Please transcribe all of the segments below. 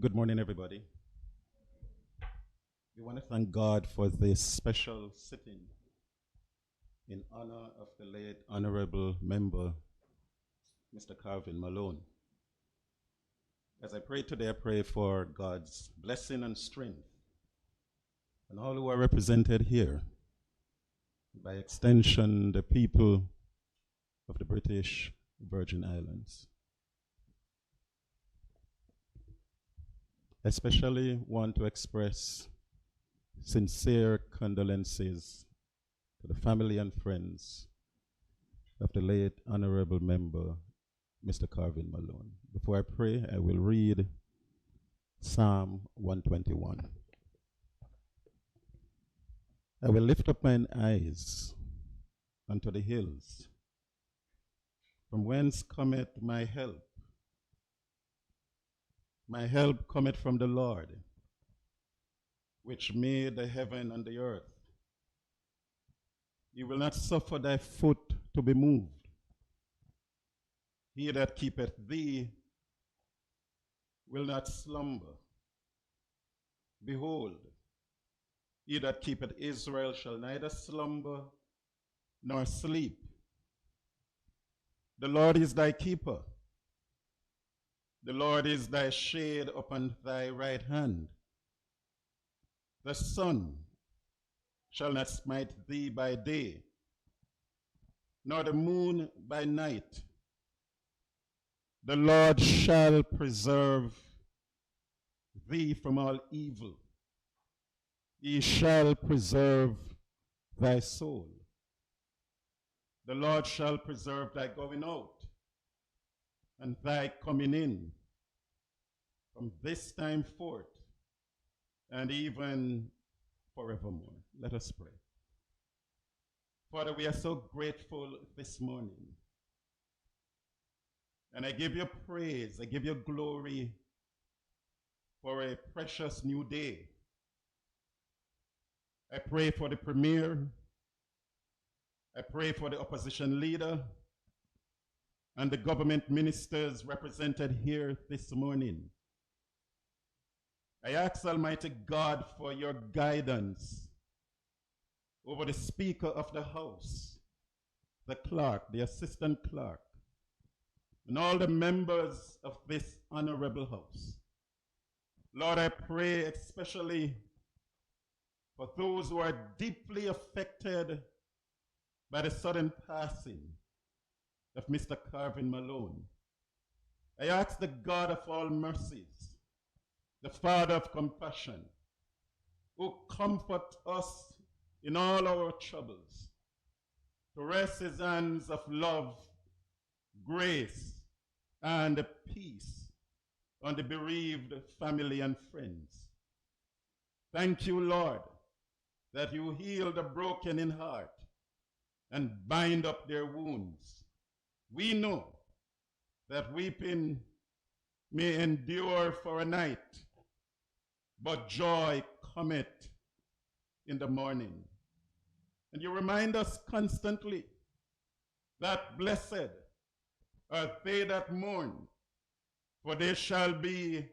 Good morning, everybody. We want to thank God for this special sitting in honor of the late Honorable Member, Mr. Carvin Malone. As I pray today, I pray for God's blessing and strength on all who are represented here, by extension, the people of the British Virgin Islands. I especially want to express sincere condolences to the family and friends of the late Honorable Member, Mr. Carvin Malone. Before I pray, I will read Psalm 121. I will lift up mine eyes unto the hills, from whence cometh my help. My help cometh from the Lord, which made the heaven and the earth. He will not suffer thy foot to be moved. He that keepeth thee will not slumber. Behold, he that keepeth Israel shall neither slumber nor sleep. The Lord is thy keeper. The Lord is thy shade upon thy right hand. The sun shall not smite thee by day, nor the moon by night. The Lord shall preserve thee from all evil. He shall preserve thy soul. The Lord shall preserve thy going out and thy coming in from this time forth and even forevermore. Let us pray. Father, we are so grateful this morning. And I give you praise, I give you glory for a precious new day. I pray for the Premier. I pray for the opposition leader and the government ministers represented here this morning. I ask Almighty God for your guidance over the Speaker of the House, the clerk, the assistant clerk, and all the members of this honorable house. Lord, I pray especially for those who are deeply affected by the sudden passing of Mr. Carvin Malone. I ask the God of all mercies, the Father of compassion, who comfort us in all our troubles, to rest his hands of love, grace, and peace on the bereaved family and friends. Thank you, Lord, that you heal the broken in heart and bind up their wounds. We know that weeping may endure for a night, but joy cometh in the morning. And you remind us constantly that blessed are they that mourn, for they shall be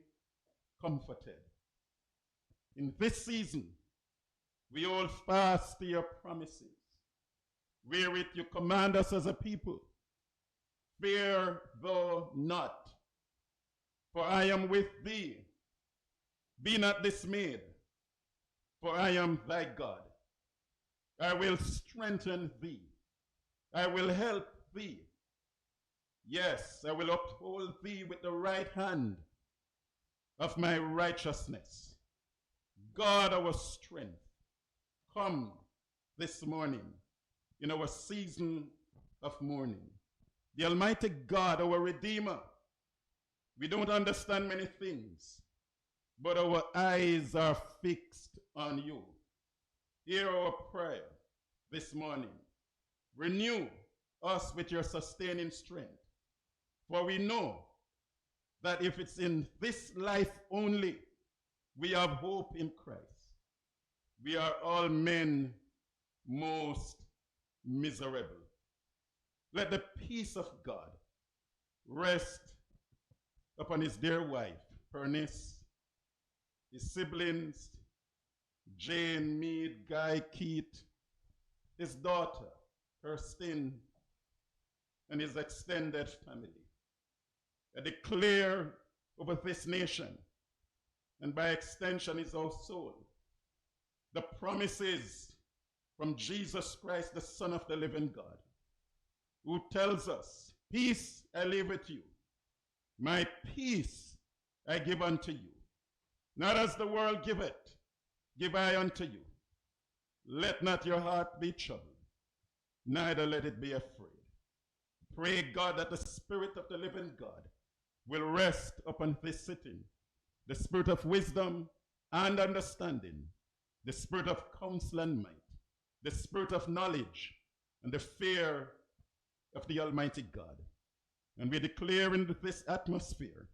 comforted. In this season, we hold fast to your promises, wherewith you command us as a people. Fear thou not, for I am with thee. Be not dismayed, for I am thy God. I will strengthen thee. I will help thee. Yes, I will uphold thee with the right hand of my righteousness. God, our strength, come this morning in our season of mourning. The Almighty God, our Redeemer, we don't understand many things, but our eyes are fixed on you. Hear our prayer this morning. Renew us with your sustaining strength. For we know that if it's in this life only, we have hope in Christ. We are all men most miserable. Let the peace of God rest upon his dear wife, Pernice, his siblings, Jane, Mead, Guy, Keith, his daughter, Kirsten, and his extended family. I declare over this nation, and by extension his whole soul, the promises from Jesus Christ, the Son of the living God, who tells us, peace I leave with you, my peace I give unto you. Not as the world giveth, give I unto you. Let not your heart be troubled, neither let it be afraid. Pray God that the Spirit of the living God will rest upon this sitting, the spirit of wisdom and understanding, the spirit of counsel and might, the spirit of knowledge and the fear of the Almighty God. And we declare in this atmosphere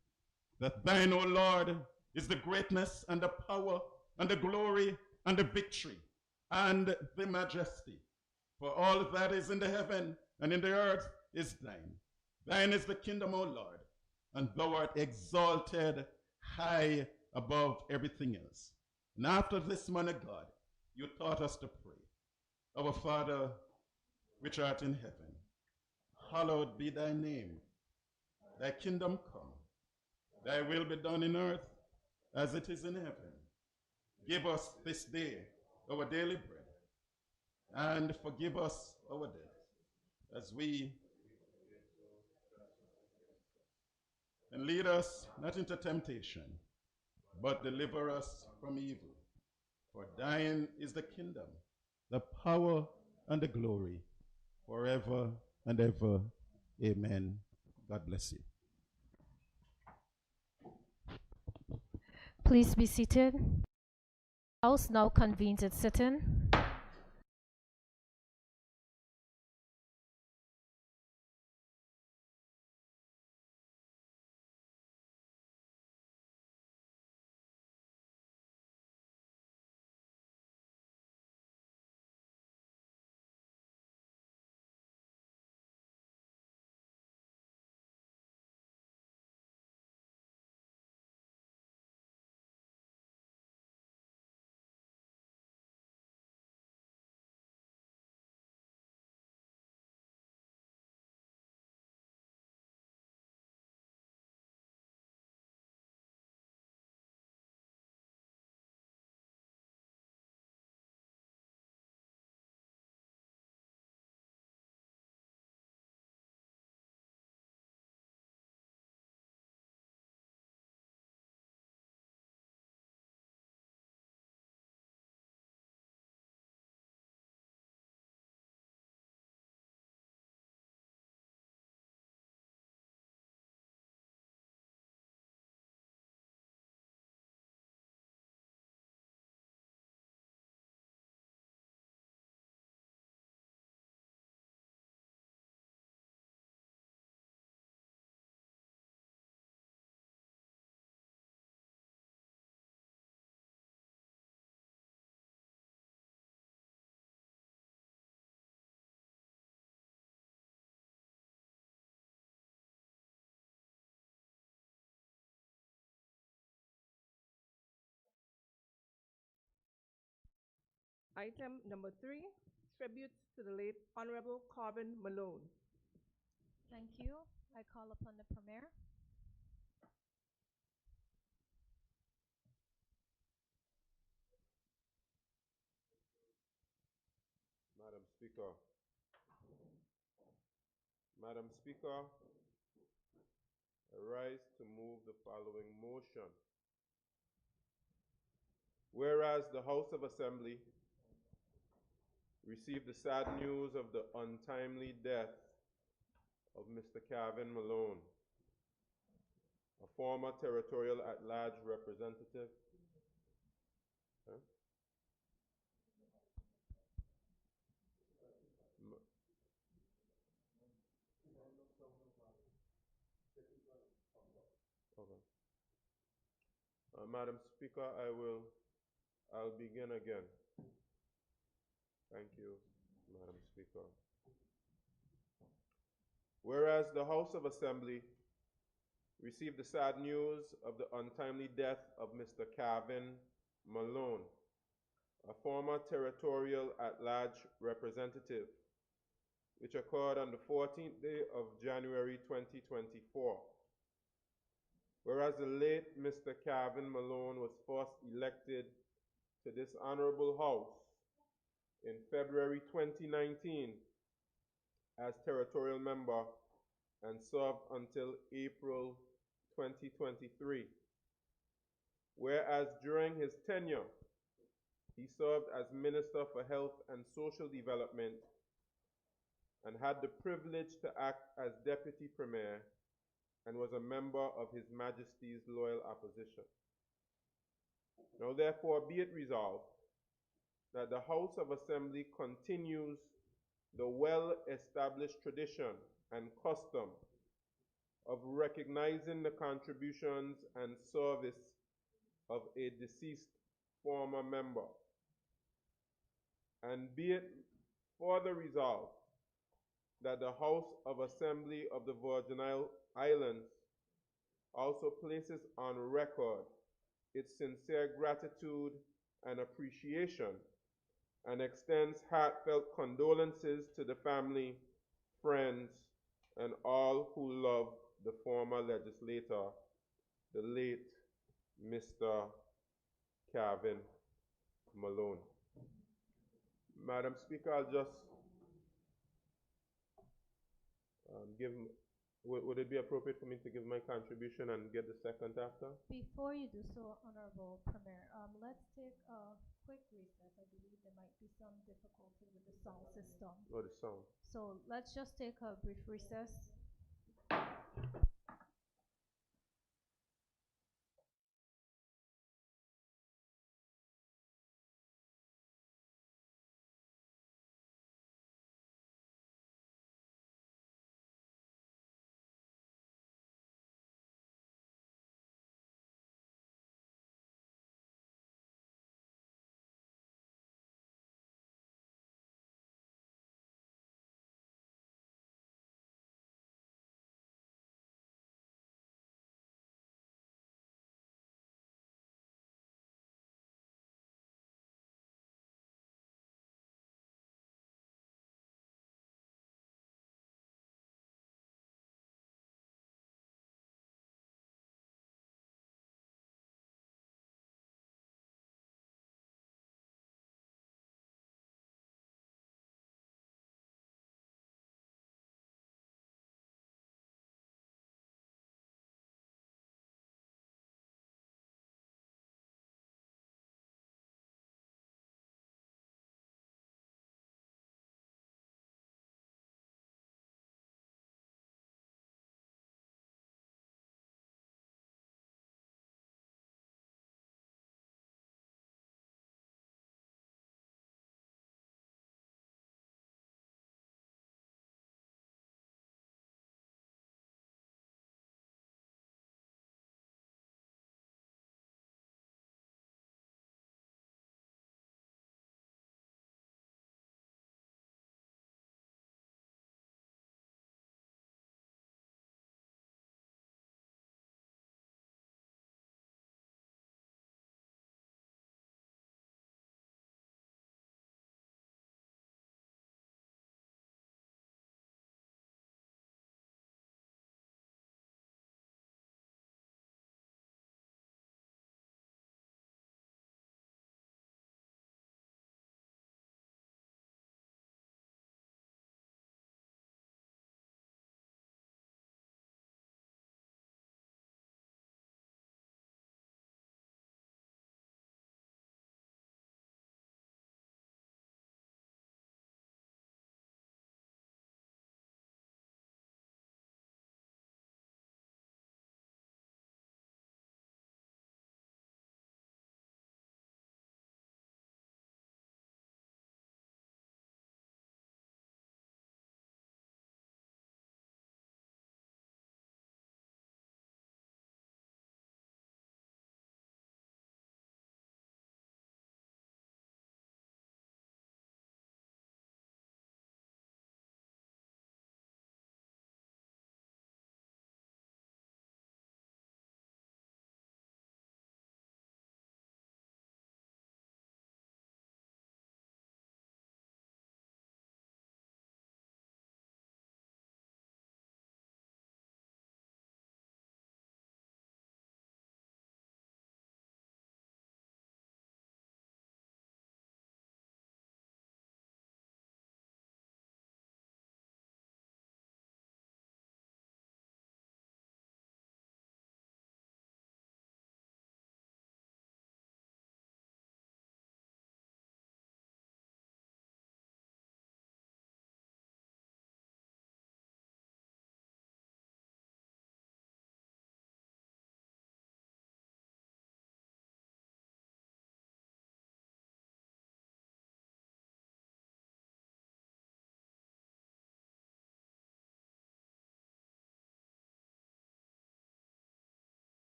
that thine, O Lord, is the greatness and the power and the glory and the victory and the majesty. For all that is in the heaven and in the earth is thine. Thine is the kingdom, O Lord, and thou art exalted high above everything else. And after this manner, God, you taught us to pray. Our Father, which art in heaven, hallowed be thy name. Thy kingdom come. Thy will be done in earth as it is in heaven. Give us this day our daily bread, and forgive us our debts, as we, and lead us not into temptation, but deliver us from evil. For thine is the kingdom, the power, and the glory, forever and ever. Amen. God bless you. Please be seated. House now convenes its sitting. Item number 3, tributes to the late Honorable Corbin Malone. Thank you. I call upon the Premier. Madam Speaker. Madam Speaker, I rise to move the following motion. Whereas the House of Assembly received the sad news of the untimely death of Mr. Calvin Malone, a former territorial at-large representative. Huh? Okay. Madam Speaker, I'll begin again. Thank you, Madam Speaker. Whereas the House of Assembly received the sad news of the untimely death of Mr. Calvin Malone, a former territorial at-large representative, which occurred on the 14th day of January 2024. Whereas the late Mr. Calvin Malone was first elected to this honorable house in February 2019 as territorial member and served until April 2023. Whereas during his tenure, he served as Minister for Health and Social Development and had the privilege to act as Deputy Premier and was a member of His Majesty's Loyal Opposition. Now therefore be it resolved that the House of Assembly continues the well-established tradition and custom of recognizing the contributions and service of a deceased former member. And be it further resolved that the House of Assembly of the Virgin Islands also places on record its sincere gratitude and appreciation and extends heartfelt condolences to the family, friends, and all who love the former legislator, the late Mr. Calvin Malone. Madam Speaker, I'll just would it be appropriate for me to give my contribution and get the second after? Before you do so, Honorable Premier, let's take a quick recess. I believe there might be some difficulty with the sound system. Oh, the sound. So let's just take a brief recess.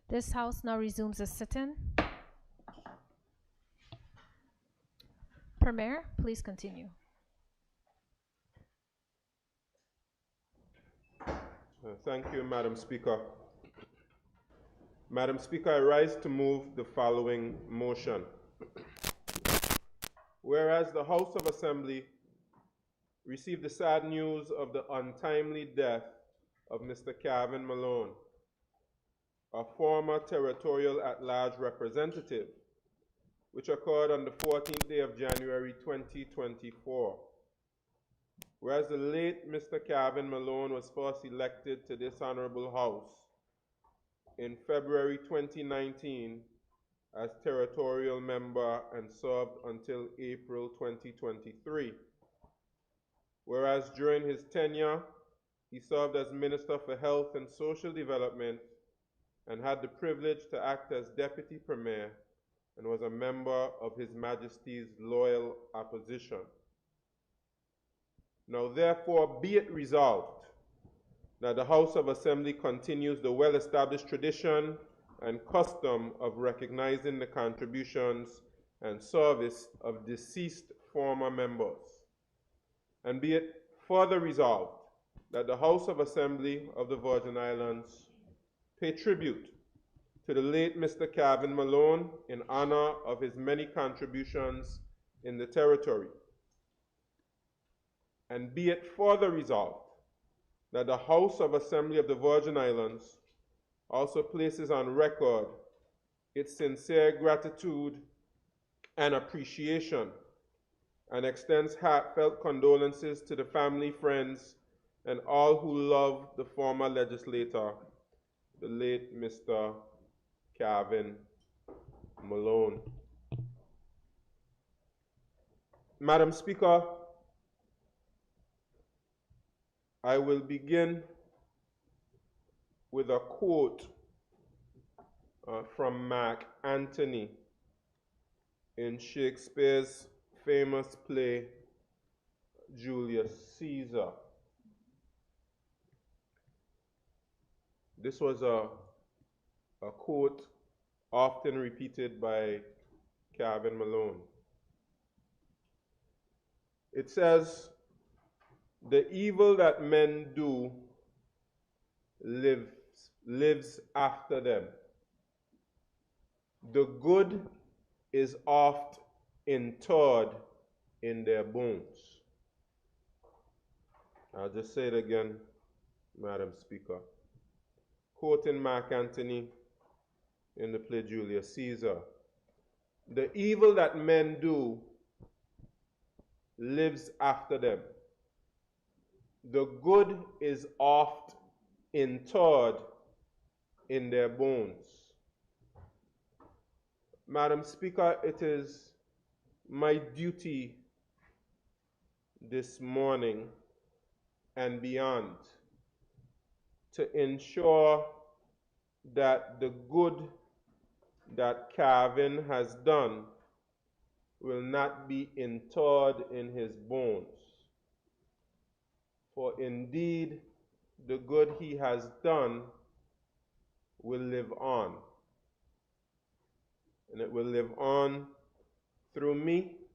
This House now resumes its sitting. Premier, please continue. Thank you, Madam Speaker. Madam Speaker, I rise to move the following motion. Whereas the House of Assembly received the sad news of the untimely death of Mr. Kevin Malone, a former territorial at-large representative, which occurred on the 14th day of January 2024. Whereas the late Mr. Kevin Malone was first elected to this honorable House in February 2019 as territorial member and served until April 2023. Whereas during his tenure, he served as Minister for Health and Social Development and had the privilege to act as Deputy Premier and was a member of His Majesty's loyal opposition. Now therefore be it resolved that the House of Assembly continues the well-established tradition and custom of recognizing the contributions and service of deceased former members. And be it further resolved that the House of Assembly of the Virgin Islands pay tribute to the late Mr. Kevin Malone in honor of his many contributions in the territory. And be it further resolved that the House of Assembly of the Virgin Islands also places on record its sincere gratitude and appreciation and extends heartfelt condolences to the family, friends, and all who love the former legislator, the late Mr. Kevin Malone. Madam Speaker, I will begin with a quote from Mark Antony in Shakespeare's famous play, Julius Caesar. This was a quote often repeated by Kevin Malone. It says, "The evil that men do lives after them. The good is oft interred in their bones." I'll just say it again, Madam Speaker. Quoting Mark Antony in the play Julius Caesar. "The evil that men do lives after them. The good is oft interred in their bones." Madam Speaker, it is my duty this morning and beyond to ensure that the good that Kevin has done will not be interred in his bones. For indeed, the good he has done will live on. And it will live on through me.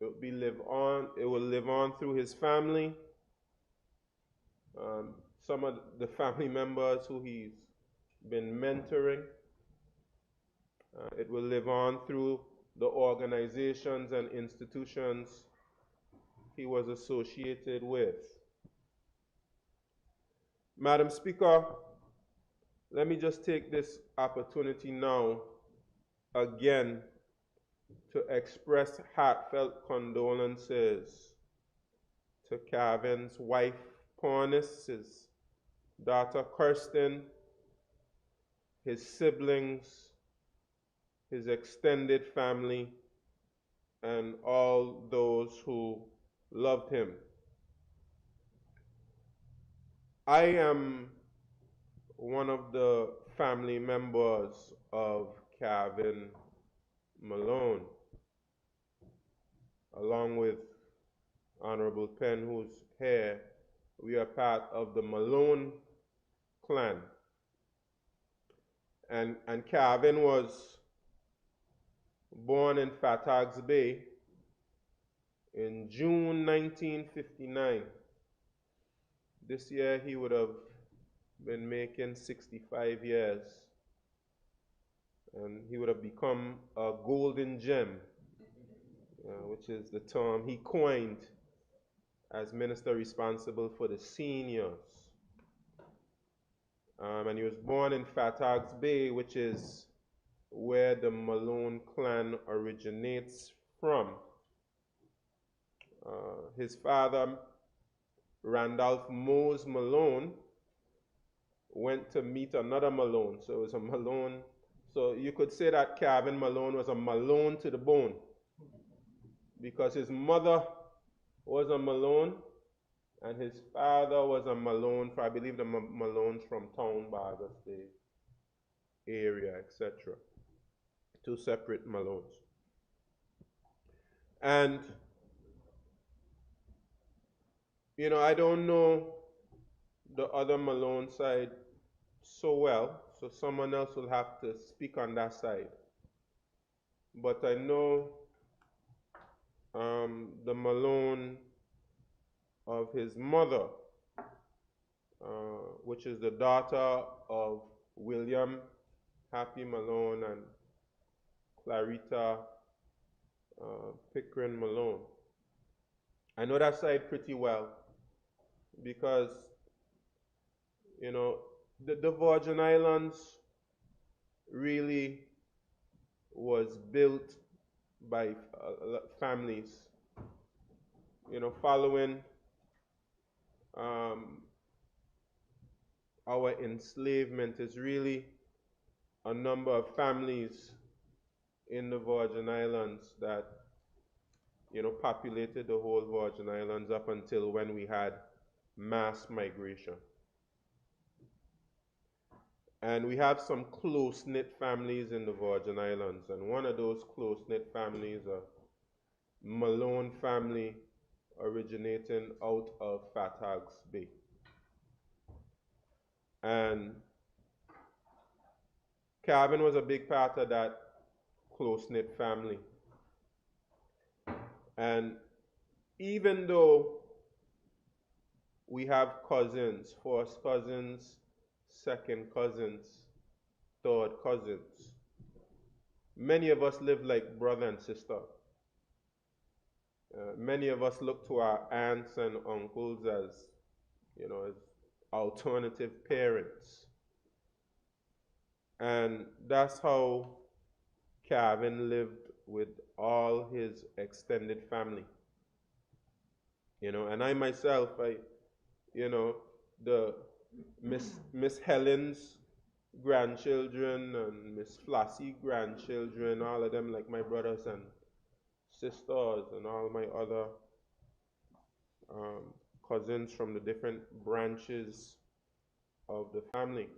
It will live on through his family. Some of the family members who he's been mentoring. It will live on through the organizations and institutions he was associated with. Madam Speaker, let me just take this opportunity now again to express heartfelt condolences to Kevin's wife, Pornis, his daughter, Kirsten, his siblings, his extended family, and all those who loved him. I am one of the family members of Kevin Malone, along with Honorable Penn, who's here. We are part of the Malone clan. And Calvin was born in Fatags Bay in June 1959. This year he would have been making 65 years, and he would have become a golden gem, which is the term he coined as minister responsible for the seniors. And he was born in Fatags Bay, which is where the Malone clan originates from. His father, Randolph Mose Malone, went to meet another Malone. So it was a Malone. So you could say that Calvin Malone was a Malone to the bone, because his mother was a Malone and his father was a Malone, for I believe the Malones from Town, Barber State area, etc. Two separate Malones. And, you know, I don't know the other Malone side so well, so someone else will have to speak on that side. But I know the Malone of his mother, which is the daughter of William Happy Malone and Clarita Pickering Malone. I know that side pretty well because, you know, the Virgin Islands really was built by families, you know, following our enslavement. Is really a number of families in the Virgin Islands that, you know, populated the whole Virgin Islands up until when we had mass migration. And we have some close-knit families in the Virgin Islands, and one of those close-knit families, a Malone family originating out of Fatags Bay. And Calvin was a big part of that close-knit family. And even though we have cousins, first cousins, second cousins, third cousins, many of us live like brother and sister. Many of us look to our aunts and uncles as, you know, as alternative parents. And that's how Calvin lived with all his extended family. You know, and I myself, you know, the Miss Helen's grandchildren and Miss Flossie grandchildren, all of them like my brothers and sisters, and all my other cousins from the different branches of the family.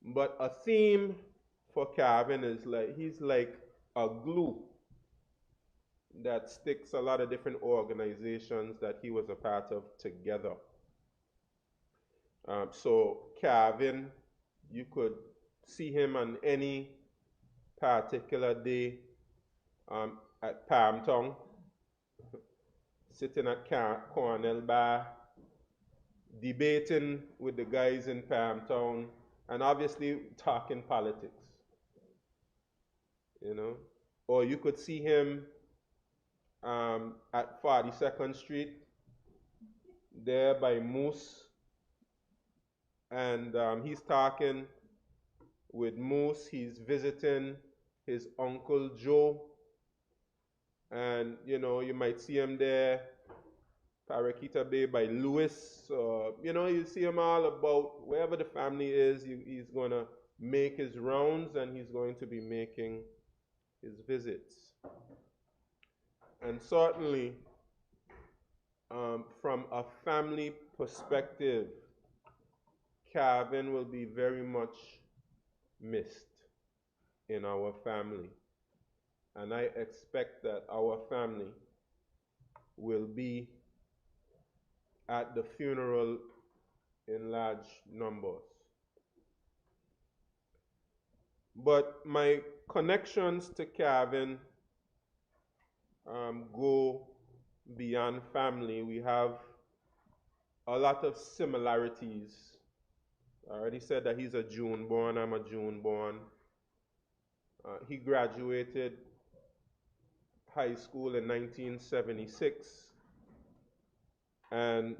But a theme for Calvin is like, he's like a glue that sticks a lot of different organizations that he was a part of together. So Calvin, you could see him on any particular day at Palmtown, sitting at Cornell Bar, debating with the guys in Palmtown, and obviously talking politics, you know. Or you could see him at 42nd Street, there by Moose, and he's talking with Moose. He's visiting his Uncle Joe, and, you know, you might see him there, Paraquita Bay by Lewis. You know, you see him all about wherever the family is. He's going to make his rounds, and he's going to be making his visits. And certainly, from a family perspective, Calvin will be very much missed in our family. And I expect that our family will be at the funeral in large numbers. But my connections to Kevin go beyond family. We have a lot of similarities. I already said that he's a June born, I'm a June born. He graduated high school in 1976, and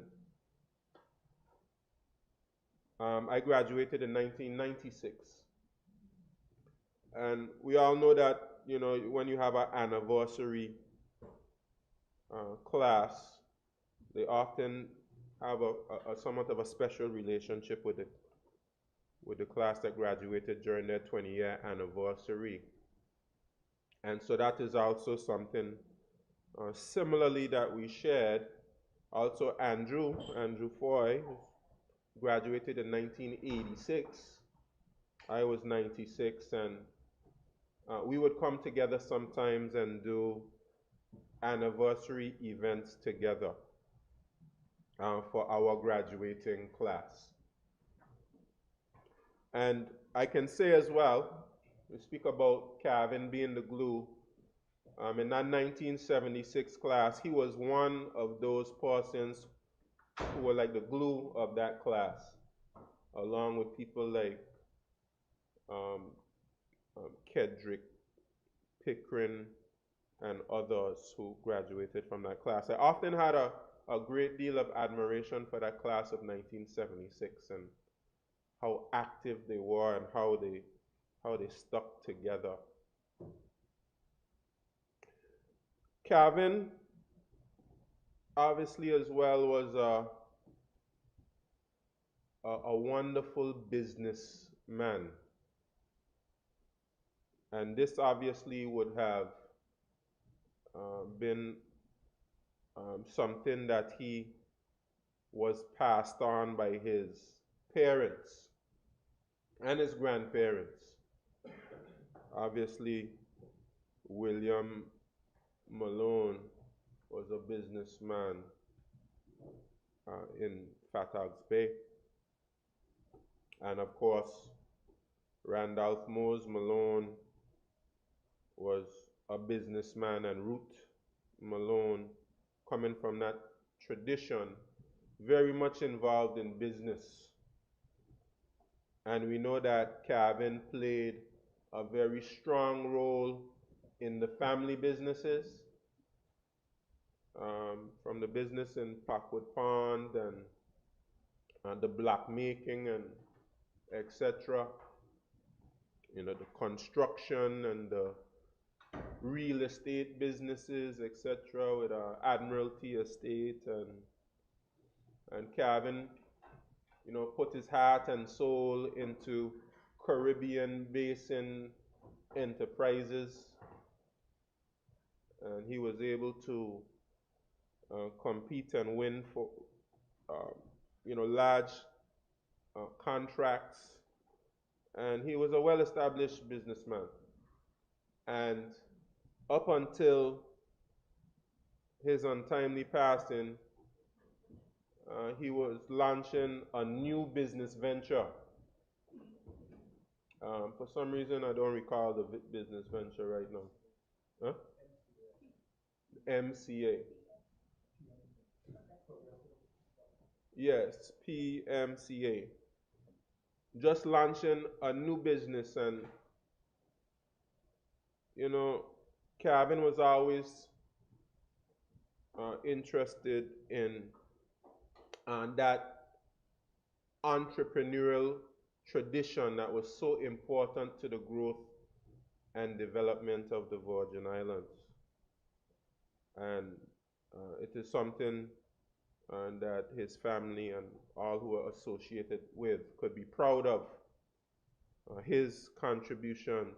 I graduated in 1996. And we all know that, you know, when you have an anniversary class, they often have a somewhat of a special relationship with the class that graduated during their 20-year anniversary. And so that is also something similarly that we shared. Also, Andrew Foy graduated in 1986. I was 96, and we would come together sometimes and do anniversary events together for our graduating class. And I can say as well, we speak about Kevin being the glue. In that 1976 class, he was one of those persons who were like the glue of that class, along with people like Kedrick, Pickering, and others who graduated from that class. I often had a great deal of admiration for that class of 1976 and how active they were and how they stuck together. Kevin, obviously, as well, was a wonderful businessman. And this obviously would have been something that he was passed on by his parents and his grandparents. Obviously, William Malone was a businessman in Fattogs Bay. And of course, Randolph Mose Malone was a businessman, and Ruth Malone, coming from that tradition, very much involved in business. And we know that Kevin played a very strong role in the family businesses, from the business in Packwood Pond and the block making and etc. You know, the construction and the real estate businesses, etc., with Admiralty Estate, and Kevin, you know, put his heart and soul into Caribbean Basin enterprises, and he was able to compete and win for you know, large contracts, and he was a well-established businessman. And up until his untimely passing, he was launching a new business venture. For some reason, I don't recall the business venture right now. Huh? MCA. Yes, PMCA. Just launching a new business, and you know, Kevin was always interested in that entrepreneurial tradition that was so important to the growth and development of the Virgin Islands. And it is something that his family and all who are associated with could be proud of, his contributions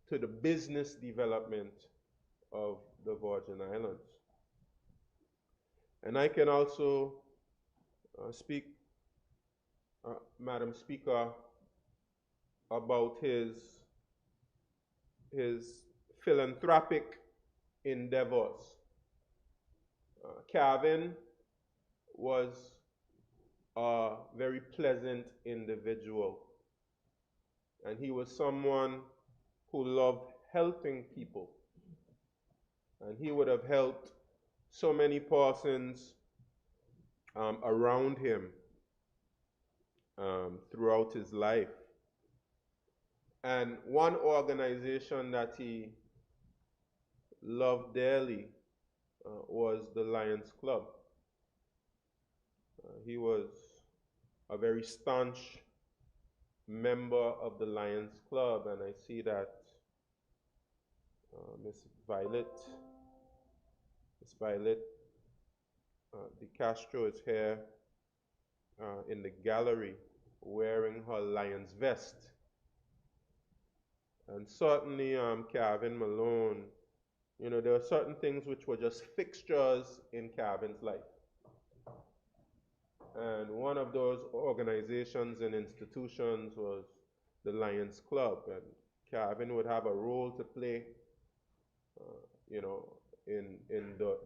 to the business development of the Virgin Islands. And I can also speak, Madam Speaker, about his philanthropic endeavors. Kevin was a very pleasant individual. and he was someone who loved helping people. And he would have helped so many persons around him throughout his life. And one organization that he loved dearly was the Lions Club. He was a very staunch member of the Lions Club, and I see that Miss Violet De Castro is here in the gallery wearing her Lions vest. And certainly Calvin Malone, you know, there are certain things which were just fixtures in Calvin's life. And one of those organizations and institutions was the Lions Club. And Calvin would have a role to play, you know, in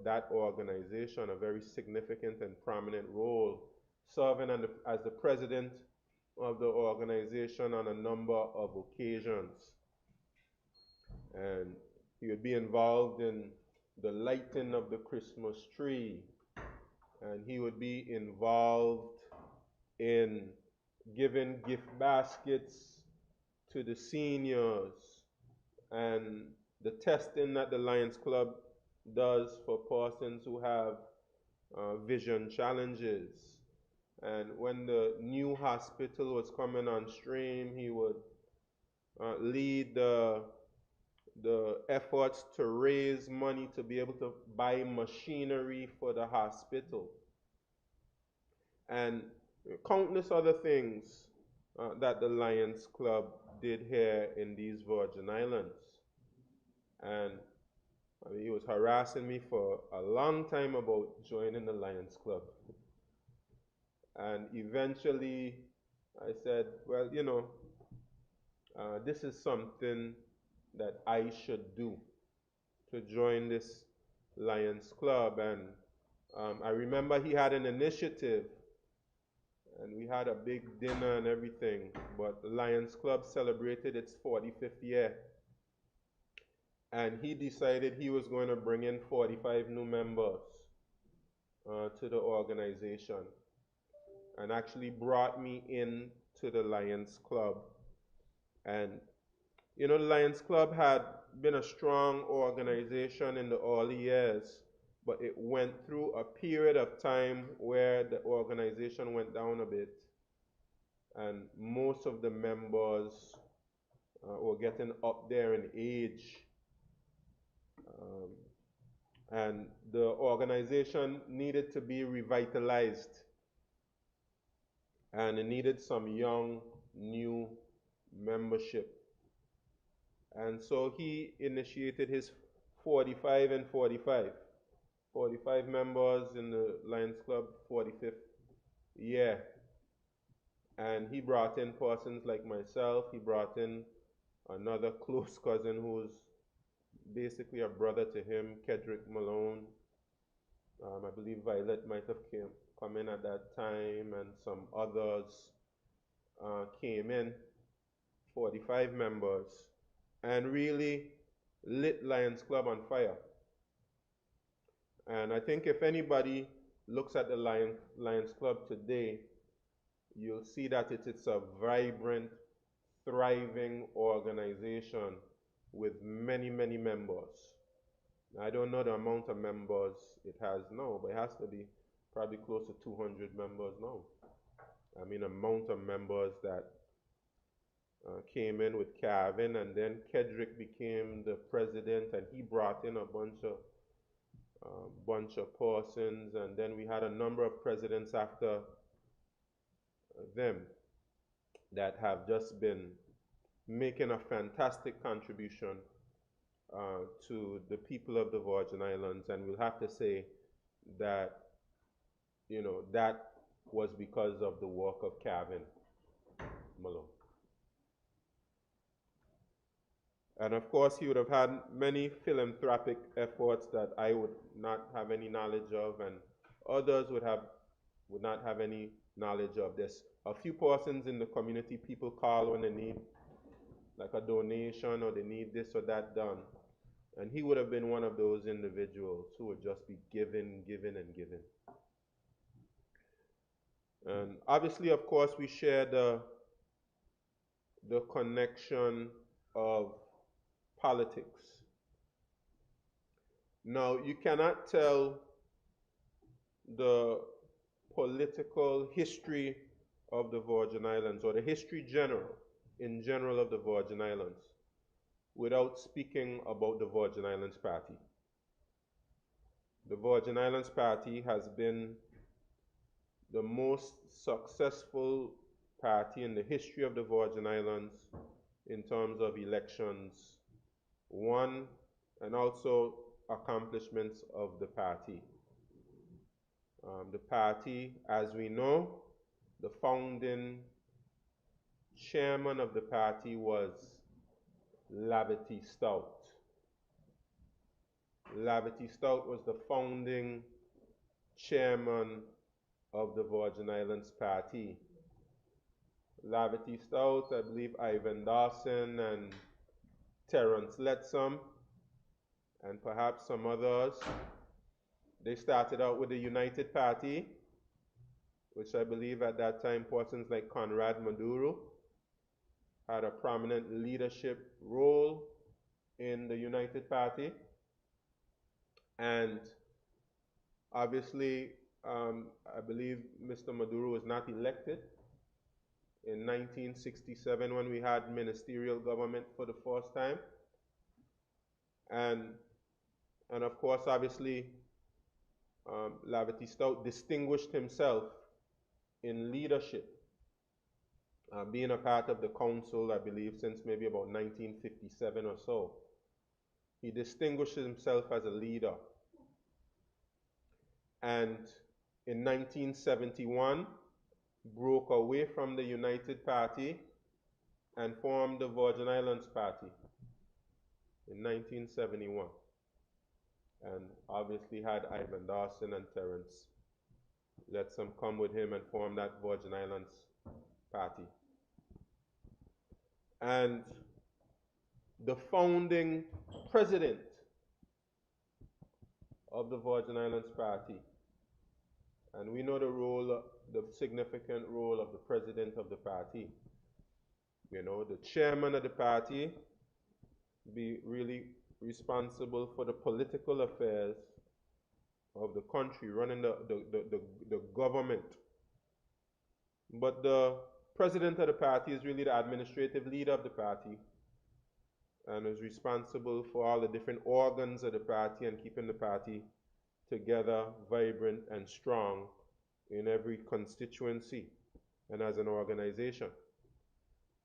that organization, a very significant and prominent role, serving as the president of the organization on a number of occasions. And he would be involved in the lighting of the Christmas tree, and he would be involved in giving gift baskets to the seniors, and the testing that the Lions Club does for persons who have vision challenges. And when the new hospital was coming on stream, he would lead the efforts to raise money to be able to buy machinery for the hospital. And countless other things that the Lions Club did here in these Virgin Islands. And I mean, he was harassing me for a long time about joining the Lions Club. And eventually I said, well, you know, this is something that I should do, to join this Lions Club. And I remember he had an initiative, and we had a big dinner and everything, but the Lions Club celebrated its 45th year. And he decided he was going to bring in 45 new members to the organization, and actually brought me in to the Lions Club. And you know, the Lions Club had been a strong organization in the early years, but it went through a period of time where the organization went down a bit, and most of the members were getting up there in age. And the organization needed to be revitalized, and it needed some young, new membership. And so he initiated his 45 and 45. 45 members in the Lions Club, 45th year. And he brought in persons like myself. He brought in another close cousin who's basically a brother to him, Kedrick Malone. I believe Violet might have come in at that time, and some others came in, 45 members, and really lit Lions Club on fire. And I think if anybody looks at the Lions Club today, you'll see that it's a vibrant, thriving organization with many, many members. I don't know the amount of members it has now, but it has to be probably close to 200 members now. I mean, amount of members that came in with Calvin, and then Kedrick became the president, and he brought in a bunch of persons, and then we had a number of presidents after them that have just been making a fantastic contribution to the people of the Virgin Islands. And we'll have to say that, you know, that was because of the work of Calvin Malone. And of course, he would have had many philanthropic efforts that I would not have any knowledge of, and others would not have any knowledge of. There's a few persons in the community people call when they need like a donation or they need this or that done. And he would have been one of those individuals who would just be giving, giving, and giving. And obviously, of course, we share the connection of politics. Now, you cannot tell the political history of the Virgin Islands, or the history in general of the Virgin Islands, without speaking about the Virgin Islands Party. The Virgin Islands Party has been the most successful party in the history of the Virgin Islands in terms of elections won and also accomplishments of the party. The party, as we know, the founding chairman of the party was Lavity Stout. Lavity Stout was the founding chairman of the Virgin Islands Party. Lavity Stout, I believe Ivan Dawson and Terence Lettsome, and perhaps some others. They started out with the United Party, which I believe at that time persons like Conrad Maduro had a prominent leadership role in the United Party. And obviously, I believe Mr. Maduro was not elected in 1967 when we had ministerial government for the first time. And of course, obviously, Lavity Stout distinguished himself in leadership, being a part of the council, I believe, since maybe about 1957 or so. He distinguished himself as a leader. And in 1971, broke away from the United Party and formed the Virgin Islands Party in 1971. And obviously had Ivan Dawson and Terence Lettsome come with him and form that Virgin Islands Party. And the founding president of the Virgin Islands Party, and we know the significant role of the president of the party. You know, the chairman of the party be really responsible for the political affairs of the country, running the government. But the president of the party is really the administrative leader of the party and is responsible for all the different organs of the party and keeping the party together, vibrant and strong in every constituency and as an organization.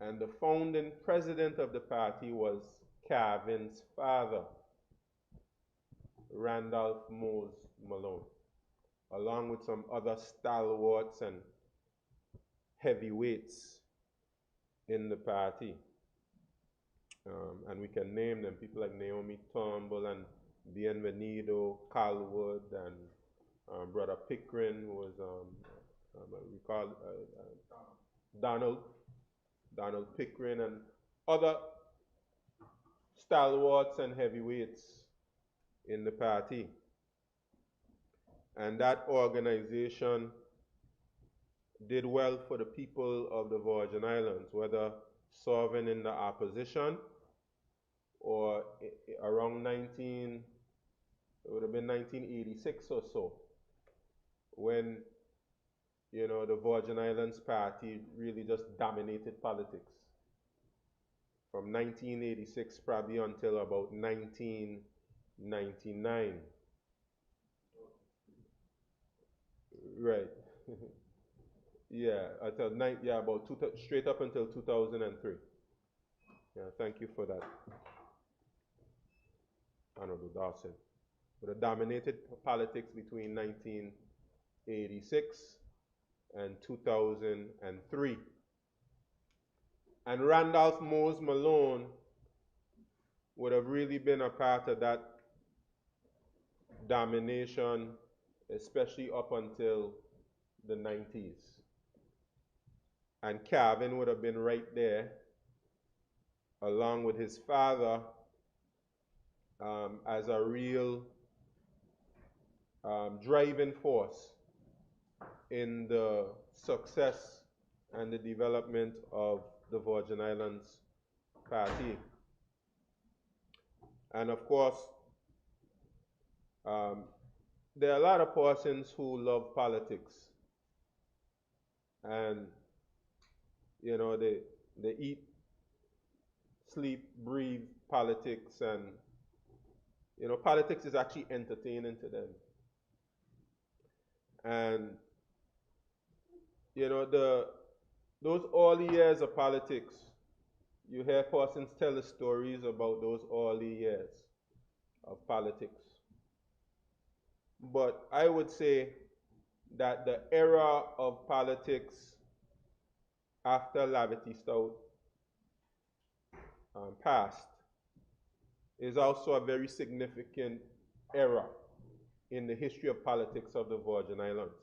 And the founding president of the party was Calvin's father, Randolph Mose Malone, along with some other stalwarts and heavyweights in the party. And we can name them, people like Naomi Turnbull and Bienvenido Calwood and Brother Pickering, who was, we call Donald Pickering, and other stalwarts and heavyweights in the party. And that organization did well for the people of the Virgin Islands, whether serving in the opposition or around it would have been 1986 or so, when, you know, the Virgin Islands Party really just dominated politics. From 1986 probably until about 1999. Right. Yeah, straight up until 2003. Yeah, thank you for that, Honorable Dawson. But it dominated politics between 1986 and 2003. And Randolph Mose Malone would have really been a part of that domination, especially up until the 90s. And Calvin would have been right there along with his father, as a real driving force in the success and the development of the Virgin Islands Party. And of course, there are a lot of persons who love politics, and you know they eat, sleep, breathe politics, and you know politics is actually entertaining to them. And you know those early years of politics, you hear persons tell the stories about those early years of politics. But I would say that the era of politics after Lavity Stout passed is also a very significant era in the history of politics of the Virgin Islands.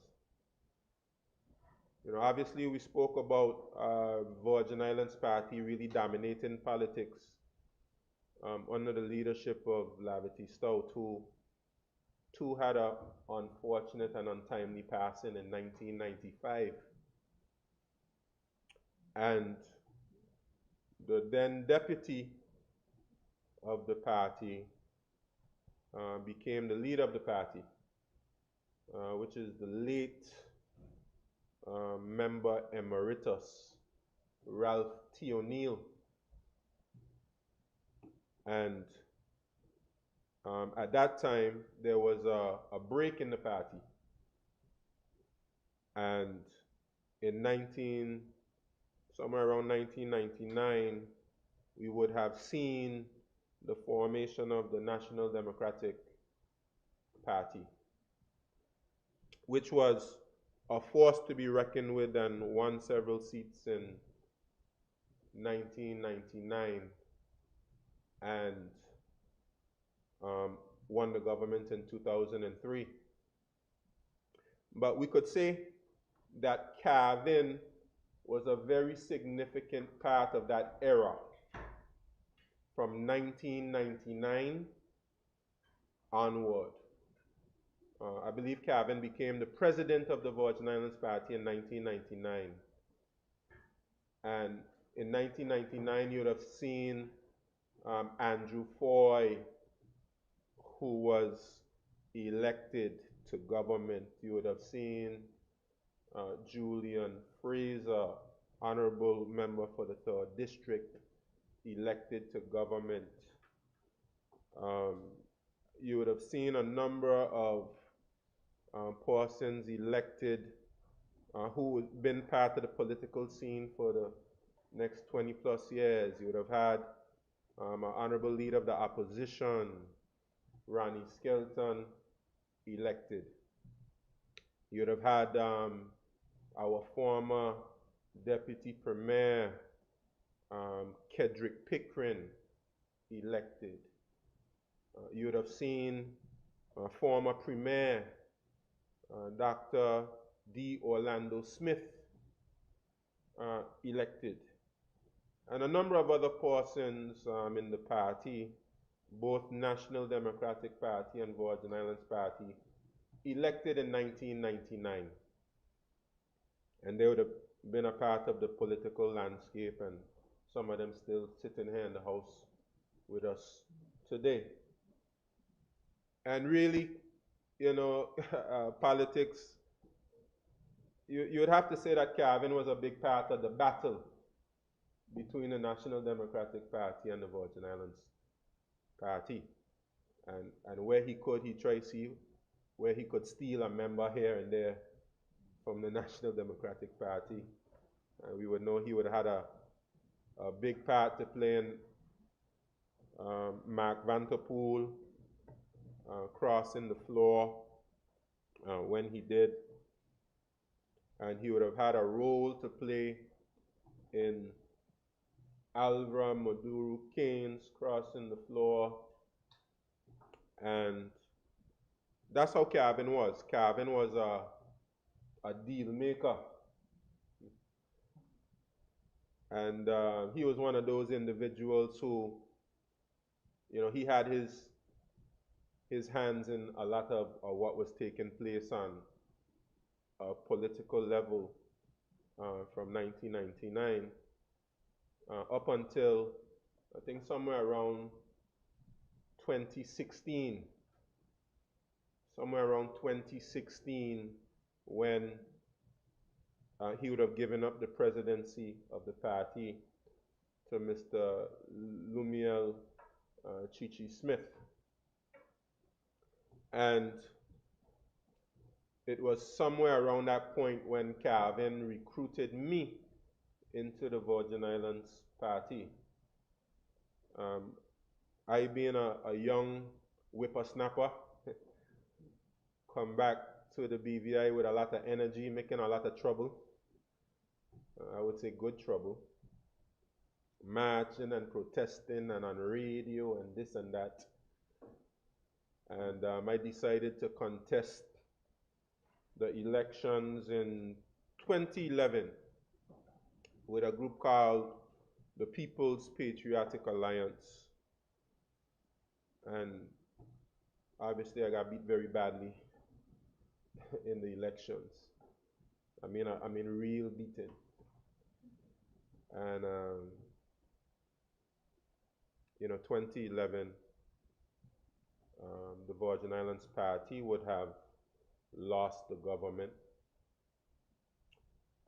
You know, obviously we spoke about Virgin Islands Party really dominating politics under the leadership of Lavity Stout, who too had an unfortunate and untimely passing in 1995. And the then deputy of the party became the leader of the party, which is the late member emeritus, Ralph T. O'Neill. And at that time, there was a break in the party. And in somewhere around 1999, we would have seen the formation of the National Democratic Party, which was a force to be reckoned with and won several seats in 1999 and won the government in 2003. But we could say that Calvin was a very significant part of that era from 1999 onward. I believe Calvin became the president of the Virgin Islands Party in 1999. And in 1999, you would have seen Andrew Foy, who was elected to government. You would have seen Julian Fraser, honorable member for the 3rd District, elected to government. You would have seen a number of persons elected who had been part of the political scene for the next 20 plus years. You would have had an honorable leader of the opposition, Ronnie Skelton, elected. You would have had our former Deputy Premier, Kedrick Pickering, elected. You would have seen former Premier, Dr. D. Orlando Smith, elected. And a number of other persons in the party, both National Democratic Party and Virgin Islands Party, elected in 1999. And they would have been a part of the political landscape, and some of them still sitting here in the house with us today. And really, you know, politics, you would have to say that Calvin was a big part of the battle between the National Democratic Party and the Virgin Islands Party. And where he could, he tried to see where he could steal a member here and there from the National Democratic Party. And we would know he would have had a big part to play in Mark Vanterpool crossing the floor when he did. And he would have had a role to play in Alvra Maduro Keynes crossing the floor. And that's how Calvin was. Calvin was a deal maker. And he was one of those individuals who, he had his hands in a lot of what was taking place on a political level from 1999 up until I think somewhere around 2016. Somewhere around 2016 when he would have given up the presidency of the party to Mr. Lumiel Chichi Smith. And it was somewhere around that point when Calvin recruited me into the Virgin Islands party. I being a young whippersnapper, come back to the BVI with a lot of energy, making a lot of trouble. I would say good trouble. Marching and protesting and on radio and this and that. And I decided to contest the elections in 2011 with a group called the People's Patriotic Alliance. And obviously I got beat very badly in the elections. I mean real beating. And 2011, the Virgin Islands Party would have lost the government.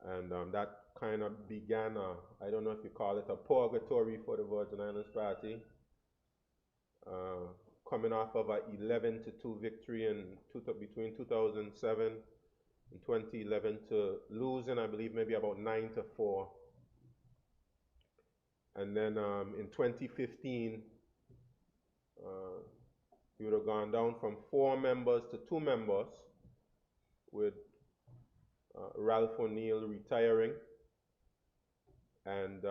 And that kind of began I don't know if you call it a purgatory for the Virgin Islands Party. Coming off of an 11-2 victory between 2007 and 2011 to losing, I believe, maybe about 9-4. And then in 2015, we would have gone down from 4 members to 2 members, with Ralph O'Neill retiring, and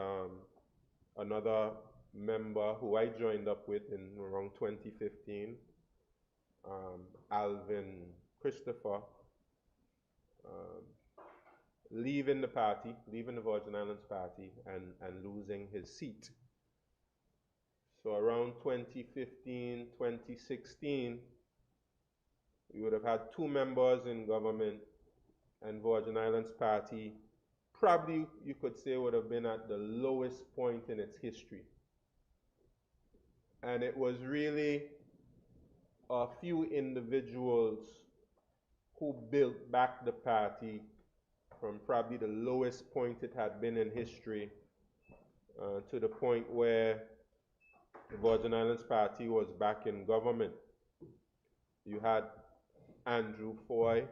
another member who I joined up with in around 2015, Alvin Christopher, leaving the party, leaving the Virgin Islands Party, and losing his seat. So around 2015, 2016, we would have had 2 members in government, and Virgin Islands Party probably, you could say, would have been at the lowest point in its history. And it was really a few individuals who built back the party from probably the lowest point it had been in history to the point where the Virgin Islands Party was back in government. You had Andrew Foy,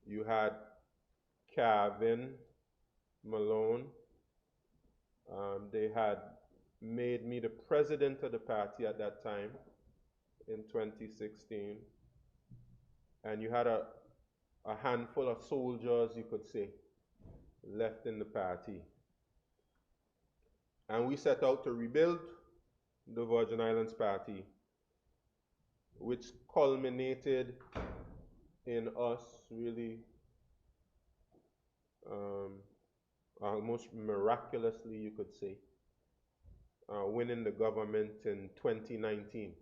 you had Calvin Malone. They had made me the president of the party at that time in 2016. And you had a handful of soldiers, you could say, left in the party. And we set out to rebuild the Virgin Islands Party, which culminated in us really almost miraculously, you could say, winning the government in 2019.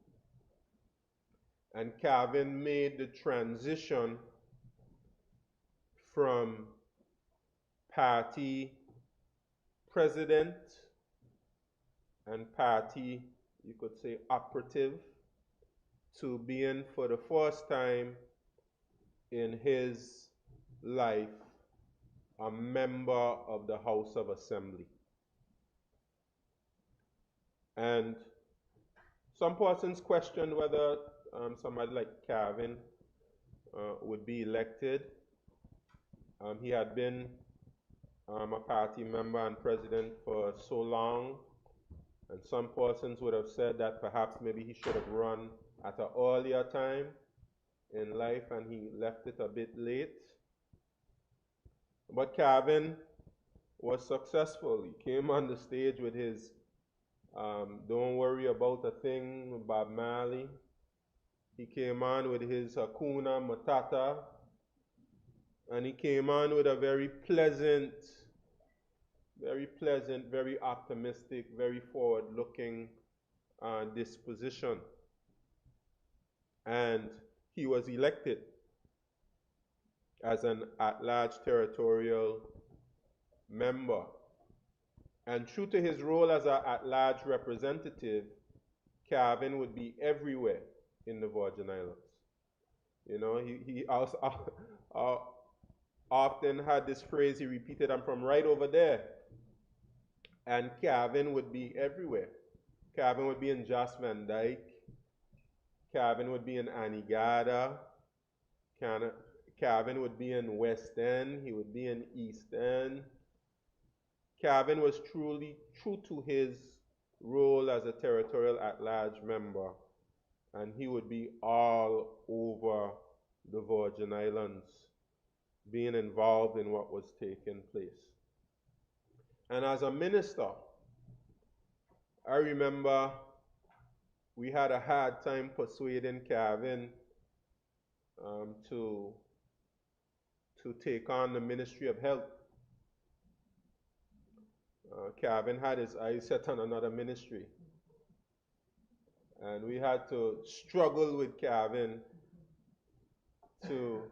And Calvin made the transition from party president and party, you could say, operative, to being for the first time in his life a member of the House of Assembly. And some persons questioned whether somebody like Calvin would be elected. He had been a party member and president for so long, and some persons would have said that perhaps maybe he should have run at an earlier time in life and he left it a bit late. But Calvin was successful. He came on the stage with his Don't Worry About a Thing, Bob Marley. He came on with his Hakuna Matata. And he came on with a very pleasant very pleasant, very optimistic, very forward-looking disposition. And he was elected as an at-large territorial member. And true to his role as an at-large representative, Calvin would be everywhere in the Virgin Islands. You know, he also often had this phrase he repeated, "I'm from right over there." And Calvin would be everywhere. Calvin would be in Joss Van Dyke. Calvin would be in Anegada. Calvin would be in West End. He would be in East End. Calvin was truly true to his role as a territorial at-large member, and he would be all over the Virgin Islands, being involved in what was taking place. And as a minister, I remember we had a hard time persuading Calvin to take on the Ministry of Health. Calvin had his eyes set on another ministry. And we had to struggle with Calvin to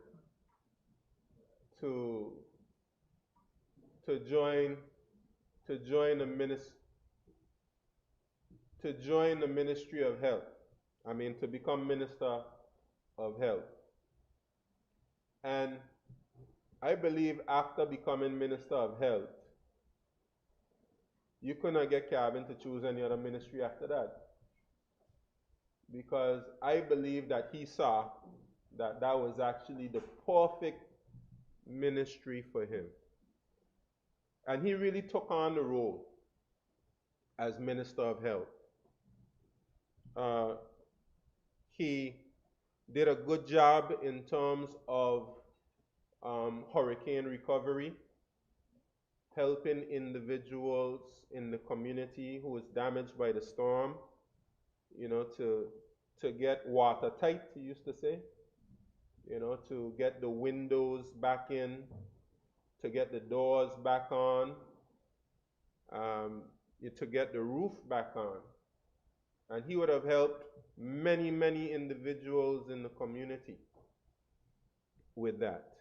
join the Ministry of Health. I mean, to become Minister of Health. And I believe after becoming Minister of Health, you could not get Calvin to choose any other ministry after that. Because I believe that he saw that that was actually the perfect ministry for him. And he really took on the role as Minister of Health. He did a good job in terms of hurricane recovery, helping individuals in the community who was damaged by the storm, you know, to get watertight, he used to say, you know, to get the windows back in, to get the doors back on, to get the roof back on. And he would have helped many, many individuals in the community with that.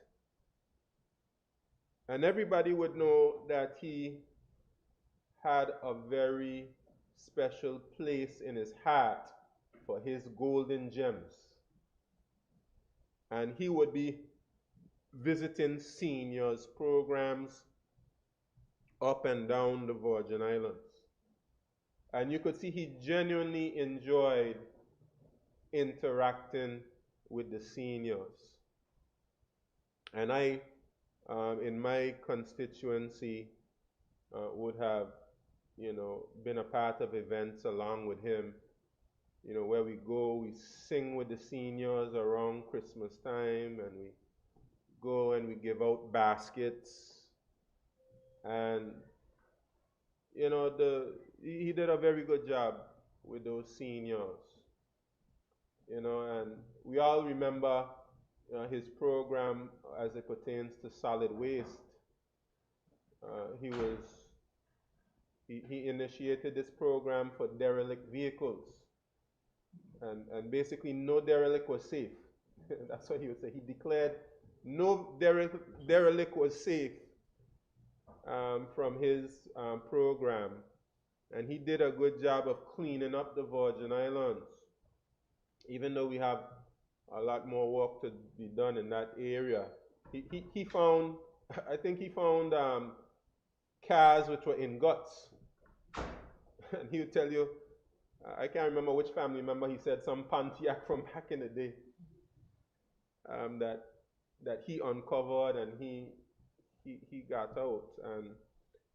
And everybody would know that he had a very special place in his heart for his golden gems. And he would be visiting seniors programs up and down the Virgin Islands. And you could see he genuinely enjoyed interacting with the seniors. And I, in my constituency, would have, you know, been a part of events along with him, you know, where we go, we sing with the seniors around Christmas time, and we go and we give out baskets. And, you know, he did a very good job with those seniors, you know, and we all remember his program as it pertains to solid waste. He initiated this program for derelict vehicles, and basically no derelict was safe. That's what he would say. He declared no derelict was safe from his program, and he did a good job of cleaning up the Virgin Islands, even though we have a lot more work to be done in that area. He found, I think he found cars which were in guts. And he would tell you, I can't remember which family member, he said some Pontiac from back in the day that he uncovered and he got out. And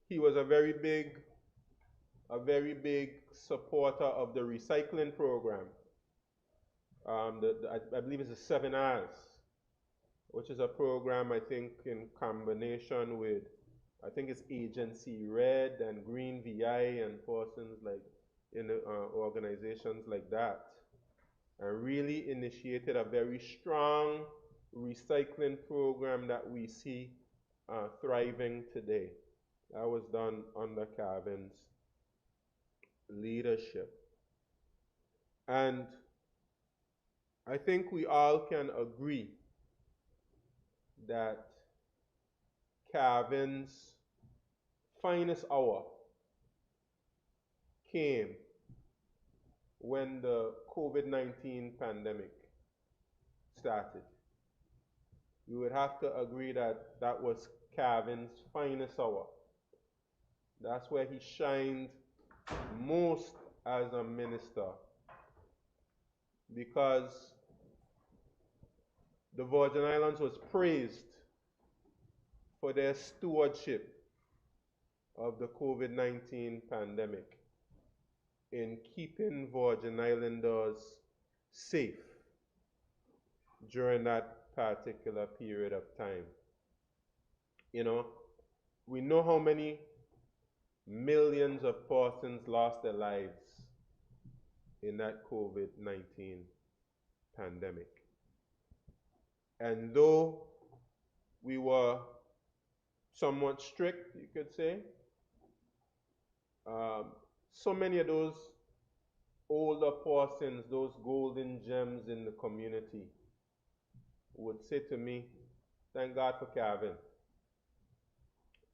he was a very big supporter of the recycling program. I believe it's the 7 R's, which is a program, I think, in combination with, I think it's Agency Red and Green VI and persons like in organizations like that, and really initiated a very strong recycling program that we see thriving today. That was done under Cavin's leadership. And I think we all can agree that Cavin's finest hour came when the COVID-19 pandemic started. We would have to agree that that was Cavin's finest hour. That's where he shined most as a minister, because the Virgin Islands was praised for their stewardship of the COVID-19 pandemic in keeping Virgin Islanders safe during that particular period of time. You know, we know how many millions of persons lost their lives in that COVID-19 pandemic. And though we were somewhat strict, you could say, so many of those older persons, those golden gems in the community, would say to me, thank God for Kevin,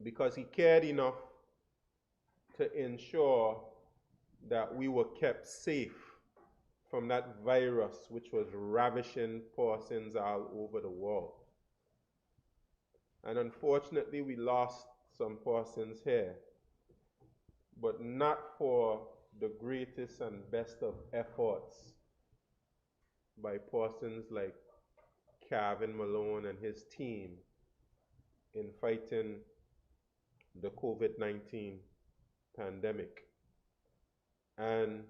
because he cared enough to ensure that we were kept safe from that virus which was ravishing persons all over the world. And unfortunately, we lost some persons here, but not for the greatest and best of efforts by persons like Kevin Malone and his team in fighting the COVID-19 pandemic. And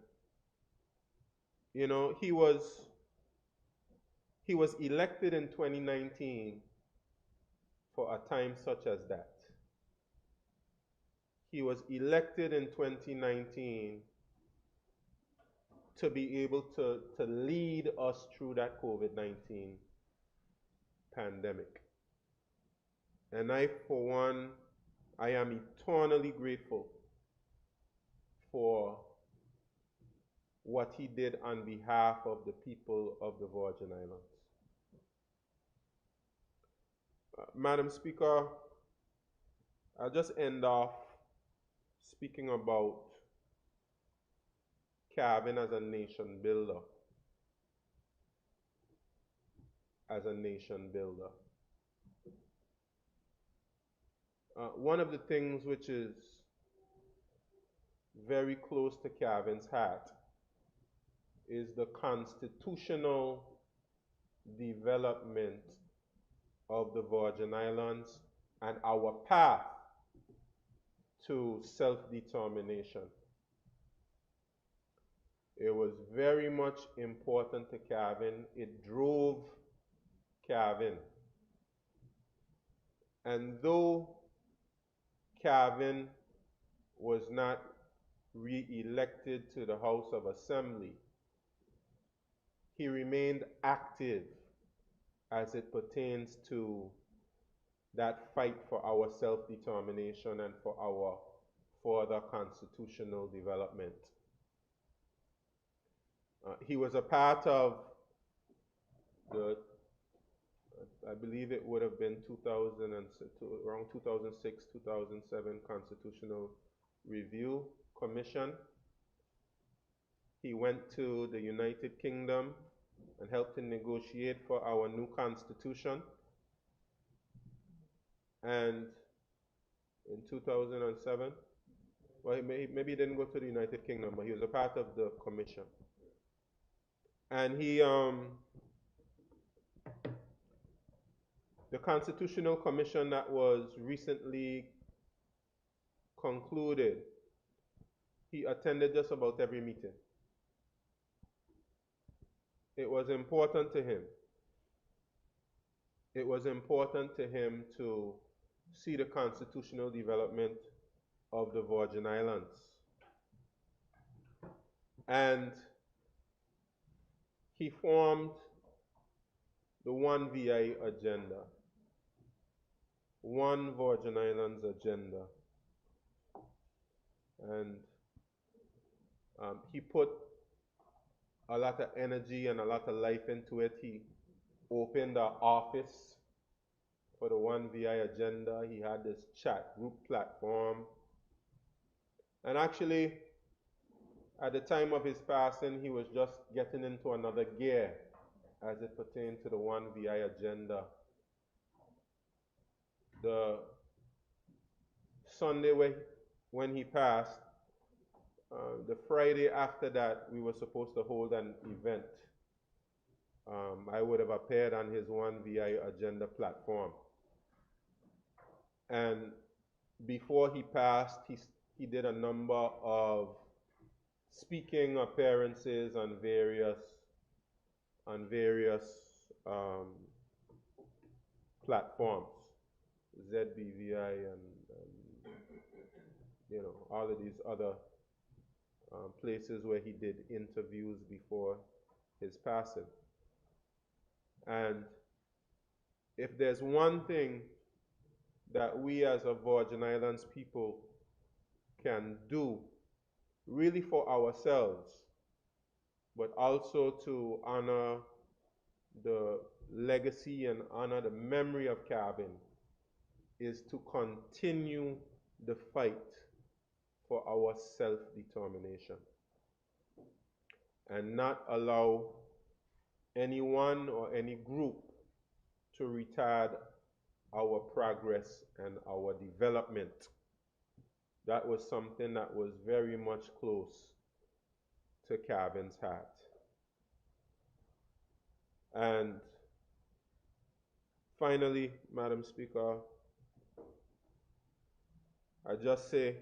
you know, he was elected in 2019 for a time such as that. He was elected in 2019 to be able to lead us through that COVID-19 pandemic. And I, for one, I am eternally grateful for what he did on behalf of the people of the Virgin Islands. Madam Speaker, I'll just end off speaking about Kevin as a nation builder. As a nation builder. One of the things which is very close to Kevin's heart is the constitutional development of the Virgin Islands and our path to self-determination. It was very much important to Kevin. It drove Kevin. And though Kevin was not re-elected to the House of Assembly, he remained active as it pertains to that fight for our self-determination and for our further constitutional development. He was a part of the, I believe it would have been around 2006, 2007 Constitutional Review Commission. He went to the United Kingdom and helped to negotiate for our new constitution. And in 2007, well, maybe he didn't go to the United Kingdom, but he was a part of the commission. And he, the Constitutional Commission that was recently concluded, he attended just about every meeting. It was important to him. It was important to him to see the constitutional development of the Virgin Islands. And he formed the One VI agenda, One Virgin Islands agenda, And he put a lot of energy and a lot of life into it. He opened an office for the One VI agenda. He had this chat group platform. And actually, at the time of his passing, he was just getting into another gear as it pertained to the One VI agenda. The Sunday when he passed, the Friday after that, we were supposed to hold an event. I would have appeared on his One VI agenda platform. And before he passed, he did a number of speaking appearances on various platforms, ZBVI and you know, all of these other places where he did interviews before his passing. And if there's one thing that we as a Virgin Islands people can do really for ourselves, but also to honor the legacy and honor the memory of Calvin, is to continue the fight for our self-determination and not allow anyone or any group to retard our progress and our development. That was something that was very much close to Calvin's heart. And finally, Madam Speaker, I just say,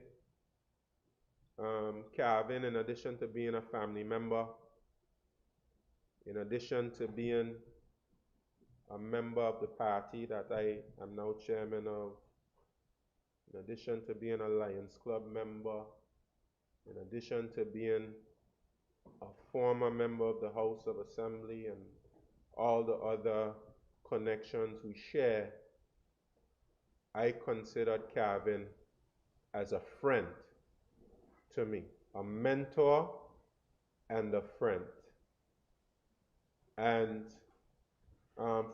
Calvin, in addition to being a family member, in addition to being a member of the party that I am now chairman of, in addition to being a Lions Club member, in addition to being a former member of the House of Assembly and all the other connections we share, I considered Calvin as a friend to me, a mentor and a friend. And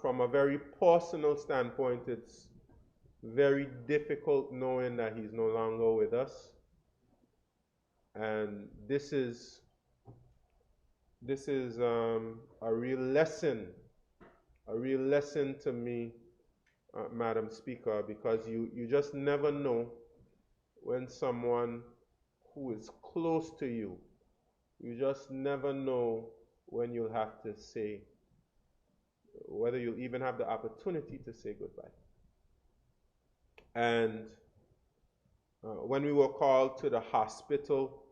from a very personal standpoint, it's very difficult knowing that he's no longer with us. And this is a real lesson to me, Madam Speaker, because you just never know when someone who is close to you, you just never know when you'll have to say, whether you'll even have the opportunity to say goodbye. And when we were called to the hospital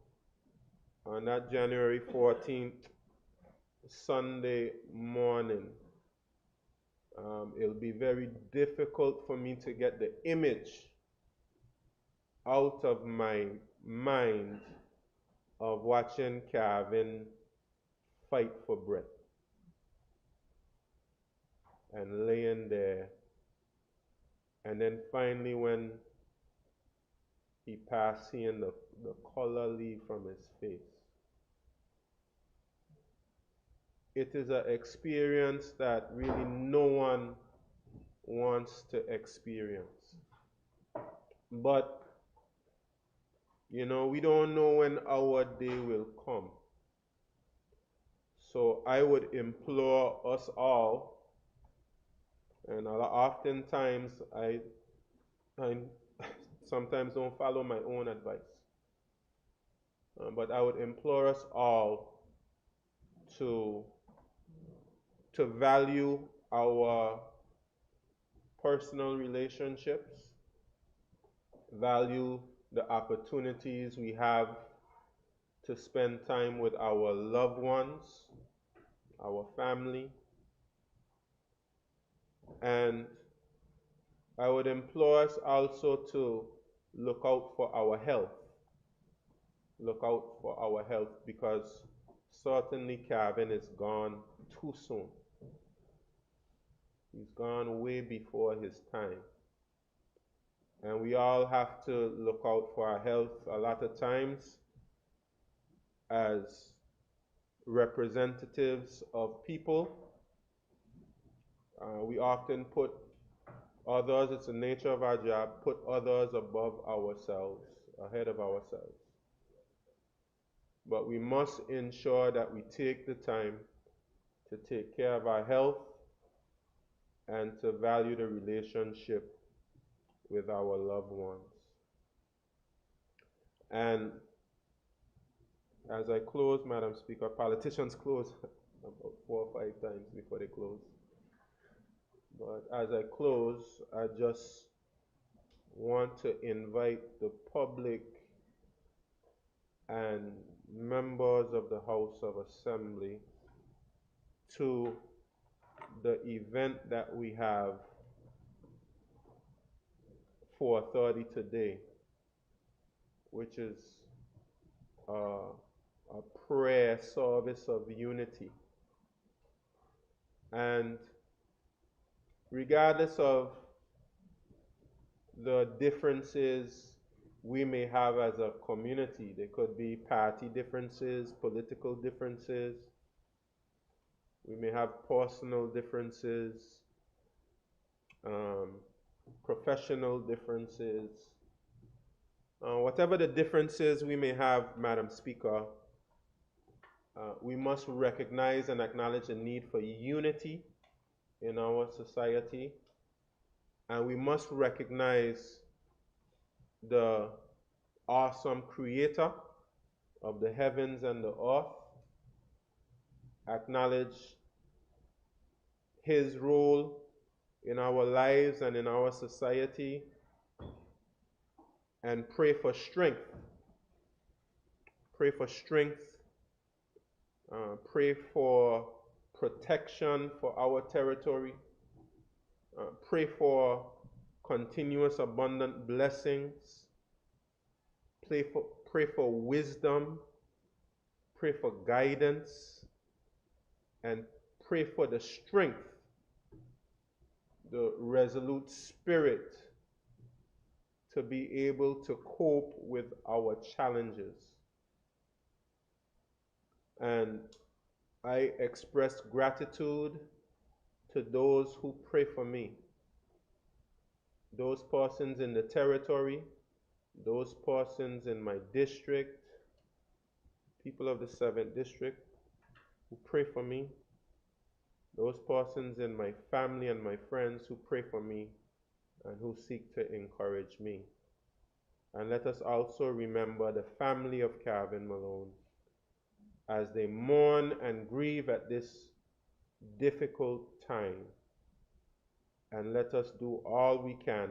on that January 14th, Sunday morning, it'll be very difficult for me to get the image out of my mind of watching Calvin fight for breath and laying there. And then finally when he passed, seeing the color leave from his face. It is an experience that really no one wants to experience. But, you know, we don't know when our day will come. So I would implore us all, and oftentimes I sometimes don't follow my own advice, but I would implore us all to value our personal relationships, value the opportunities we have to spend time with our loved ones, our family, and I would implore us also to look out for our health. Look out for our health, because certainly Calvin is gone too soon. He's gone way before his time. and we all have to look out for our health a lot of times as representatives of people. We often put others, it's the nature of our job, put others above ourselves, ahead of ourselves. But we must ensure that we take the time to take care of our health and to value the relationship with our loved ones. And as I close, Madam Speaker, politicians close about 4 or 5 times before they close. But as I close, I just want to invite the public and members of the House of Assembly to the event that we have 4:30 today, which is a prayer service of unity. And regardless of the differences we may have as a community, there could be party differences, political differences, we may have personal differences, um, professional differences. Whatever the differences we may have, Madam Speaker, we must recognize and acknowledge the need for unity in our society, and we must recognize the awesome creator of the heavens and the earth, acknowledge his role in our lives and in our society, and pray for strength. Pray for strength. Pray for protection for our territory. Pray for continuous abundant blessings. Pray for wisdom. Pray for guidance. And pray for the strength, the resolute spirit to be able to cope with our challenges. And I express gratitude to those who pray for me, those persons in the territory, those persons in my district, people of the 7th district who pray for me, those persons in my family and my friends who pray for me and who seek to encourage me. And let us also remember the family of Calvin Malone as they mourn and grieve at this difficult time. And let us do all we can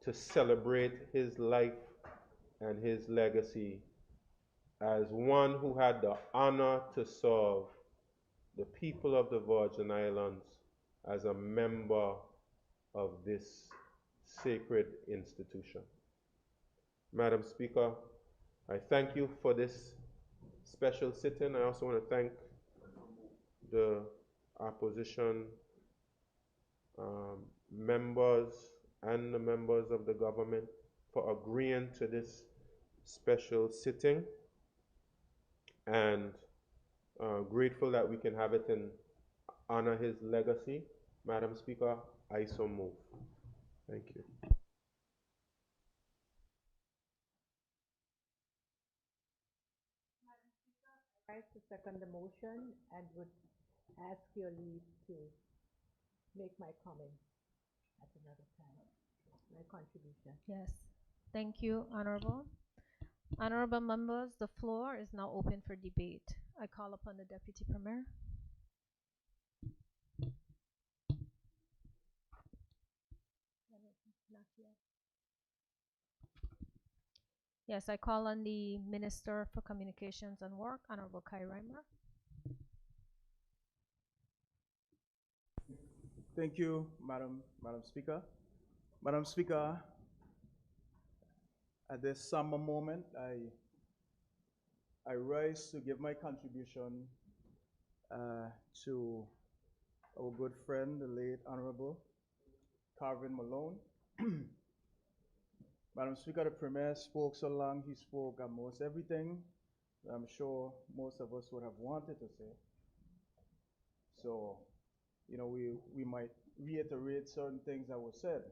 to celebrate his life and his legacy as one who had the honor to serve the people of the Virgin Islands as a member of this sacred institution. Madam Speaker, I thank you for this special sit-in. I also want to thank the opposition members and the members of the government for agreeing to this special sitting, and grateful that we can have it and honor his legacy. Madam Speaker, I so move. Thank you. I to second the motion and would ask your leave to make my comment at another time, my contribution. Yes. Thank you, Honorable. Honorable members, the floor is now open for debate. I call upon the Deputy Premier. Not yet. Yes, I call on the Minister for Communications and Work, Honorable Kai Reimer. Thank you, Madam Speaker. Madam Speaker, at this somber moment, I rise to give my contribution to our good friend, the late Honorable Calvin Malone. Madam Speaker, the Premier spoke so long, he spoke almost everything that I'm sure most of us would have wanted to say. So, we might reiterate certain things that were said.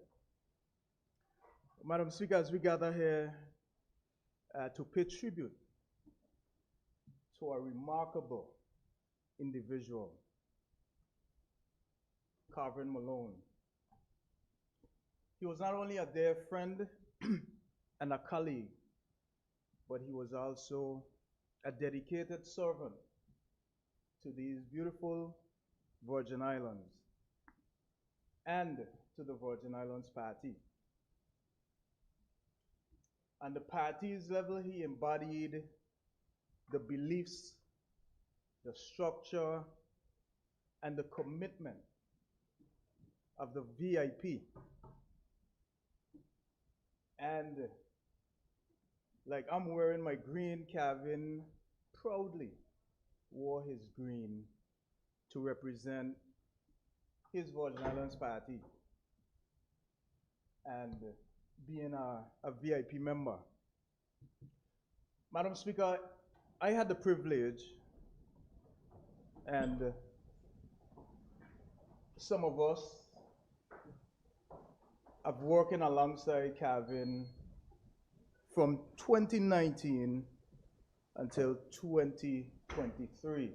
Madam Speaker, as we gather here to pay tribute to a remarkable individual, Calvin Malone. He was not only a dear friend and a colleague, but he was also a dedicated servant to these beautiful Virgin Islands and to the Virgin Islands Party. On the party's level, he embodied the beliefs, the structure, and the commitment of the VIP. And like I'm wearing my green, Calvin proudly wore his green to represent his Virgin Islands Party and being a VIP member. Madam Speaker, I had the privilege, and some of us have working alongside Calvin from 2019 until 2023.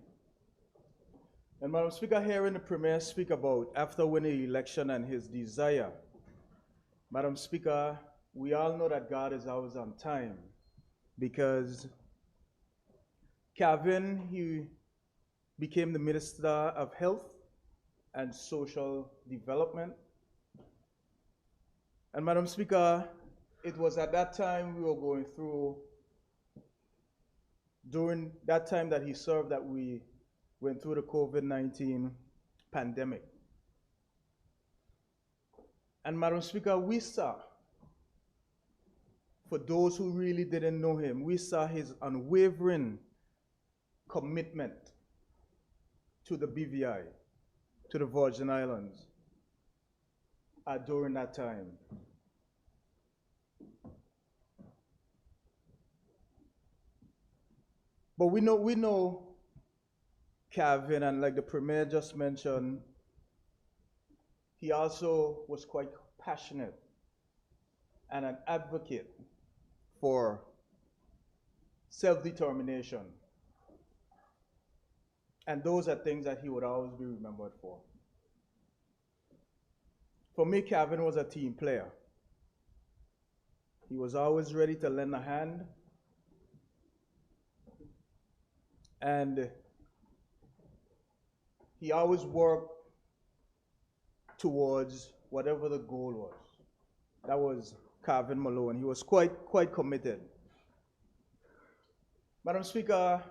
And Madam Speaker, hearing the Premier speak about after winning the election and his desire, Madam Speaker, we all know that God is always on time, because Calvin, he became the Minister of Health and Social Development. And Madam Speaker, it was at that time we were going through, during that time that he served, that we went through the COVID-19 pandemic. And Madam Speaker, we saw, for those who really didn't know him, we saw his unwavering commitment to the BVI, to the Virgin Islands, during that time. But we know Calvin, and like the Premier just mentioned, he also was quite passionate and an advocate for self-determination. And those are things that he would always be remembered for. For me, Calvin was a team player. He was always ready to lend a hand. And he always worked towards whatever the goal was. That was Calvin Malone. He was quite committed. Madam Speaker,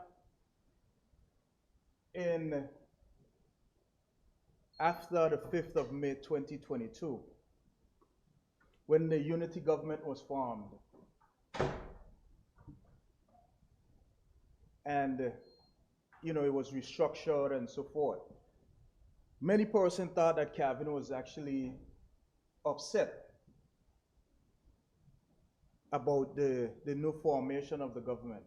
after the 5th of May 2022, when the unity government was formed, and it was restructured and so forth, many persons thought that Calvin was actually upset about the new formation of the government.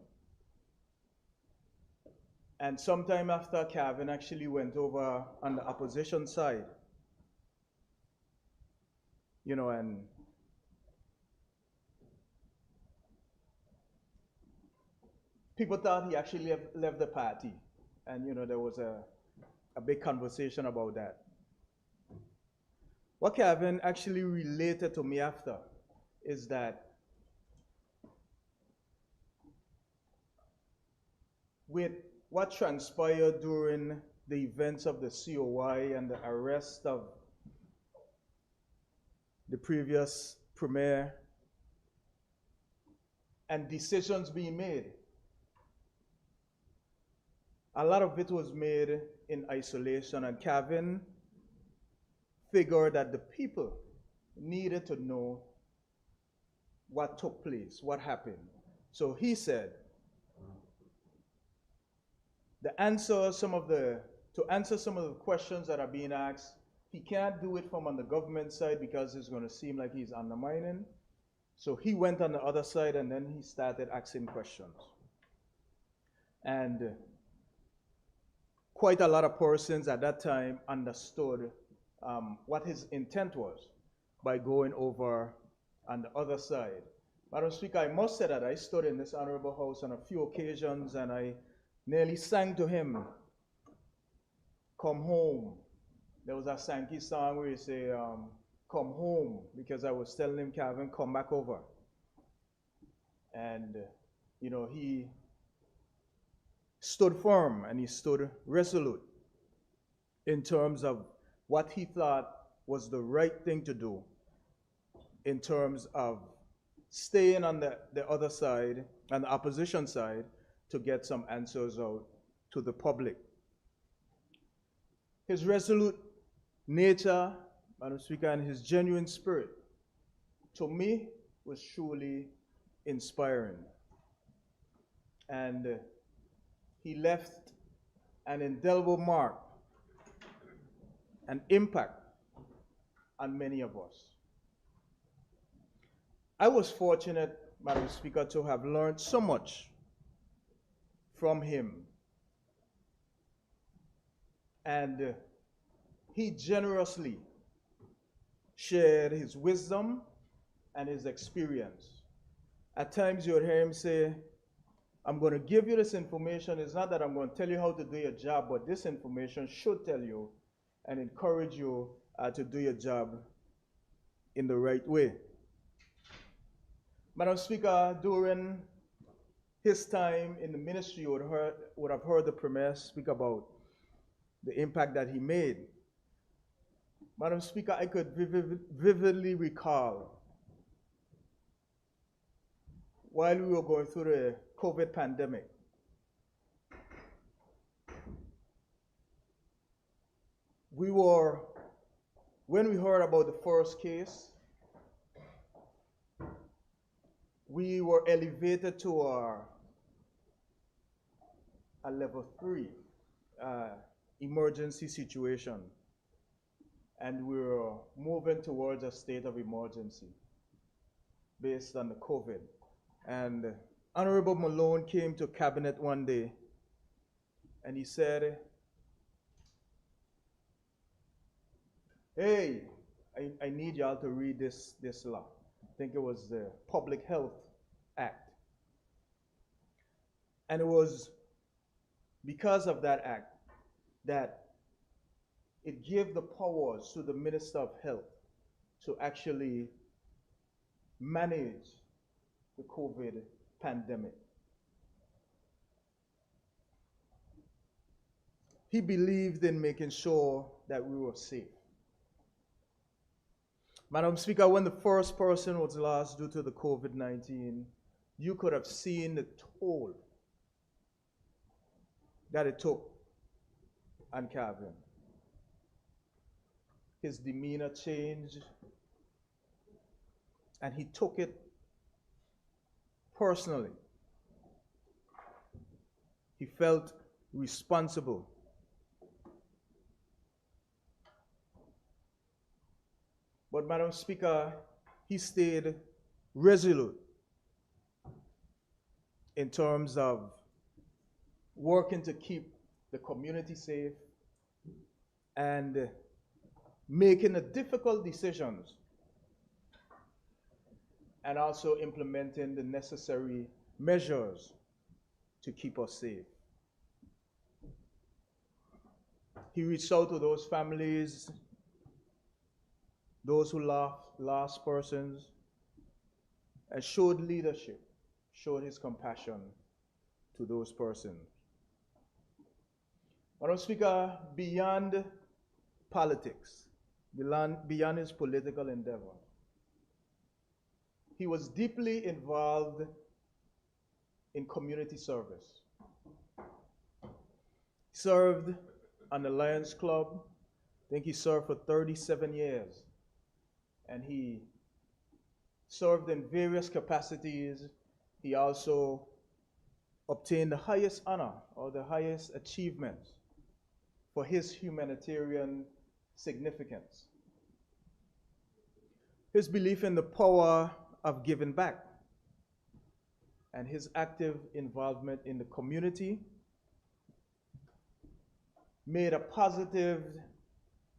And sometime after, Calvin actually went over on the opposition side, and people thought he actually left the party. And there was a big conversation about that. What Calvin actually related to me after is that with what transpired during the events of the COI and the arrest of the previous Premier and decisions being made, a lot of it was made in isolation, and Calvin figured that the people needed to know what took place, what happened. So he said, to answer some of the questions that are being asked, he can't do it from on the government side because it's going to seem like he's undermining. So he went on the other side and then he started asking questions. And quite a lot of persons at that time understood what his intent was by going over on the other side. Madam Speaker, I must say that I stood in this honorable house on a few occasions and I nearly sang to him, "Come home." There was a Sankey song where he say, "Come home," because I was telling him, "Calvin, come back over." And, he stood firm and he stood resolute in terms of what he thought was the right thing to do in terms of staying on the other side, on the opposition side, to get some answers out to the public. His resolute nature, Madam Speaker, and his genuine spirit, to me, was truly inspiring. And he left an indelible mark, an impact on many of us. I was fortunate, Madam Speaker, to have learned so much from him. And he generously shared his wisdom and his experience. At times you would hear him say, "I'm going to give you this information. It's not that I'm going to tell you how to do your job, but this information should tell you and encourage you to do your job in the right way." Madam Speaker, during his time in the ministry, you would have heard the Premier speak about the impact that he made. Madam Speaker, I could vividly recall while we were going through the COVID pandemic, when we heard about the first case, we were elevated to a level 3 emergency situation. And we were moving towards a state of emergency based on the COVID. And Honorable Malone came to cabinet one day and he said, "Hey, I need y'all to read this law." I think it was the Public Health Act. And it was because of that act that it gave the powers to the Minister of Health to actually manage the COVID pandemic. He believed in making sure that we were safe. Madam Speaker, when the first person was lost due to the COVID-19, you could have seen the toll that it took on Calvin. His demeanor changed, and he took it personally. He felt responsible. But Madam Speaker, he stayed resolute in terms of working to keep the community safe and making the difficult decisions and also implementing the necessary measures to keep us safe. He reached out to those families, those who lost persons, and showed leadership, showed his compassion to those persons. Madam Speaker, beyond politics, beyond his political endeavor, he was deeply involved in community service. He served on the Lions Club. I think he served for 37 years. And he served in various capacities. He also obtained the highest honor or the highest achievements for his humanitarian significance. His belief in the power of giving back and his active involvement in the community made a positive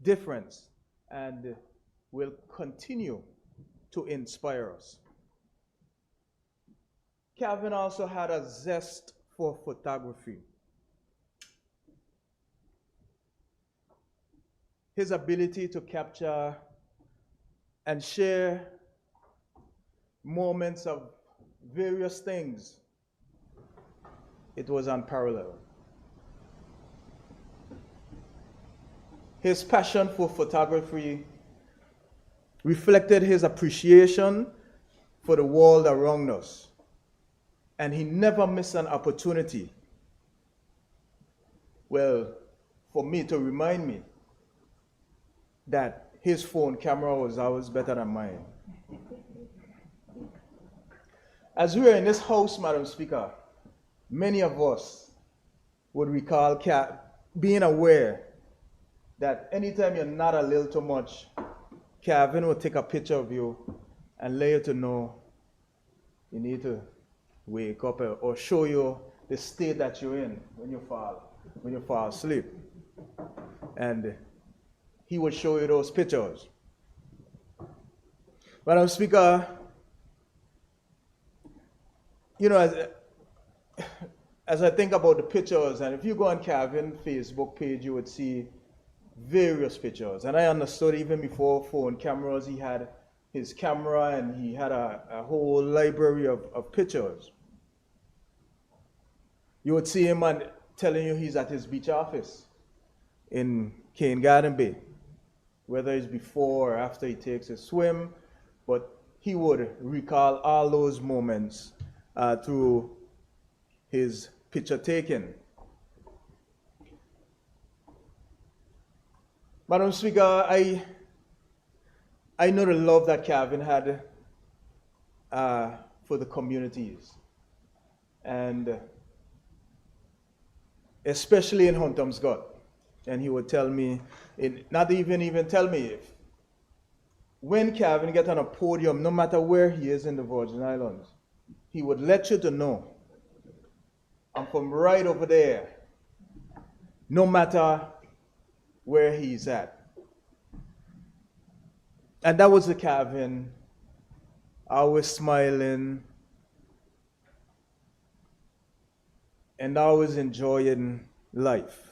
difference and will continue to inspire us. Calvin also had a zest for photography. His ability to capture and share moments of various things, it was unparalleled. His passion for photography reflected his appreciation for the world around us, and he never missed an opportunity, well, for me to remind me that his phone camera was always better than mine. As we are in this house, Madam Speaker, many of us would recall being aware that anytime you're not a little too much, Calvin will take a picture of you and let you to know you need to wake up or show you the state that you're in when you fall asleep. And he would show you those pictures. Madam Speaker, you know, as I think about the pictures, and if you go on Calvin's Facebook page, you would see various pictures. And I understood even before phone cameras, he had his camera and he had a whole library of pictures. You would see him telling you he's at his beach office in Cane Garden Bay, whether it's before or after he takes a swim, but he would recall all those moments through his picture taking. Madam Speaker, I know the love that Calvin had for the communities, and especially in Huntumscott. And he would tell me, not even tell me, if when Calvin gets on a podium, no matter where he is in the Virgin Islands, he would let you to know, I'm from right over there, no matter where he's at. And that was the Calvin, always smiling and always enjoying life.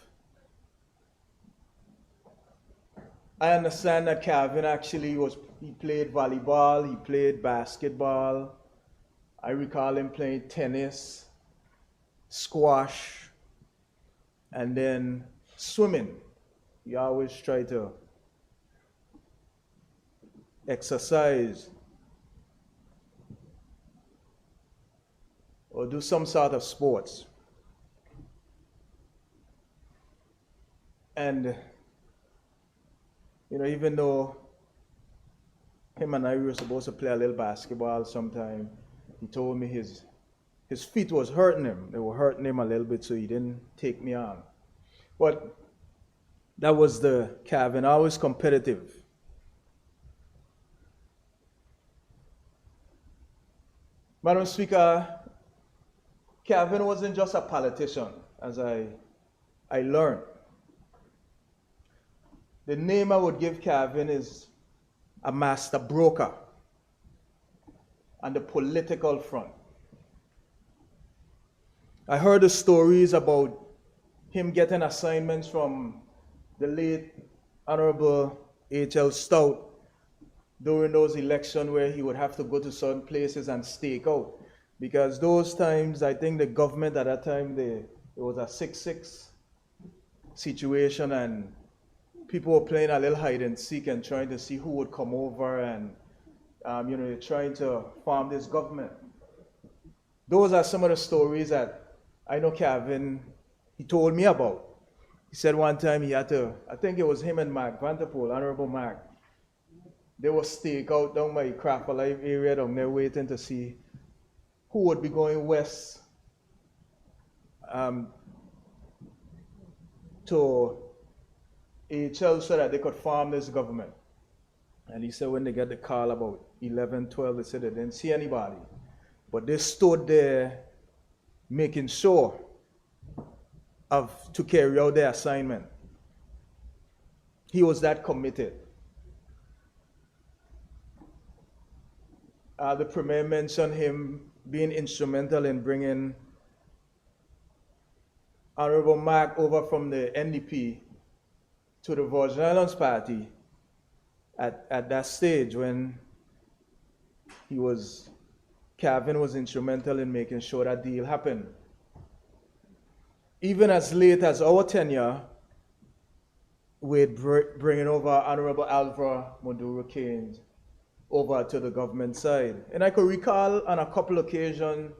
I understand that Calvin actually he played volleyball, he played basketball. I recall him playing tennis, squash, and then swimming. He always tried to exercise or do some sort of sports. And you know, even though him and I were supposed to play a little basketball sometime, he told me his feet was hurting him. They were hurting him a little bit, so he didn't take me on. But that was the Calvin, always competitive. Madam Speaker, Calvin wasn't just a politician, as I learned. The name I would give Calvin is a master broker on the political front. I heard the stories about him getting assignments from the late Honorable H.L. Stout during those elections where he would have to go to certain places and stake out. Because those times, I think the government at that time, it was a 6-6 situation, and people were playing a little hide and seek and trying to see who would come over, and you know, trying to form this government. Those are some of the stories that I know Calvin, he told me about. He said one time he had to, I think it was him and Mark Vanterpool, Honorable Mark, they were stake out down by Craft Alive area down there waiting to see who would be going west to HL so that they could form this government. And he said when they got the call about 11, 12, they said they didn't see anybody. But they stood there making sure to carry out their assignment. He was that committed. The Premier mentioned him being instrumental in bringing Honorable Mark over from the NDP to the Virgin Islands Party at that stage when Kevin was instrumental in making sure that deal happened. Even as late as our tenure, with bringing over Honorable Alva Maduro Keynes over to the government side. And I could recall on a couple occasions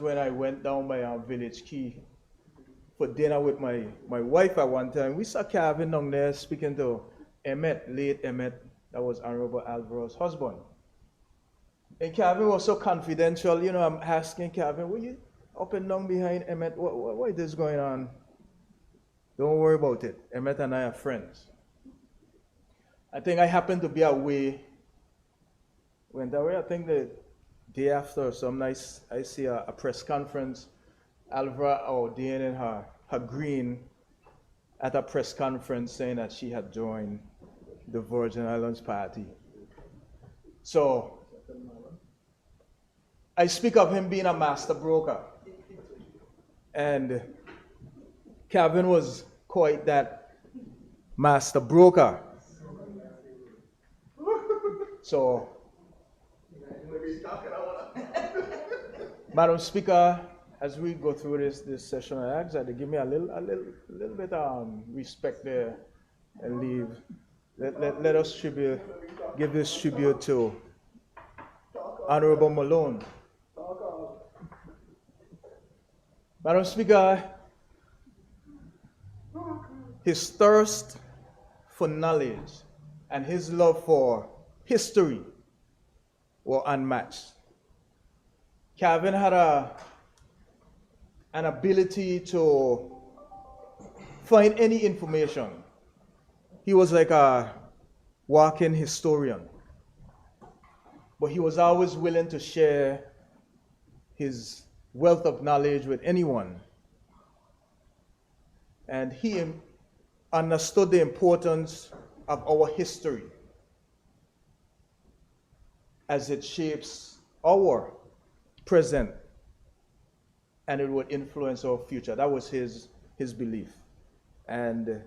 when I went down by Village Key for dinner with my wife at one time. We saw Kevin down there speaking to late Emmett, that was Honorable Alva's husband. And Kevin was so confidential, I'm asking Kevin, were you up and down behind Emmett? What is this going on? Don't worry about it. Emmett and I are friends. I think I happened to be away. Went away, I think the day after or some night, I see a press conference. Alva ordaining her green at a press conference saying that she had joined the Virgin Islands Party. So, I speak of him being a master broker. And Kevin was quite that master broker. So, Madam Speaker, as we go through this session, I ask that they give me a little bit respect there and leave. Let us give this tribute to Honorable Malone. Madam Speaker, his thirst for knowledge and his love for history were unmatched. Kevin had an ability to find any information. He was like a walking historian. But he was always willing to share his wealth of knowledge with anyone. And he understood the importance of our history as it shapes our present and it would influence our future. That was his belief. And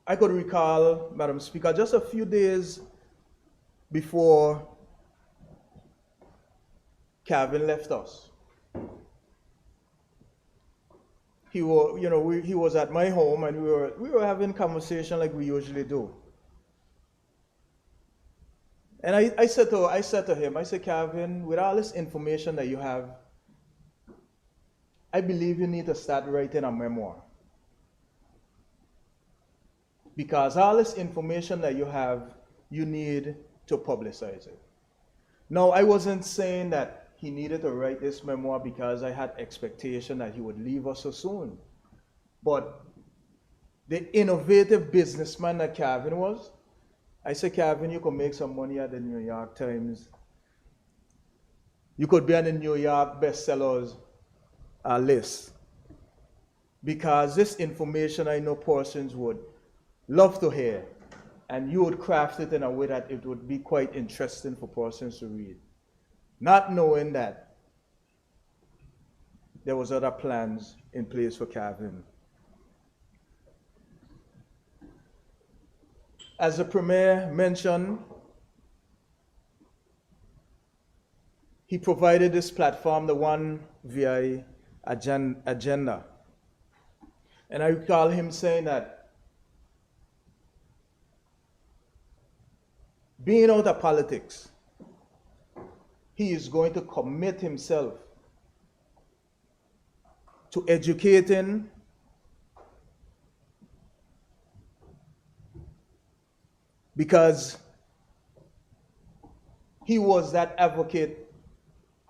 I could recall, Madam Speaker, just a few days before Kevin left us. He was at my home and we were having conversation like we usually do. And I said to him, Kevin, with all this information that you have, I believe you need to start writing a memoir. Because all this information that you have, you need to publicize it. Now, I wasn't saying that he needed to write this memoir because I had expectation that he would leave us so soon. But the innovative businessman that Kevin was, I said, Kevin, you could make some money at the New York Times. You could be on the New York bestsellers list. Because this information I know persons would love to hear. And you would craft it in a way that it would be quite interesting for persons to read. Not knowing that there was other plans in place for Kevin. As the Premier mentioned, he provided this platform, the One VI agenda. And I recall him saying that being out of politics, he is going to commit himself to educating because he was that advocate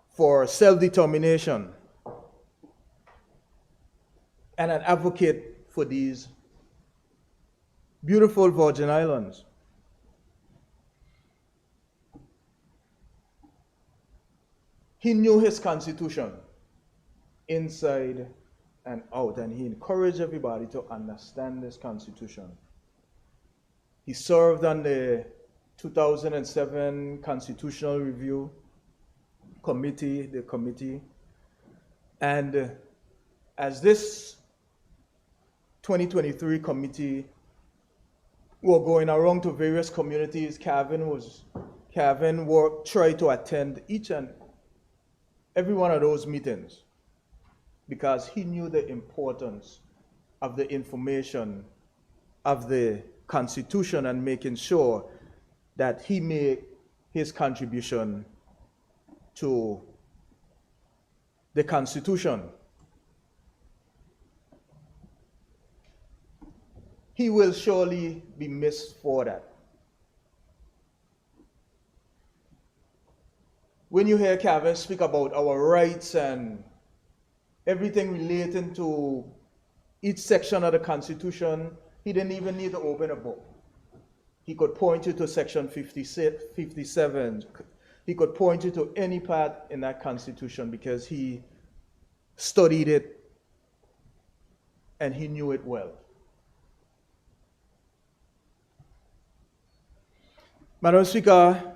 for self-determination and an advocate for these beautiful Virgin Islands. He knew his constitution inside and out, and he encouraged everybody to understand this constitution. He served on the 2007 Constitutional Review Committee, the committee, and as this 2023 committee were going around to various communities, Kevin tried to attend each and every one of those meetings because he knew the importance of the information of the Constitution and making sure that he made his contribution to the Constitution. He will surely be missed for that. When you hear Kevin speak about our rights and everything relating to each section of the Constitution, he didn't even need to open a book. He could point you to section 57. He could point you to any part in that Constitution because he studied it and he knew it well. Madam Speaker,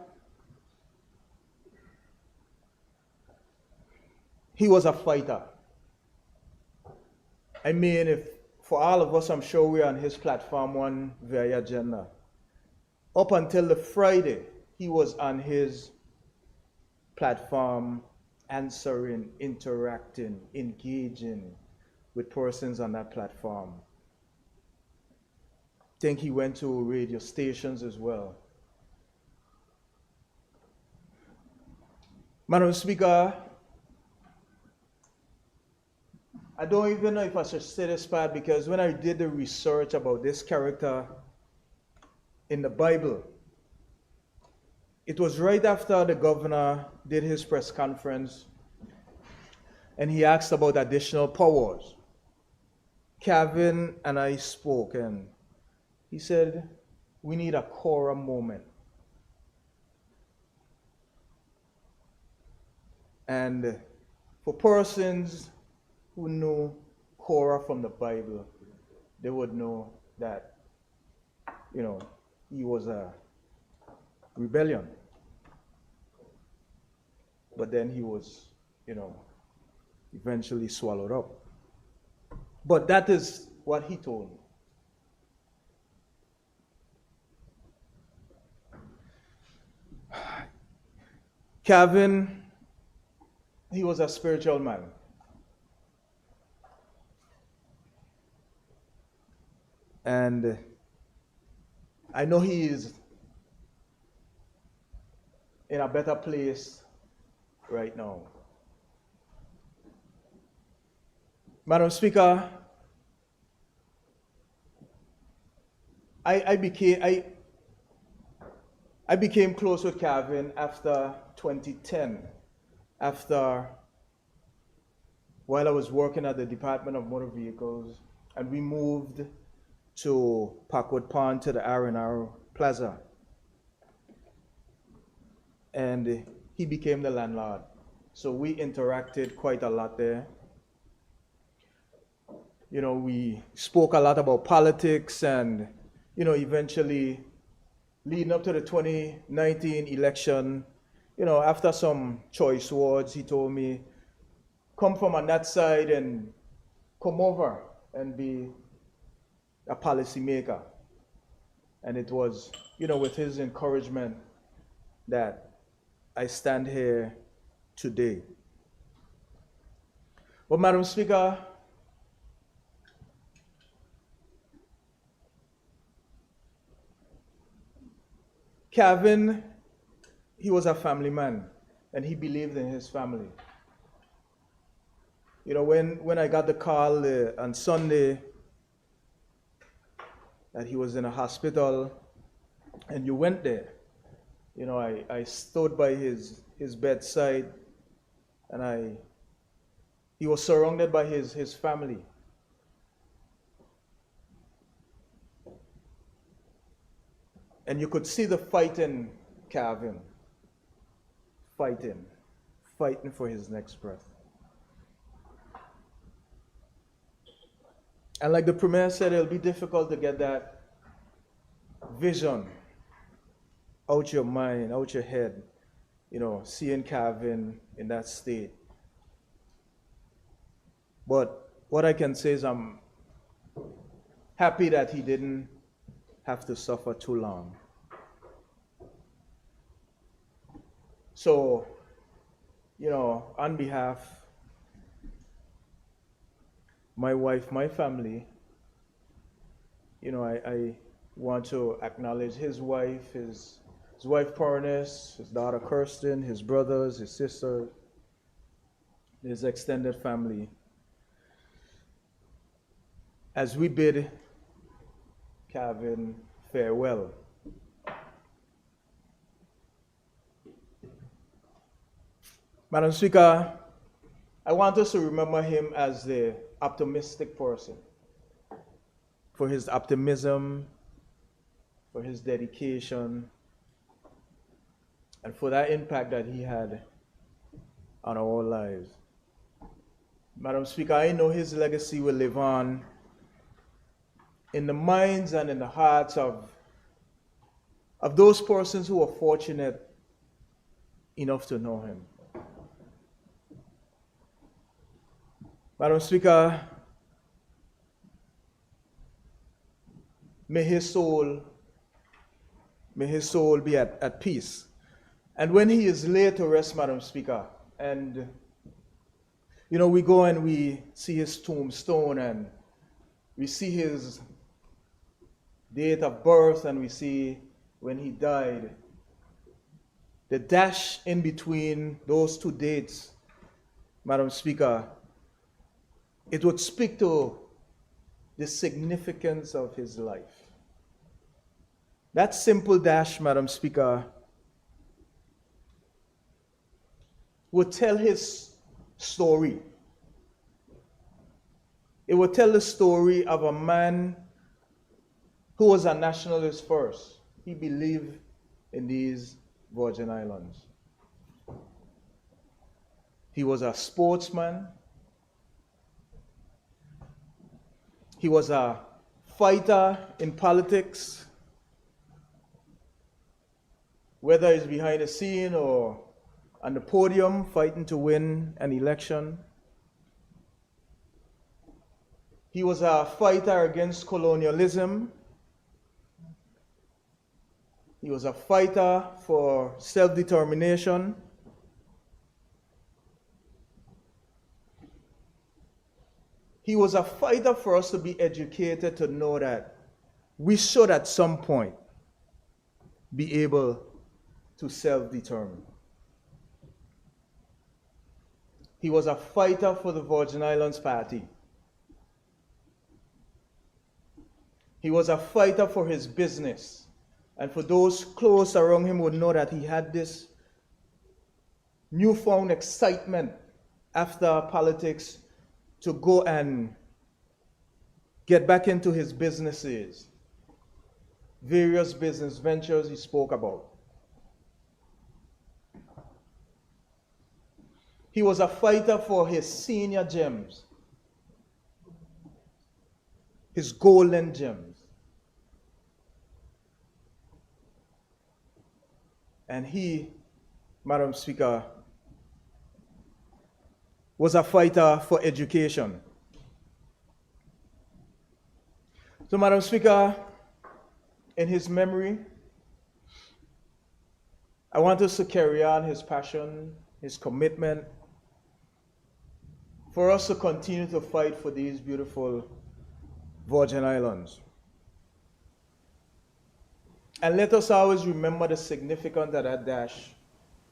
he was a fighter. I mean, if for all of us, I'm sure we're on his platform one very agenda. Up until the Friday, he was on his platform answering, interacting, engaging with persons on that platform. I think he went to radio stations as well. Madam Speaker, I don't even know if I should say this part because when I did the research about this character in the Bible, it was right after the governor did his press conference and he asked about additional powers. Kevin and I spoke and he said, we need a Korah moment. And for persons who know Korah from the Bible, they would know that, he was a rebellion. But then he was, eventually swallowed up. But that is what he told me. Kevin, he was a spiritual man. And I know he is in a better place right now. Madam Speaker, I became close with Kevin after 2010, while I was working at the Department of Motor Vehicles, and we moved to Parkwood Pond to the R&R Plaza. And he became the landlord. So we interacted quite a lot there. We spoke a lot about politics and, eventually leading up to the 2019 election, after some choice words, he told me, come from on that side and come over and be a policymaker. And it was, with his encouragement that I stand here today. But Madam Speaker, Kevin, he was a family man and he believed in his family. When I got the call on Sunday that he was in a hospital and you went there, I stood by his bedside and he was surrounded by his family. And you could see the fight in Calvin, fighting for his next breath. And like the Premier said, it'll be difficult to get that vision out your mind, out your head, seeing Calvin in that state. But what I can say is I'm happy that he didn't have to suffer too long. So, on behalf my wife, my family, I want to acknowledge his wife, his wife Pernis, his daughter Kirsten, his brothers, his sister, his extended family, as we bid Calvin farewell. Madam Speaker, I want us to remember him as the optimistic person, for his optimism, for his dedication, and for that impact that he had on our lives. Madam Speaker, I know his legacy will live on in the minds and in the hearts of those persons who were fortunate enough to know him. Madam Speaker, may his soul be at peace. And when he is laid to rest, Madam Speaker, and we go and we see his tombstone and we see his date of birth and we see when he died, the dash in between those two dates, Madam Speaker, it would speak to the significance of his life. That simple dash, Madam Speaker, would tell his story. It would tell the story of a man who was a nationalist first. He believed in these Virgin Islands. He was a sportsman. He was a fighter in politics, whether it's behind the scene or on the podium fighting to win an election. He was a fighter against colonialism. He was a fighter for self-determination. He was a fighter for us to be educated to know that we should at some point be able to self-determine. He was a fighter for the Virgin Islands Party. He was a fighter for his business. And for those close around him would know that he had this newfound excitement after politics to go and get back into his businesses, various business ventures he spoke about. He was a fighter for his senior gems, his golden gems. And he, Madam Speaker, was a fighter for education. So, Madam Speaker, in his memory, I want us to carry on his passion, his commitment, for us to continue to fight for these beautiful Virgin Islands. And let us always remember the significance of that dash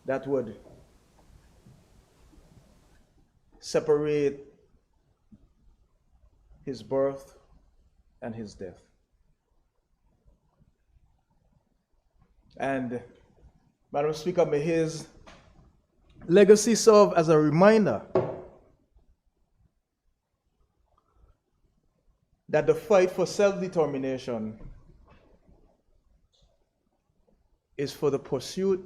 that would separate his birth and his death. And, Madam Speaker, may his legacy serve as a reminder that the fight for self-determination is for the pursuit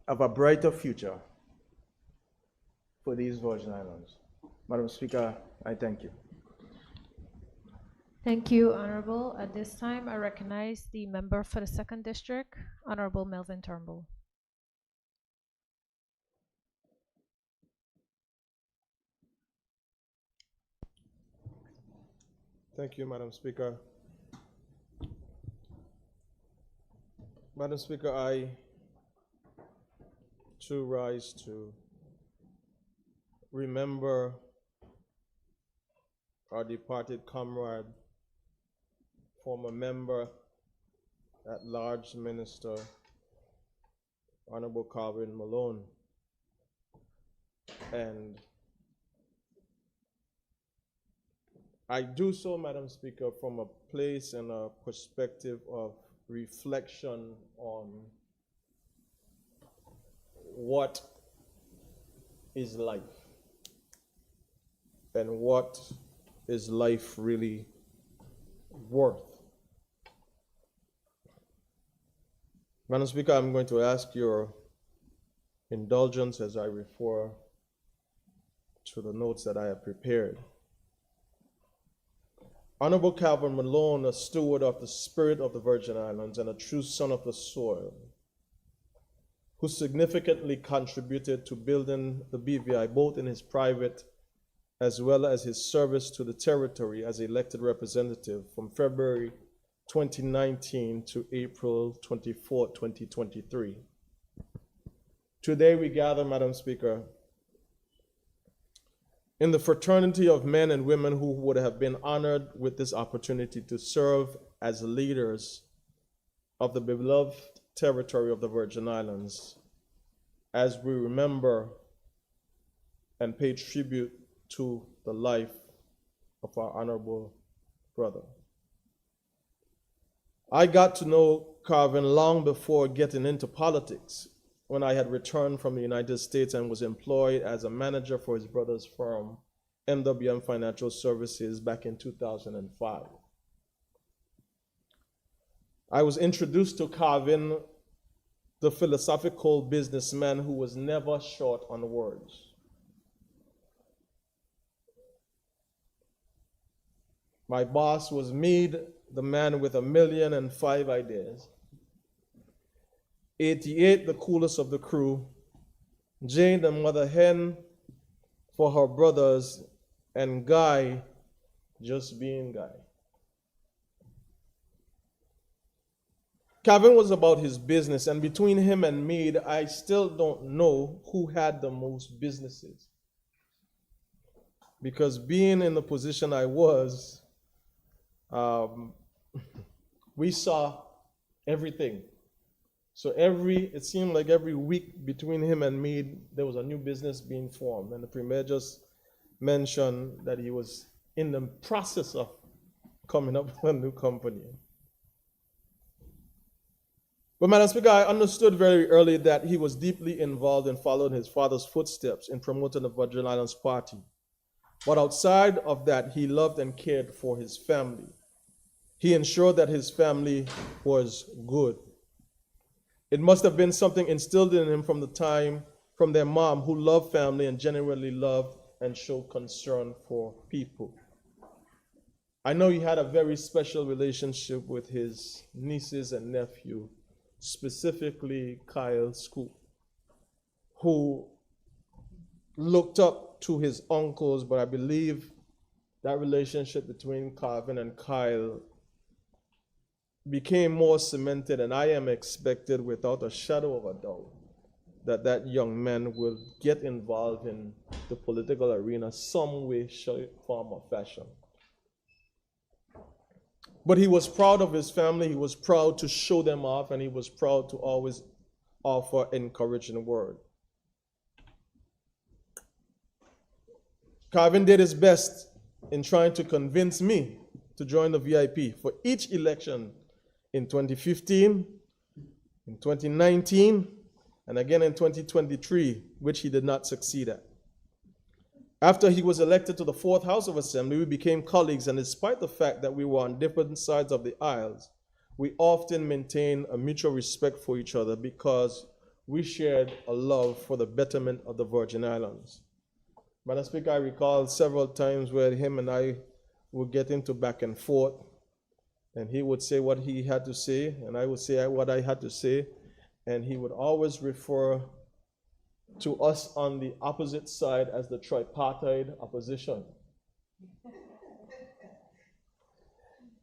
of a brighter future for these Virgin Islands. Madam Speaker, I thank you. Thank you, Honorable. At this time, I recognize the member for the 2nd District, Honorable Melvin Turnbull. Thank you, Madam Speaker. Madam Speaker, I too rise to remember our departed comrade, former member at large Minister, Honorable Calvin Malone. And I do so, Madam Speaker, from a place and a perspective of reflection on what is life and what is life really worth. Madam Speaker, I'm going to ask your indulgence as I refer to the notes that I have prepared. Honorable Calvin Malone, a steward of the spirit of the Virgin Islands and a true son of the soil, who significantly contributed to building the BVI both in his private as well as his service to the territory as elected representative from February 2019 to April 24, 2023. Today we gather, Madam Speaker, in the fraternity of men and women who would have been honored with this opportunity to serve as leaders of the beloved territory of the Virgin Islands, as we remember and pay tribute to the life of our honorable brother. I got to know Calvin long before getting into politics, when I had returned from the United States and was employed as a manager for his brother's firm, MWM Financial Services, back in 2005. I was introduced to Calvin, the philosophical businessman who was never short on words. My boss was Meade, the man with 1,000,005 ideas. 88, the coolest of the crew. Jane, the mother hen for her brothers, and Guy, just being Guy. Calvin was about his business, and between him and Meade, I still don't know who had the most businesses. Because being in the position I was, we saw everything. So it seemed like every week between him and me, there was a new business being formed. And the Premier just mentioned that he was in the process of coming up with a new company. But Madam Speaker, I understood very early that he was deeply involved in following his father's footsteps in promoting the Virgin Islands Party. But outside of that, he loved and cared for his family. He ensured that his family was good. It must have been something instilled in him from their mom, who loved family and genuinely loved and showed concern for people. I know he had a very special relationship with his nieces and nephew, specifically Kyle Scoop, who looked up to his uncles, but I believe that relationship between Calvin and Kyle became more cemented, and I am expected without a shadow of a doubt that that young man will get involved in the political arena some way, shape, form, or fashion. But he was proud of his family, he was proud to show them off, and he was proud to always offer encouraging word. Calvin did his best in trying to convince me to join the VIP for each election in 2015, in 2019, and again in 2023, which he did not succeed at. After he was elected to the 4th House of Assembly, we became colleagues, and despite the fact that we were on different sides of the aisles, we often maintain a mutual respect for each other because we shared a love for the betterment of the Virgin Islands. Madam Speaker, I recall several times where him and I would get into back and forth, and he would say what he had to say, and I would say what I had to say, and he would always refer to us on the opposite side as the tripartite opposition.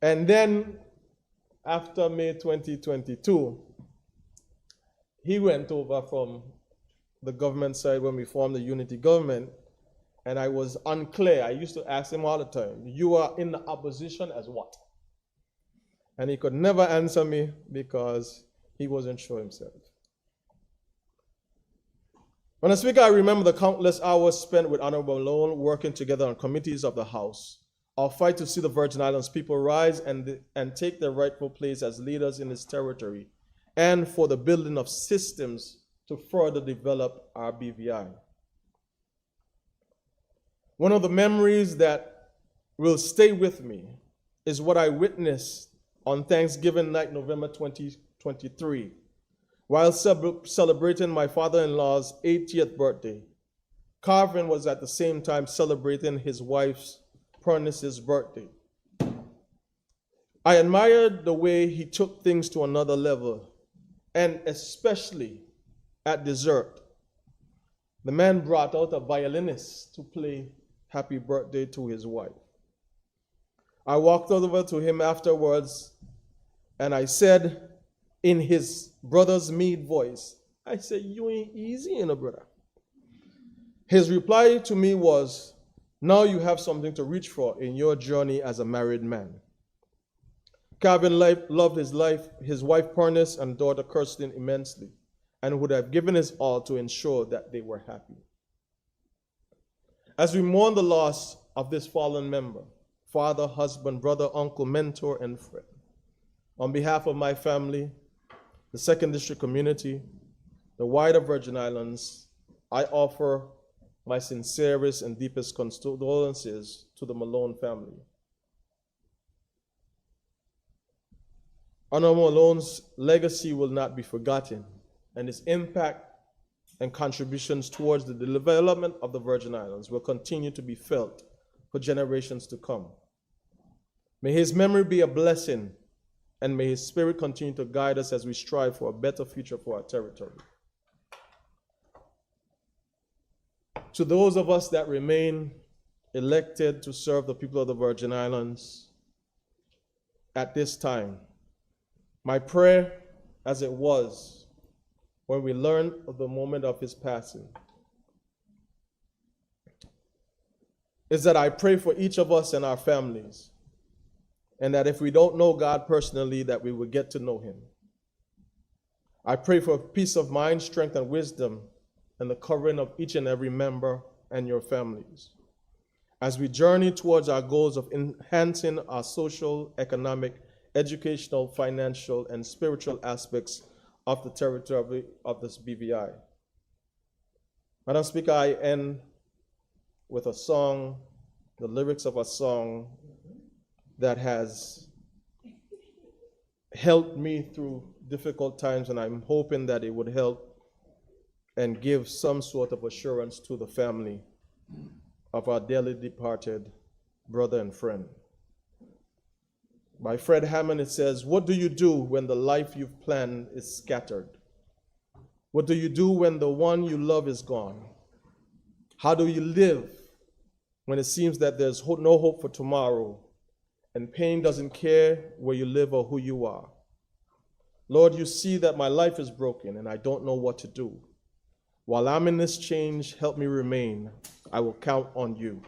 And then, after May 2022, he went over from the government side when we formed the unity government, and I was unclear. I used to ask him all the time, you are in the opposition as what? And he could never answer me because he wasn't sure himself. When I speak, I remember the countless hours spent with Honorable Malone working together on committees of the House. Our fight to see the Virgin Islands people rise and take their rightful place as leaders in this territory, and for the building of systems to further develop our BVI. One of the memories that will stay with me is what I witnessed on Thanksgiving night, November 2023, while celebrating my father-in-law's 80th birthday. Carvin was at the same time celebrating his wife's, Pernice's, birthday. I admired the way he took things to another level, and especially at dessert. The man brought out a violinist to play happy birthday to his wife. I walked over to him afterwards, and I said in his brother's Meade voice, I said, you ain't easy, brother. His reply to me was, now you have something to reach for in your journey as a married man. Calvin loved his wife Pernice and daughter Kirsten immensely, and would have given his all to ensure that they were happy. As we mourn the loss of this fallen member, father, husband, brother, uncle, mentor, and friend, on behalf of my family, the 2nd District community, the wider Virgin Islands, I offer my sincerest and deepest condolences to the Malone family. Honorable Malone's legacy will not be forgotten, and his impact and contributions towards the development of the Virgin Islands will continue to be felt for generations to come. May his memory be a blessing, and may his spirit continue to guide us as we strive for a better future for our territory. To those of us that remain elected to serve the people of the Virgin Islands at this time, my prayer, as it was when we learned of the moment of his passing, is that I pray for each of us and our families, and that if we don't know God personally, that we will get to know him. I pray for peace of mind, strength, and wisdom, and the covering of each and every member and your families, as we journey towards our goals of enhancing our social, economic, educational, financial, and spiritual aspects of the territory of this BVI. Madam Speaker, I end with a song, the lyrics of a song that has helped me through difficult times, and I'm hoping that it would help and give some sort of assurance to the family of our dearly departed brother and friend. By Fred Hammond, it says, what do you do when the life you've planned is scattered? What do you do when the one you love is gone? How do you live when it seems that there's no hope for tomorrow, and pain doesn't care where you live or who you are? Lord, you see that my life is broken and I don't know what to do. While I'm in this change, help me remain. I will count on you.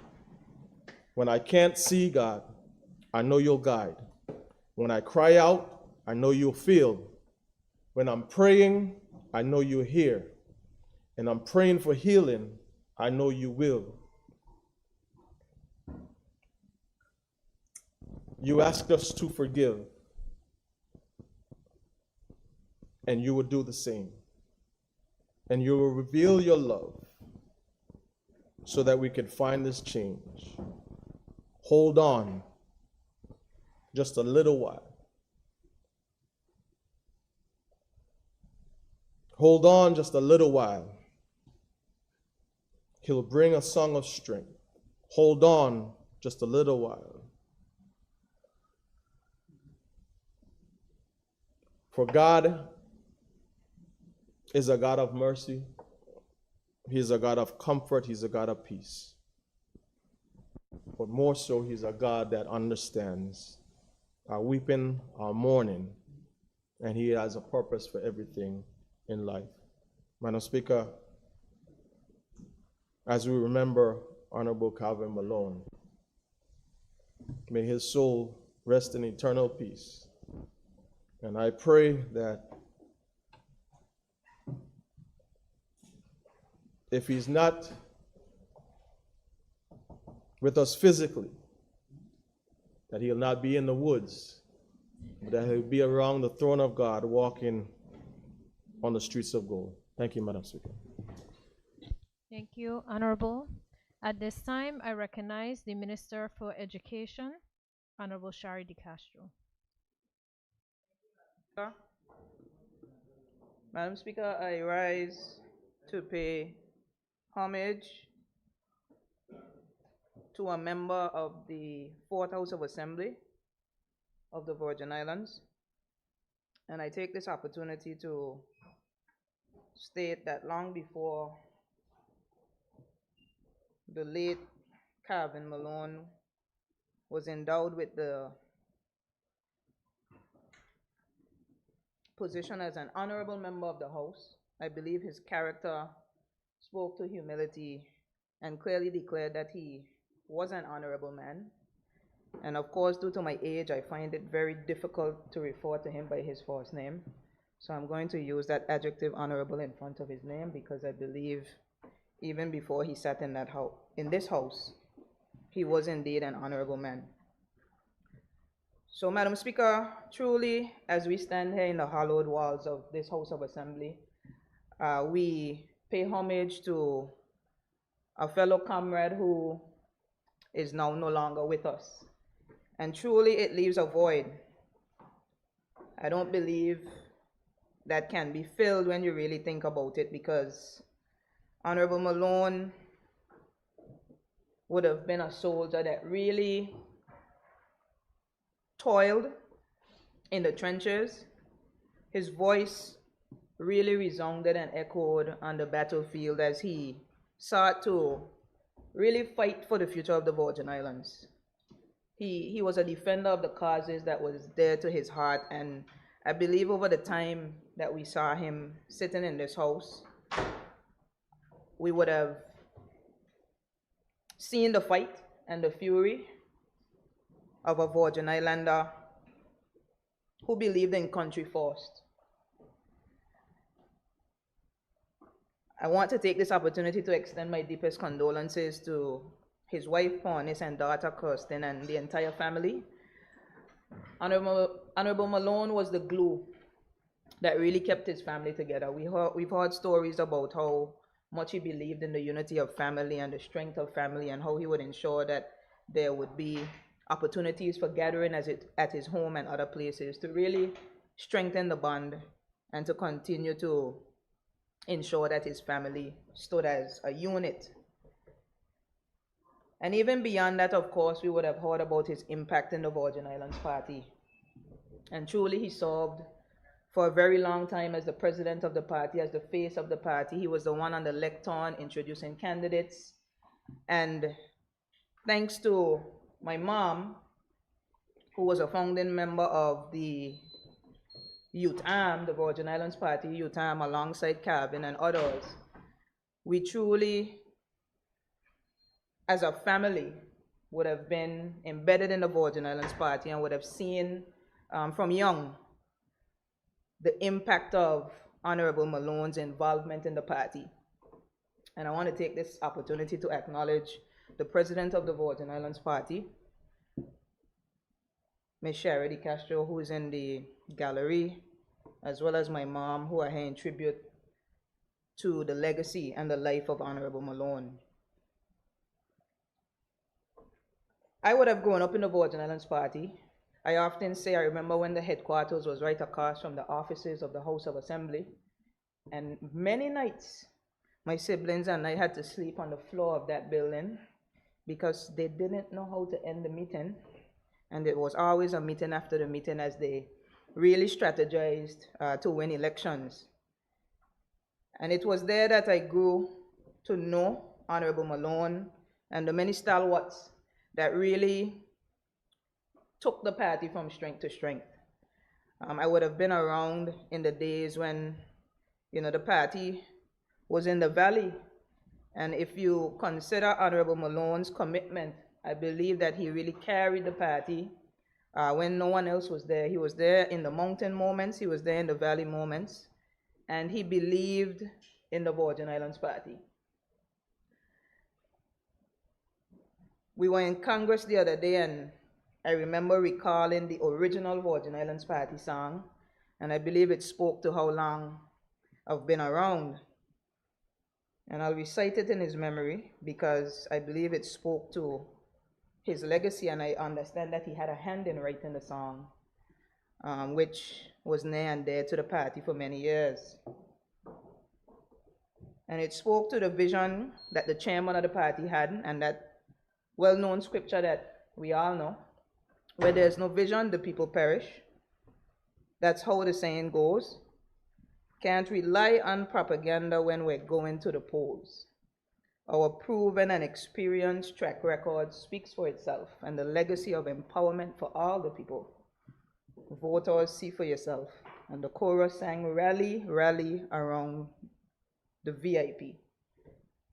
When I can't see, God, I know you'll guide. When I cry out, I know you'll feel. When I'm praying, I know you'll hear. And I'm praying for healing, I know you will. You asked us to forgive, and you will do the same. And you will reveal your love so that we can find this change. Hold on just a little while. Hold on just a little while. He'll bring a song of strength. Hold on just a little while. For God is a God of mercy. He's a God of comfort. He's a God of peace. But more so, He's a God that understands our weeping, our mourning, and He has a purpose for everything in life. Madam Speaker, as we remember Honorable Calvin Malone, may his soul rest in eternal peace. And I pray that if he's not with us physically, that he'll not be in the woods, but that he'll be around the throne of God walking on the streets of gold. Thank you, Madam Speaker. Thank you, Honorable. At this time, I recognize the Minister for Education, Honorable Shari De Castro. Madam Speaker, I rise to pay homage to a member of the Fourth House of Assembly of the Virgin Islands. And I take this opportunity to state that long before the late Calvin Malone was endowed with the position as an honorable member of the House, I believe his character spoke to humility and clearly declared that he was an honorable man. And of course, due to my age, I find it very difficult to refer to him by his first name. So I'm going to use that adjective honorable in front of his name because I believe even before he sat in that house, in this house, he was indeed an honorable man. So, Madam Speaker, truly, as we stand here in the hallowed walls of this House of Assembly, we pay homage to a fellow comrade who is now no longer with us. And truly, it leaves a void. I don't believe that can be filled when you really think about it, because Honorable Malone would have been a soldier that really toiled in the trenches. His voice really resounded and echoed on the battlefield as he sought to really fight for the future of the Virgin Islands. He was a defender of the causes that was dear to his heart, and I believe over the time that we saw him sitting in this house, we would have seen the fight and the fury of a Virgin Islander who believed in country first. I want to take this opportunity to extend my deepest condolences to his wife, Paunis, and daughter, Kirsten, and the entire family. Honorable Malone was the glue that really kept his family together. We've heard stories about how much he believed in the unity of family and the strength of family, and how he would ensure that there would be opportunities for gathering at his home and other places to really strengthen the bond and to continue to ensure that his family stood as a unit. And even beyond that, of course, we would have heard about his impact in the Virgin Islands Party. And truly, he served for a very long time as the president of the party, as the face of the party. He was the one on the lectern introducing candidates. And thanks to my mom, who was a founding member of the Youth Arm, the Virgin Islands Party Youth Arm, alongside Calvin and others, we truly, as a family, would have been embedded in the Virgin Islands Party and would have seen from young the impact of Honorable Malone's involvement in the party. And I want to take this opportunity to acknowledge the president of the Virgin Islands Party, Ms. Shari De Castro, who is in the gallery, as well as my mom, who are here in tribute to the legacy and the life of Honorable Malone. I would have grown up in the Virgin Islands Party. I often say I remember when the headquarters was right across from the offices of the House of Assembly. And many nights, my siblings and I had to sleep on the floor of that building because they didn't know how to end the meeting. And it was always a meeting after the meeting as they really strategized to win elections. And it was there that I grew to know Honorable Malone and the many stalwarts that really took the party from strength to strength. I would have been around in the days when, the party was in the valley. And if you consider Honorable Malone's commitment, I believe that he really carried the party when no one else was there. He was there in the mountain moments, he was there in the valley moments, and he believed in the Virgin Islands Party. We were in Congress the other day, and I remember recalling the original Virgin Islands Party song, and I believe it spoke to how long I've been around. And I'll recite it in his memory because I believe it spoke to his legacy, and I understand that he had a hand in writing the song, which was near and dear to the party for many years. And it spoke to the vision that the chairman of the party had, and that well-known scripture that we all know, where there's no vision, the people perish. That's how the saying goes. Can't rely on propaganda when we're going to the polls. Our proven and experienced track record speaks for itself, and the legacy of empowerment for all the people. Voters, see for yourself. And the chorus sang, rally, rally around the VIP.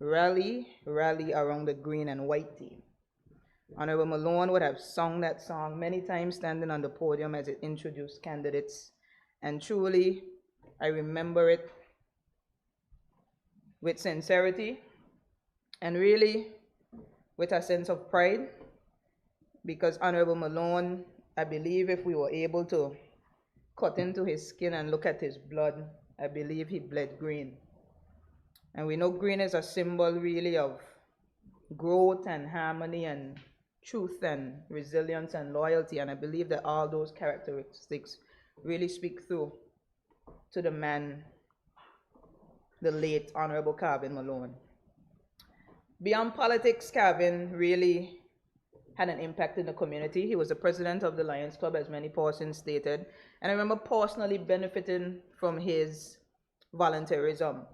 Rally, rally around the green and white team. Honorable Malone would have sung that song many times standing on the podium as it introduced candidates. And truly, I remember it with sincerity and really with a sense of pride, because Honorable Malone, I believe if we were able to cut into his skin and look at his blood, I believe he bled green. And we know green is a symbol really of growth and harmony and truth and resilience and loyalty, and I believe that all those characteristics really speak through to the man, the late Honorable Calvin Malone. Beyond politics, Calvin really had an impact in the community. He was the president of the Lions Club, as many persons stated, and I remember personally benefiting from his volunteerism.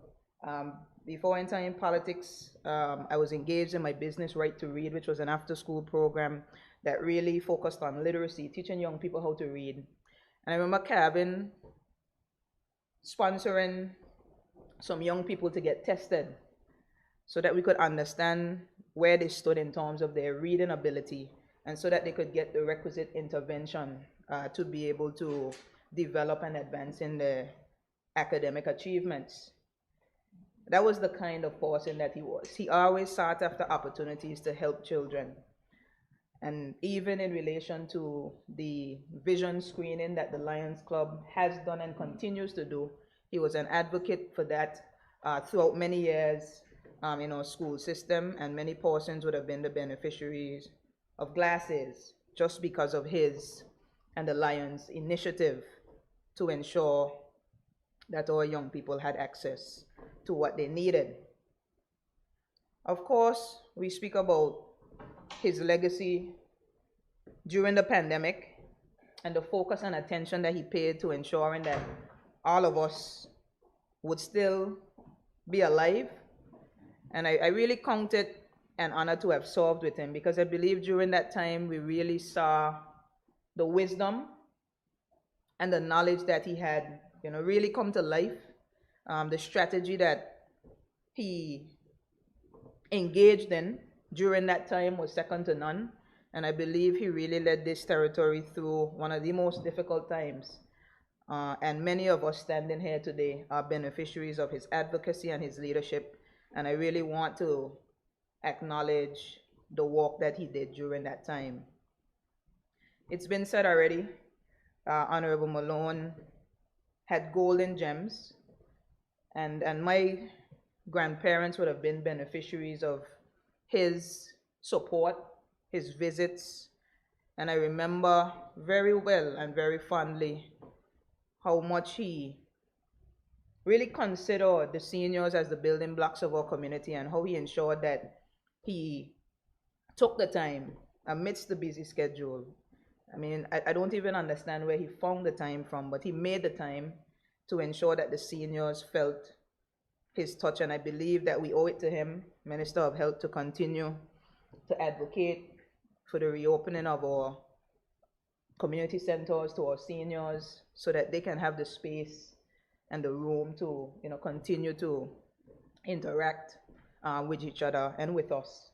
Before entering politics, I was engaged in my business Right to Read, which was an after-school program that really focused on literacy, teaching young people how to read. And I remember Calvin sponsoring some young people to get tested so that we could understand where they stood in terms of their reading ability, and so that they could get the requisite intervention to be able to develop and advance in their academic achievements. That was the kind of person that he was. He always sought after opportunities to help children. And even in relation to the vision screening that the Lions Club has done and continues to do, he was an advocate for that throughout many years in our school system, and many persons would have been the beneficiaries of glasses just because of his and the Lions initiative to ensure that our young people had access to what they needed. Of course, we speak about his legacy during the pandemic and the focus and attention that he paid to ensuring that all of us would still be alive. And I really count it an honor to have served with him, because I believe during that time we really saw the wisdom and the knowledge that he had, really come to life. The strategy that he engaged in during that time was second to none, and I believe he really led this territory through one of the most difficult times. And many of us standing here today are beneficiaries of his advocacy and his leadership, and I really want to acknowledge the work that he did during that time. It's been said already, Honorable Malone had golden gems, and my grandparents would have been beneficiaries of his support, his visits, and I remember very well and very fondly how much he really consider the seniors as the building blocks of our community, and how he ensured that he took the time amidst the busy schedule. I mean, I don't even understand where he found the time from, but he made the time to ensure that the seniors felt his touch, and I believe that we owe it to him, Minister of Health, to continue to advocate for the reopening of our community centers to our seniors, so that they can have the space and the room to, continue to interact with each other and with us,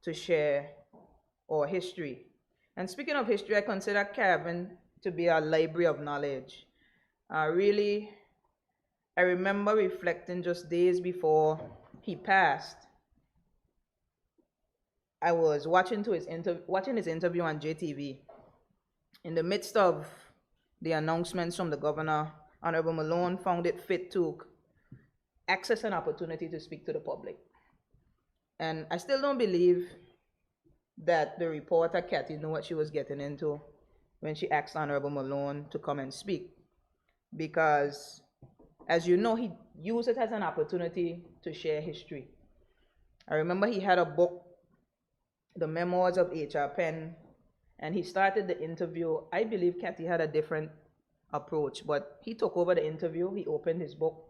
to share our history. And speaking of history, I consider Kevin to be a library of knowledge. Really, I remember reflecting just days before he passed. I was watching his interview on JTV. In the midst of the announcements from the governor, Honorable Malone found it fit to access an opportunity to speak to the public. And I still don't believe that the reporter, Kathy, knew what she was getting into when she asked Honorable Malone to come and speak. Because, as you know, he used it as an opportunity to share history. I remember he had a book, The Memoirs of H.R. Penn, and he started the interview. I believe Kathy had a different approach, but he took over the interview, he opened his book,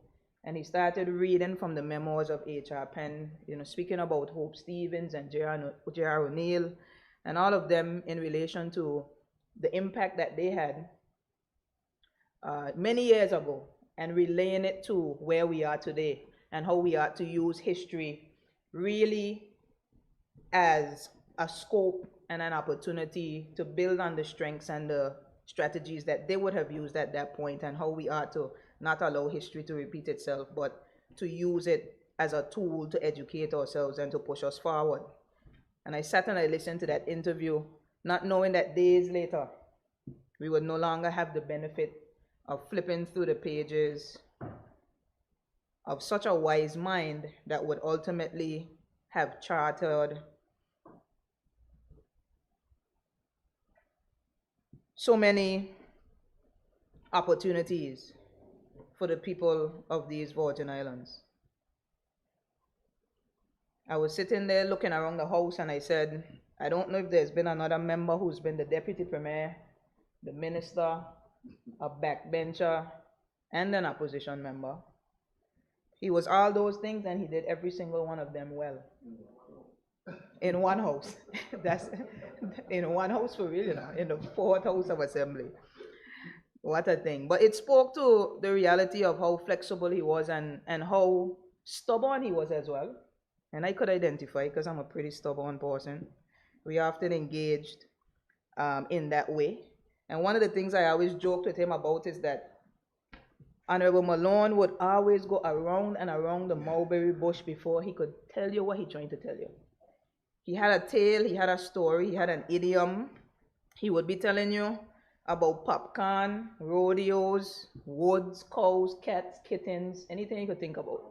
and he started reading from the Memoirs of H.R. Penn, speaking about Hope Stevens and J.R. O'Neill, and all of them in relation to the impact that they had many years ago, and relaying it to where we are today, and how we are to use history really as a scope and an opportunity to build on the strengths and the strategies that they would have used at that point, and how we are to not allow history to repeat itself, but to use it as a tool to educate ourselves and to push us forward. And I sat and I listened to that interview, not knowing that days later, we would no longer have the benefit of flipping through the pages of such a wise mind that would ultimately have chartered so many opportunities for the people of these Virgin Islands. I was sitting there looking around the house, and I said, I don't know if there's been another member who's been the deputy premier, the minister, a backbencher, and an opposition member. He was all those things, and he did every single one of them well. In one house. That's in one house for real, in the fourth House of Assembly. What a thing. But it spoke to the reality of how flexible he was, and how stubborn he was as well. And I could identify, because I'm a pretty stubborn person. We often engaged in that way. And one of the things I always joked with him about is that Honorable Malone would always go around and around the mulberry bush before he could tell you what he's trying to tell you. He had a tale, he had a story, he had an idiom. He would be telling you about popcorn, rodeos, woods, cows, cats, kittens, anything you could think about.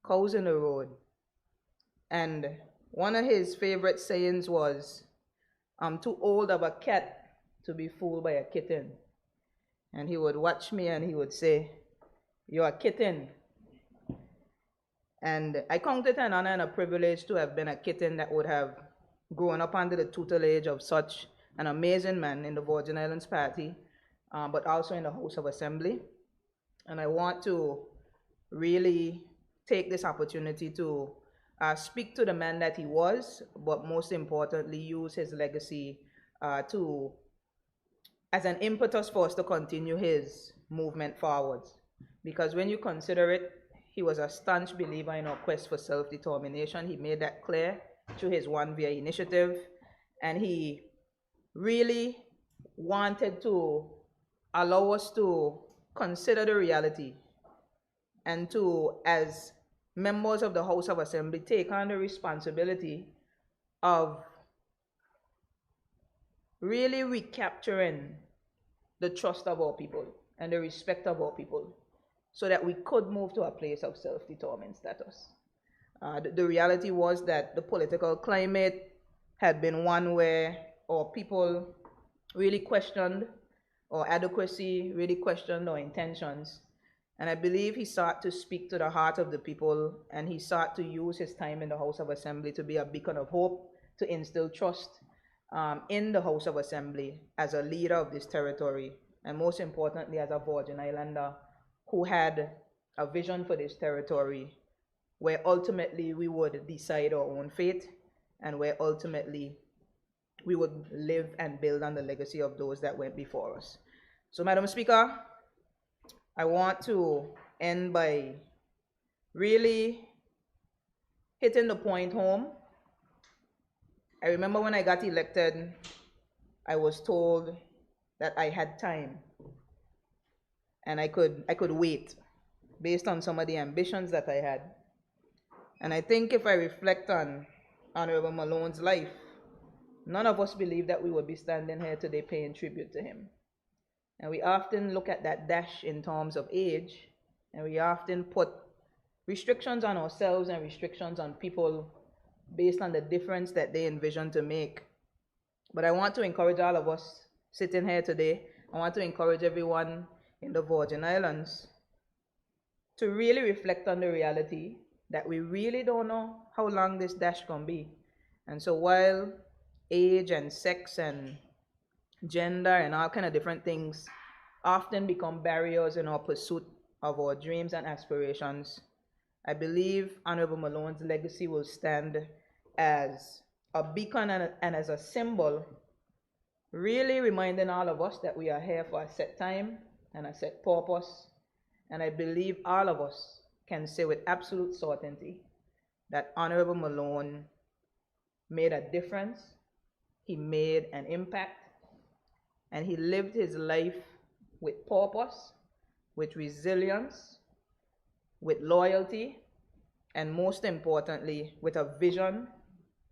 Cows in the road. And one of his favorite sayings was, I'm too old of a cat to be fooled by a kitten. And he would watch me and he would say, you're a kitten. And I count it an honor and a privilege to have been a kitten that would have grown up under the tutelage of such an amazing man in the Virgin Islands Party, but also in the House of Assembly. And I want to really take this opportunity to speak to the man that he was, but most importantly, use his legacy as an impetus for us to continue his movement forwards. Because when you consider it, he was a staunch believer in our quest for self-determination. He made that clear through his One Via initiative. And he really wanted to allow us to consider the reality and to, as members of the House of Assembly, take on the responsibility of really recapturing the trust of our people and the respect of our people, so that we could move to a place of self-determined status. The reality was that the political climate had been one where our people really questioned our adequacy, really questioned our intentions, And I believe he sought to speak to the heart of the people, and he sought to use his time in the House of Assembly to be a beacon of hope, to instill trust in the House of Assembly as a leader of this territory, and most importantly, as a Virgin Islander who had a vision for this territory where ultimately we would decide our own fate and where ultimately we would live and build on the legacy of those that went before us. So, Madam Speaker, I want to end by really hitting the point home. I remember when I got elected, I was told that I had time and I could wait based on some of the ambitions that I had. And I think if I reflect on Honorable Malone's life, none of us believe that we would be standing here today paying tribute to him. And we often look at that dash in terms of age, and we often put restrictions on ourselves and restrictions on people based on the difference that they envision to make. But I want to encourage all of us sitting here today, I want to encourage everyone in the Virgin Islands to really reflect on the reality that we really don't know how long this dash can be. And so while age and sex and gender and all kind of different things often become barriers in our pursuit of our dreams and aspirations, I believe Honorable Malone's legacy will stand as a beacon and as a symbol, really reminding all of us that we are here for a set time and a set purpose. And I believe all of us can say with absolute certainty that Honorable Malone made a difference, he made an impact, and he lived his life with purpose, with resilience, with loyalty, and most importantly, with a vision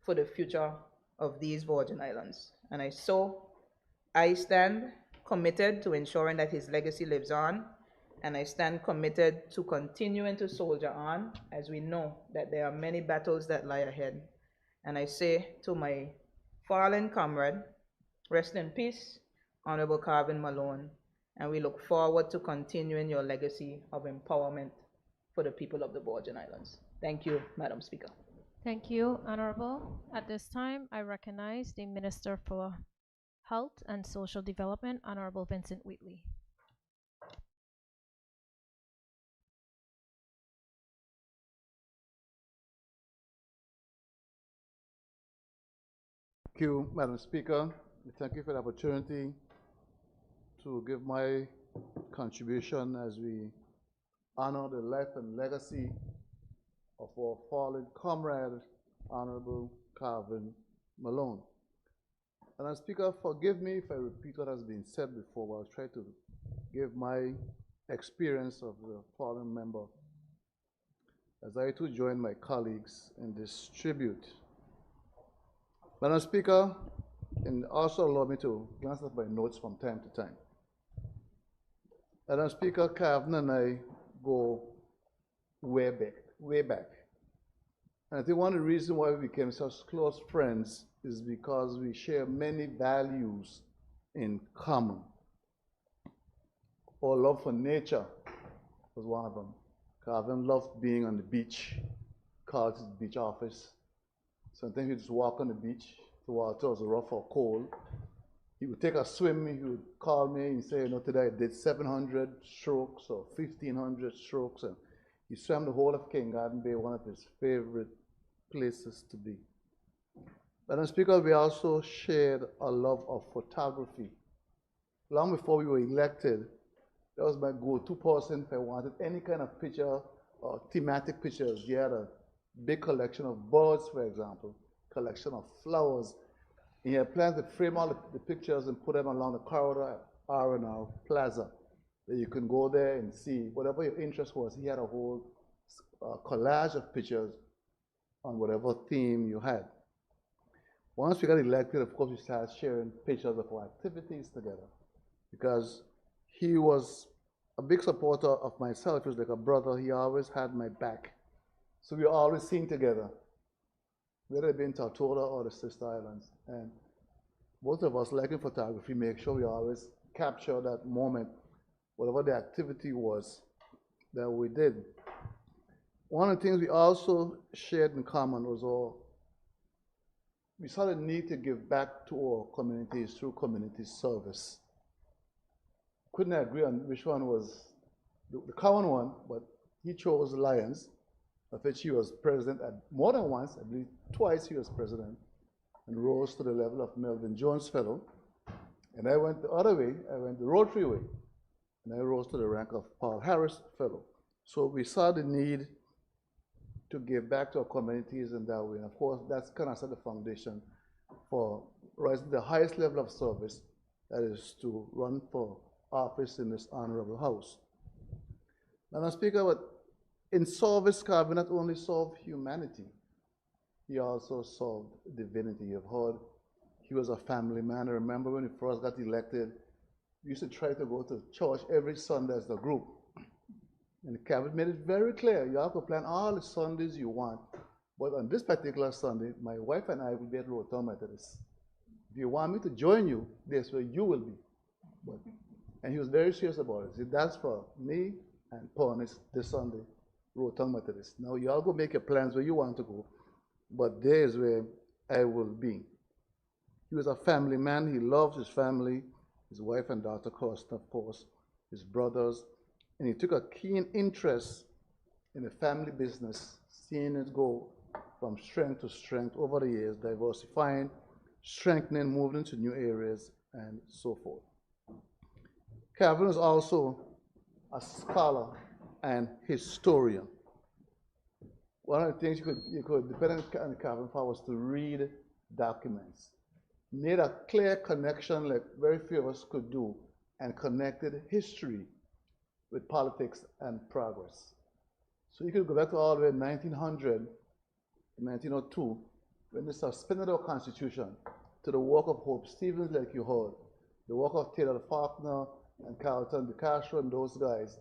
for the future of these Virgin Islands. And I stand committed to ensuring that his legacy lives on, and I stand committed to continuing to soldier on, as we know that there are many battles that lie ahead. And I say to my fallen comrade, rest in peace, Honorable Calvin Malone, and we look forward to continuing your legacy of empowerment for the people of the Virgin Islands. Thank you, Madam Speaker. Thank you, Honorable. At this time, I recognize the Minister for Health and Social Development, Honorable Vincent Wheatley. Thank you, Madam Speaker. Thank you for the opportunity to give my contribution as we honor the life and legacy of our fallen comrade, Honorable Calvin Malone. Madam Speaker, forgive me if I repeat what has been said before, but I'll try to give my experience of the fallen member as I too join my colleagues in this tribute. Madam Speaker, and also allow me to glance at my notes from time to time. Madam Speaker, Calvin and I go way back. And I think one of the reasons why we became such close friends is because we share many values in common. Our love for nature was one of them. Calvin loved being on the beach, called his beach office. Sometimes he'd just walk on the beach. The water was rough or cold. He would take a swim. He would call me and say, today I did 700 strokes or 1,500 strokes. And he swam the whole of King Garden Bay, one of his favorite places to be. Madam Speaker, we also shared a love of photography. Long before we were elected, that was my go-to person if I wanted any kind of picture or thematic pictures. He had a big collection of birds, for example, collection of flowers. He had planned to frame all the pictures and put them along the corridor at R&R Plaza. That you can go there and see whatever your interest was. He had a whole collage of pictures on whatever theme you had. Once we got elected, of course, we started sharing pictures of our activities together because he was a big supporter of myself. He was like a brother. He always had my back. So we were always seen together, whether it be in Tortola or the Sister Islands. And both of us, liking photography, make sure we always capture that moment, whatever the activity was. that we did. One of the things we also shared in common was we saw the need to give back to our communities through community service. Couldn't agree on which one was the common one, but he chose Lions, of which he was president at more than once, I believe twice he was president, and rose to the level of Melvin Jones Fellow. And I went the other way, I went the Rotary way, and I rose to the rank of Paul Harris Fellow. So we saw the need to give back to our communities in that way. And of course, that's kind of set the foundation for rising to the highest level of service, that is to run for office in this honorable house. Now, Speaker, but in service, Calvin not only solved humanity, he also solved divinity. You've heard he was a family man. I remember when he first got elected, we used to try to go to church every Sunday as a group. And Calvin made it very clear, you have to plan all the Sundays you want, but on this particular Sunday, my wife and I will be at Rotom Methodist. If you want me to join you, that's where you will be. And he was very serious about it. He said, that's for me and Pawnis this Sunday, Rotom Methodist. Now you all go make your plans where you want to go, but there is where I will be. He was a family man. He loved his family, his wife and daughter Costa, of course, his brothers, and he took a keen interest in the family business, seeing it go from strength to strength over the years, diversifying, strengthening, moving into new areas, and so forth. Calvin was also a scholar and historian. One of the things you could depend on Calvin for was to read documents. Made a clear connection like very few of us could do, and connected history with politics and progress. So you could go back to all the way 1900, 1902, when they suspended our Constitution, to the work of Hope Stevens, like you heard, the work of Taylor Faulkner and Carlton de Castro and those guys,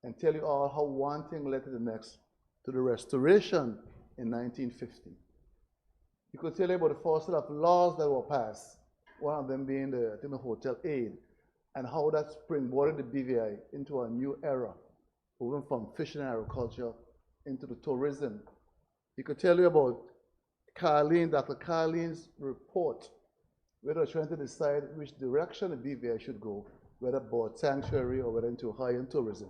and tell you all how one thing led to the next, to the Restoration in 1950. You could tell you about the first set of laws that were passed, one of them being the Hotel Aid, and how that springboarded the BVI into a new era, moving from fishing and agriculture into the tourism. He could tell you about Dr. Carlene's report, where they were trying to decide which direction the BVI should go, whether bird sanctuary or whether into high-end tourism.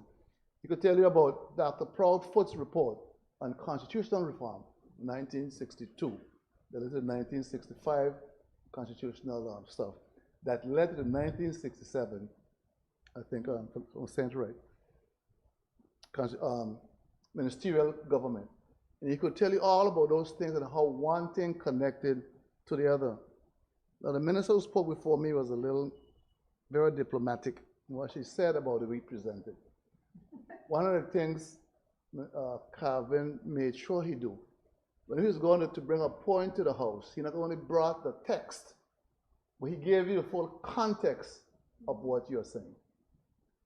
He could tell you about Dr. Proudfoot's report on constitutional reform, 1962. That is the 1965 constitutional stuff that led to the 1967, I think I'm saying it right, ministerial government. And he could tell you all about those things and how one thing connected to the other. Now, the minister who spoke before me was very diplomatic in what she said about the week presented. One of the things Calvin made sure he do, when he was going to bring a point to the house, he not only brought the text, but he gave you the full context of what you're saying.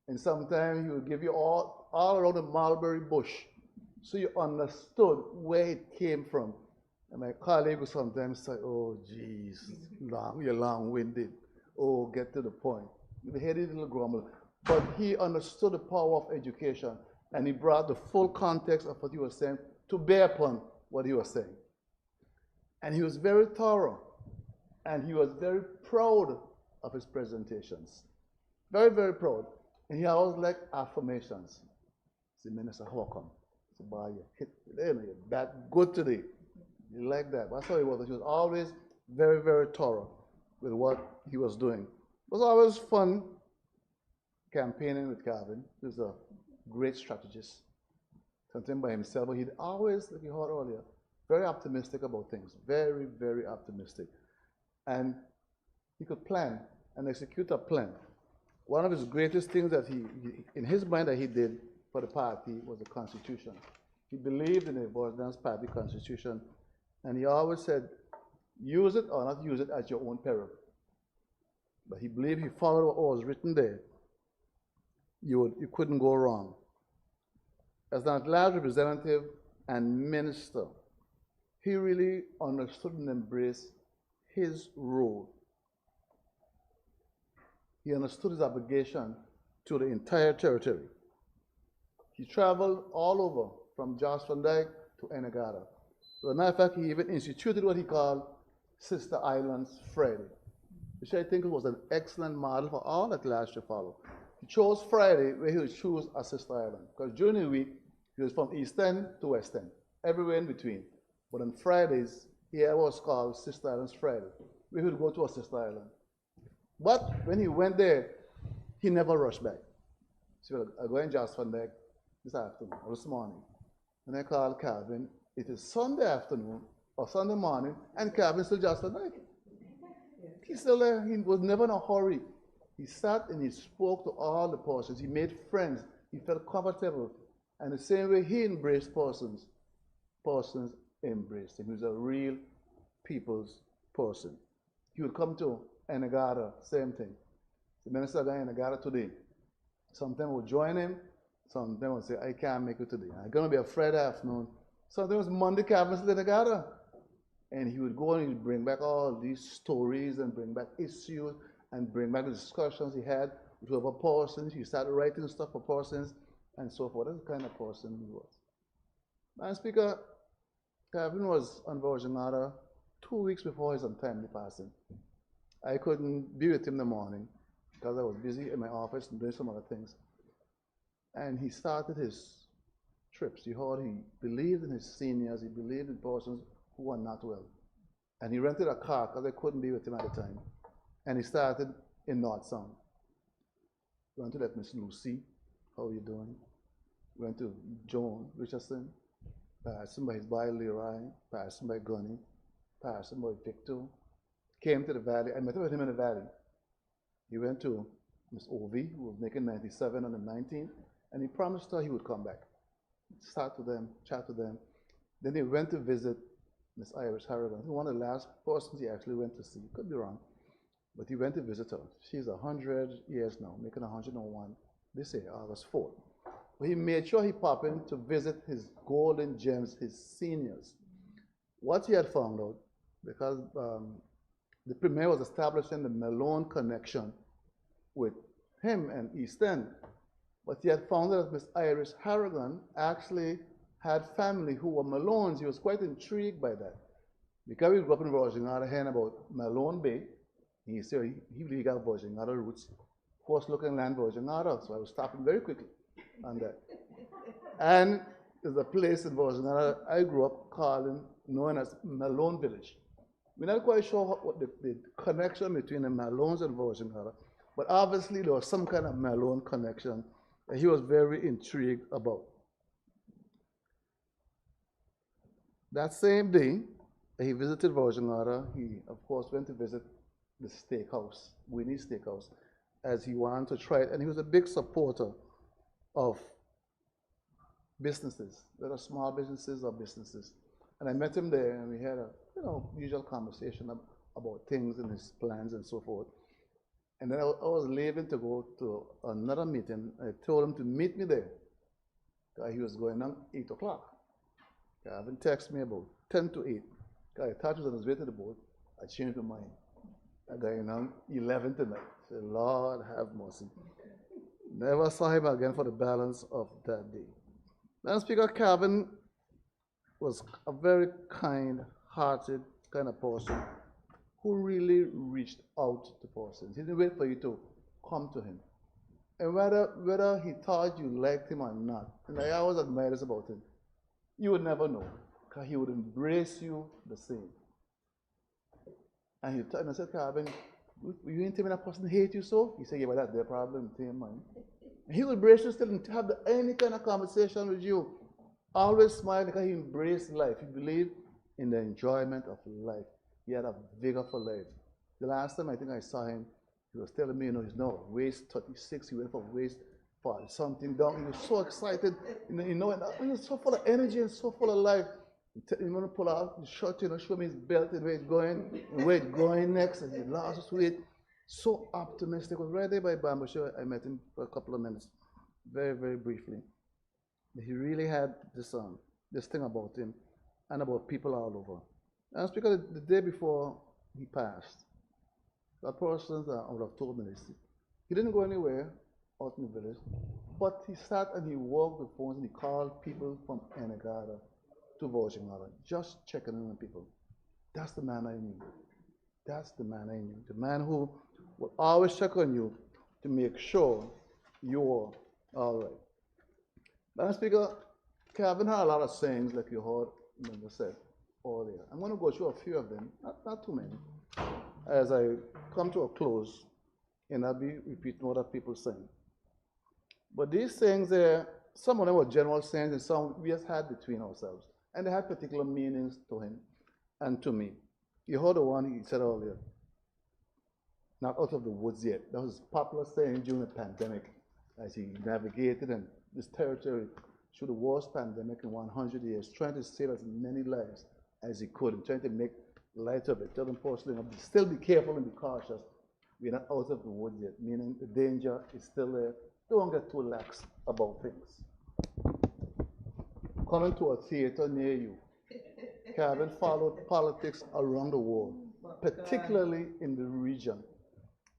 And sometimes he would give you all around the mulberry bush, so you understood where it came from. And my colleague would sometimes say, oh, geez, you're long-winded. Oh, get to the point. The heady little grumble. But he understood the power of education, and he brought the full context of what he was saying to bear upon what he was saying. And he was very thorough, and he was very proud of his presentations. Very, very proud. And he always liked affirmations. Say, Minister, how come? Say, boy, you hit that good today. You like that. That's how he was. He was always very, very thorough with what he was doing. It was always fun campaigning with Calvin. He was a great strategist. Something by himself, but he'd always, like you heard earlier, very optimistic about things. Very, very optimistic. And he could plan and execute a plan. One of his greatest things that he in his mind that he did for the party was the Constitution. He believed in the Bosnian Party Constitution, and he always said, use it or not use it at your own peril. But he believed he followed what was written there. You couldn't go wrong. As an at-large representative and minister, he really understood and embraced his role. He understood his obligation to the entire territory. He traveled all over from Josh Van Dyke to Enagata. As a matter of fact, he even instituted what he called Sister Islands Friday, which I think was an excellent model for all the class to follow. He chose Friday where he would choose a sister island, because during the week, he was from East End to West End, everywhere in between. But on Fridays, he had what's called Sister Islands Friday, where he would go to a sister island. But when he went there, he never rushed back. So I go in Josh Van Dyke this afternoon, or this morning, and I called Calvin. It is Sunday afternoon or Sunday morning, and Calvin still Josh Van Dyke. He's still there. He was never in a hurry. He sat and he spoke to all the persons. He made friends. He felt comfortable. And the same way he embraced persons, persons embraced him. He was a real people's person. He would come to Enagata, same thing. The minister guy in Enagata today. Sometimes would join him. Sometimes would say, I can't make it today. I'm going to be a Friday afternoon. Sometimes Monday, Calvin's in Enagata. And he would go and he'd bring back all these stories and bring back issues and bring back the discussions he had with other persons. He started writing stuff for persons and so forth. That's the kind of person he was. Madam Speaker, Calvin was on Virgin Islands 2 weeks before his untimely passing. I couldn't be with him in the morning because I was busy in my office and doing some other things. And he started his trips. He believed in his seniors. He believed in persons who were not well. And he rented a car because I couldn't be with him at the time. And he started in North Sound. Went to that Miss Lucy, how are you doing? Went to Joan Richardson, passed him by his boy Leroy, passed him by Gunny, passed him by Victor, came to the valley. I met with him in the valley. He went to Miss Ovi, who was making 97 on the 19th, and he promised her he would come back. Start with them, chat with them. Then he went to visit Miss Iris Harrigan, who was one of the last persons he actually went to see. Could be wrong. But he went to visit her. She's 100 years now, making 101 this year, August 4th. But he made sure he popped in to visit his golden gems, his seniors. What he had found out, because the Premier was establishing the Malone connection with him and East End, but he had found out that Miss Iris Harrigan actually had family who were Malones. He was quite intrigued by that. Because we grew up in Virgin Islands, hearing about Malone Bay, he said he really got Virgin Islands roots. Coast looking land Virgin Islands, so I was stopping very quickly on that. And there's a place in Virgin Islands I grew up known as Malone Village. We're not quite sure what the connection between the Malones and Virgin Islands, but obviously there was some kind of Malone connection that he was very intrigued about. That same day, he visited Virgin Islands. He, of course, went to visit the steakhouse, Winnie's Steakhouse, as he wanted to try it. And he was a big supporter of businesses, whether small businesses or businesses. And I met him there, and we had a usual conversation about things and his plans and so forth. And then I was leaving to go to another meeting. I told him to meet me there. He was going on 8 o'clock. Calvin texted me about 10 to 8. I thought he was on his way to the boat. I changed my mind. I got on 11 tonight. I said, Lord have mercy. Never saw him again for the balance of that day. Madam Speaker, Calvin was a very kind-hearted kind of person who really reached out to persons. He didn't wait for you to come to him. And whether he thought you liked him or not, and I always admire this about him, you would never know, because he would embrace you the same. And I said, Calvin, you ain't telling me that person hate you so? He said, yeah, but that's their problem, same man. And he would embrace you still and have any kind of conversation with you. Always smile because he embraced life. He believed in the enjoyment of life. He had a vigor for life. The last time I think I saw him, he was telling me, he's now waist 36. He went from waist 40 something down. He was so excited, and he was so full of energy and so full of life. He want to pull out his shirt, show me his belt and where it's going next, and he lost his weight. So optimistic. I was right there by Bamboo Show. I met him for a couple of minutes, very, very briefly. He really had this thing about him and about people all over. And it's because the day before he passed, that person would have told me this. He didn't go anywhere out in the village. But he sat and he walked the phones and he called people from Enegada to Virgin Island, just checking in on people. That's the man I knew. That's the man I knew. The man who will always check on you to make sure you're all right. Madam Speaker, Kevin had a lot of sayings, like you heard Member said earlier. I'm going to go through a few of them, not too many, as I come to a close, and I'll be repeating what other people saying. But these sayings, some of them were general sayings, and some we just had between ourselves, and they had particular meanings to him and to me. You heard the one he said earlier, not out of the woods yet. That was a popular saying during the pandemic as he navigated in this territory through the worst pandemic in 100 years, trying to save as many lives as he could and trying to make light of it. Tell them personally, still be careful and be cautious. We're not out of the woods yet, meaning the danger is still there. Don't get too lax about things. Coming to a theater near you. Kevin followed politics around the world, particularly in the region.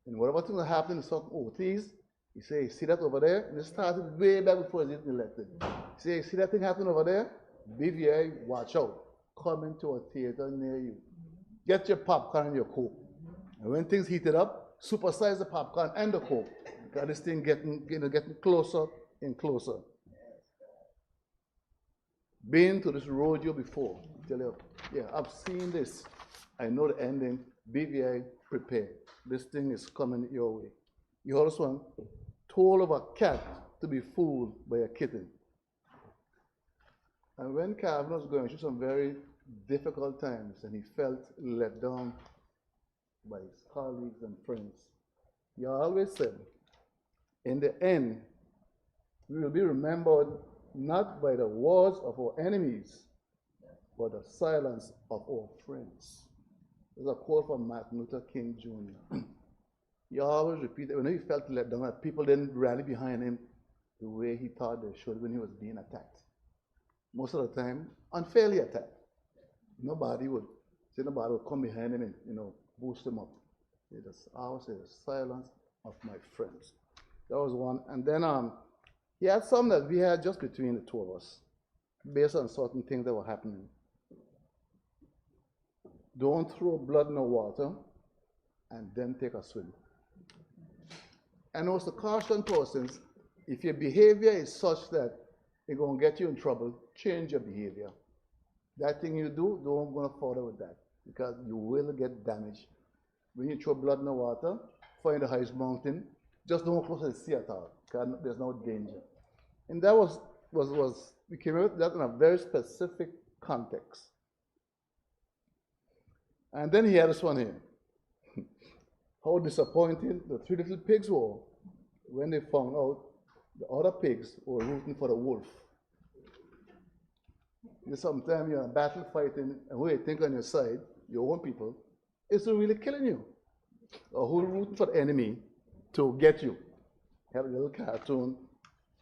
And whatever things that happened in certain OTs, he say, see that over there? And it started way back before he was elected. He say, see that thing happen over there? BVI, watch out. Coming to a theater near you. Get your popcorn and your Coke. And when things heated up, supersize the popcorn and the Coke. Because this thing getting closer and closer. Been to this rodeo before. I tell you, yeah, I've seen this. I know the ending. BVI, prepare. This thing is coming your way. You heard this one? Told of a cat to be fooled by a kitten. And when Calvin was going through some very difficult times and he felt let down by his colleagues and friends, he always said, in the end, we will be remembered not by the words of our enemies, but the silence of our friends. There's a quote from Martin Luther King Jr. He always repeated, when he felt let down, that people didn't rally behind him the way he thought they should when he was being attacked. Most of the time, unfairly attacked. Nobody would come behind him and, boost him up. They just always say the silence of my friends. That was one. And then he had some that we had just between the two of us, based on certain things that were happening. Don't throw blood in the water and then take a swim. And also caution persons, if your behavior is such that it's going to get you in trouble, change your behavior. That thing you do, don't go further with that, because you will get damaged. When you throw blood in the water, find the highest mountain, just don't go close to the sea at all, because there's no danger. And that we came out with that in a very specific context. And then he had this one here. How disappointing the three little pigs were when they found out the other pigs were rooting for the wolf. Sometimes you're in a battle fighting, and who you think on your side, your own people, is really killing you. Or who rooting for the enemy to get you. Have a little cartoon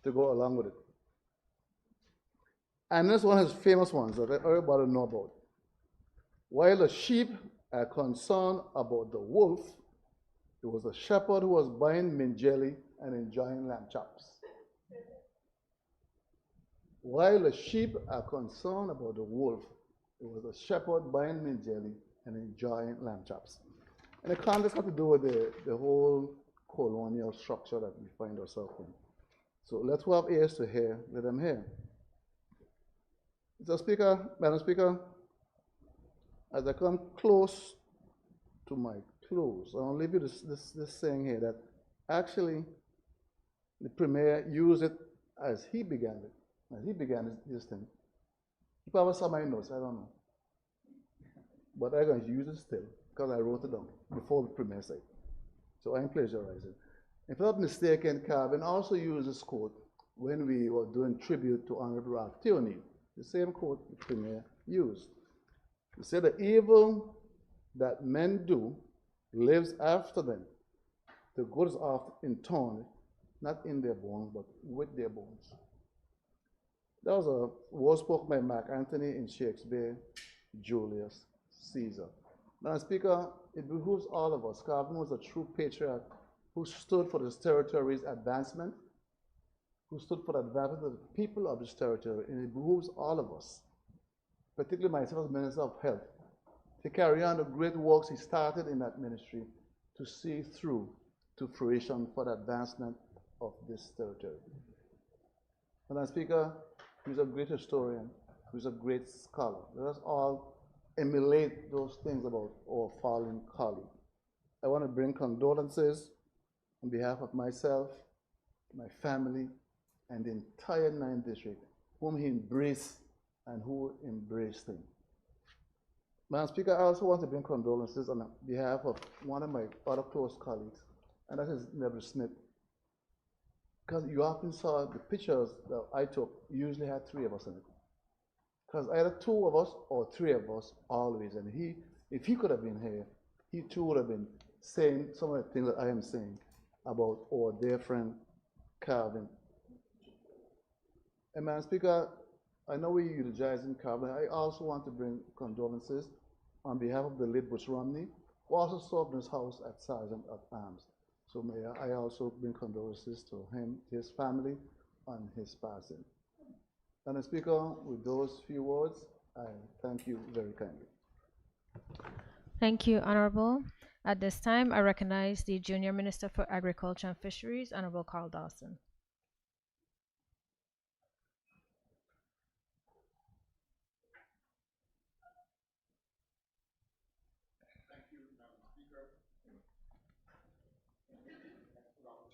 to go along with it. And this one is famous ones that everybody know about. While the sheep are concerned about the wolf, it was a shepherd who was buying mint jelly and enjoying lamb chops. While the sheep are concerned about the wolf, it was a shepherd buying mint jelly and enjoying lamb chops. And the context had to do with the whole colonial structure that we find ourselves in. So let's who have ears to hear, let them hear. Mr. Speaker, Madam Speaker, as I come close to my close, I'll leave you this saying here that actually the Premier used it as he began it. As he began this thing. He probably saw my notes, I don't know. But I'm going to use it still because I wrote it down before the Premier said. So I'm plagiarizing. If I'm not mistaken, Calvin also used this quote when we were doing tribute to Honorable Ralph Tierney. The same quote the Premier used. He said, the evil that men do lives after them. The good is often in turn, not in their bones, but with their bones. That was a word spoken by Mark Antony in Shakespeare, Julius Caesar. Madam Speaker, it behooves all of us. Calvin was a true patriot who stood for this territory's advancement, who stood for the advancement of the people of this territory, and it behooves all of us, particularly myself as Minister of Health, to carry on the great works he started in that ministry to see through to fruition for the advancement of this territory. Madam Speaker, he's a great historian, he's a great scholar. Let us all emulate those things about our fallen colleague. I want to bring condolences on behalf of myself, my family, and the entire 9th District, whom he embraced and who embraced him. Madam Speaker, I also want to bring condolences on behalf of one of my other close colleagues, and that is Neville Smith. Because you often saw the pictures that I took usually had 3 of us in it. Because either 2 of us or 3 of us always. And he, if he could have been here, he too would have been saying some of the things that I am saying about our dear friend Calvin. And Madam Speaker, I know we're eulogizing Calvin. I also want to bring condolences on behalf of the late Butch Romney, who also served in his house at Sergeant at Arms. So may I also bring condolences to him, to his family, on his passing. Madam Speaker, with those few words, I thank you very kindly. Thank you, Honorable. At this time, I recognize the Junior Minister for Agriculture and Fisheries, Honorable Carl Dawson.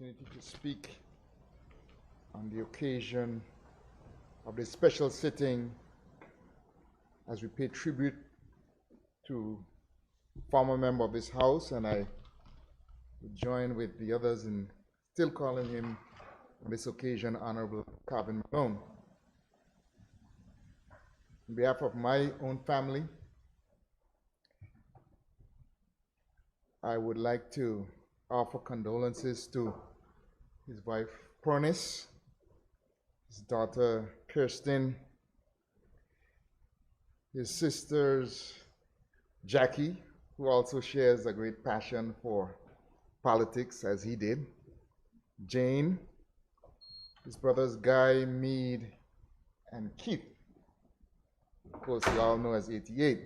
Opportunity to speak on the occasion of this special sitting as we pay tribute to a former member of this House, and I join with the others in still calling him on this occasion Honorable Calvin Malone. On behalf of my own family, I would like to offer condolences to his wife, Pronice, his daughter, Kirsten, his sisters, Jackie, who also shares a great passion for politics as he did, Jane, his brothers Guy, Meade, and Keith, of course you all know as 88.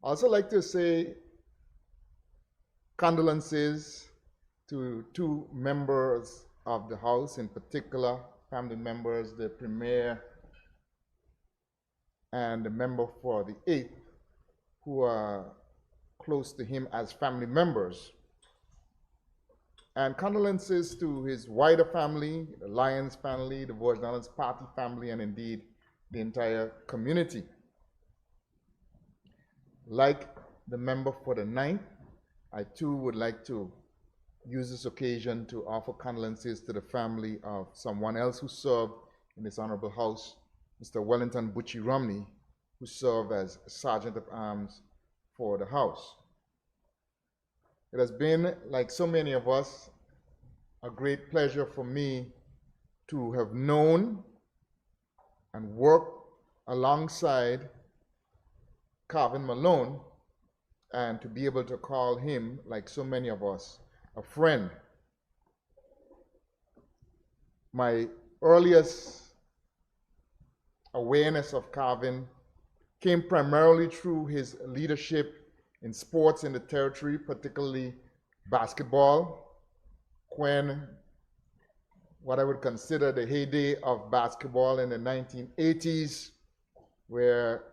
I also like to say condolences to 2 members of the House, in particular, family members, the Premier and the member for the 8th, who are close to him as family members. And condolences to his wider family, the Lyons family, the Virgin Islands Party family, and indeed the entire community. Like the member for the 9th, I too would like to use this occasion to offer condolences to the family of someone else who served in this honorable House, Mr. Wellington Butchie Romney, who served as Sergeant at Arms for the House. It has been, like so many of us, a great pleasure for me to have known and worked alongside Calvin Malone, and to be able to call him, like so many of us, a friend. My earliest awareness of Calvin came primarily through his leadership in sports in the territory, particularly basketball, when what I would consider the heyday of basketball in the 1980s, where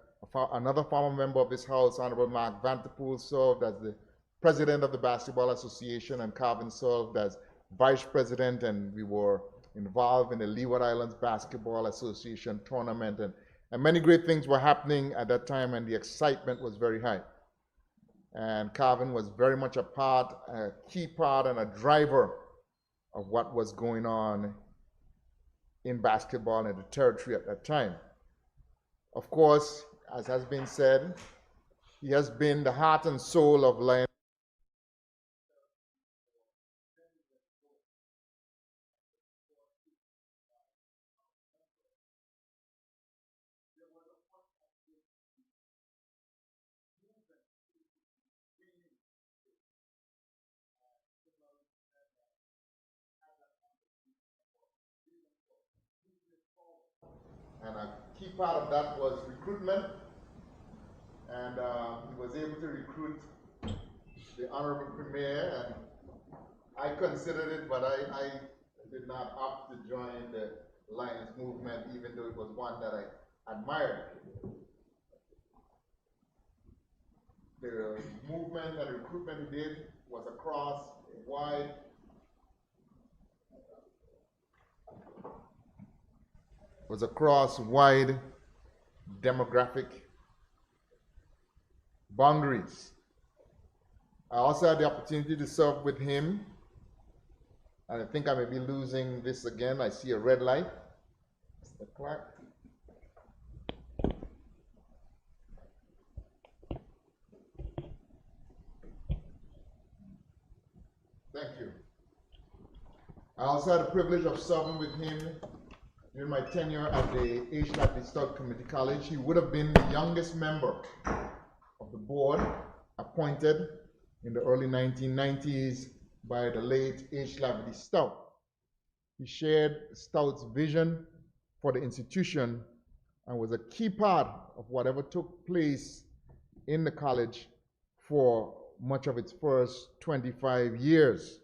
another former member of this House, Honorable Mark Vanterpool, served as the president of the Basketball Association, and Calvin served as vice president, and we were involved in the Leeward Islands Basketball Association tournament, and many great things were happening at that time, and the excitement was very high. And Calvin was very much a key part and a driver of what was going on in basketball in the territory at that time. Of course, as has been said, he has been the heart and soul of Lion. And a key part of that was recruitment. And he was able to recruit the Honorable Premier, and I considered it, but I did not opt to join the Lions movement, even though it was one that I admired. The movement and recruitment he did was across wide demographic boundaries. I also had the opportunity to serve with him, and I think I may be losing this again. I see a red light. Mr. Clark. Thank you. I also had the privilege of serving with him during my tenure at the HLAT Stout Community College. He would have been the youngest member of the board appointed in the early 1990s by the late HLAT Stout. He shared Stout's vision for the institution and was a key part of whatever took place in the college for much of its first 25 years.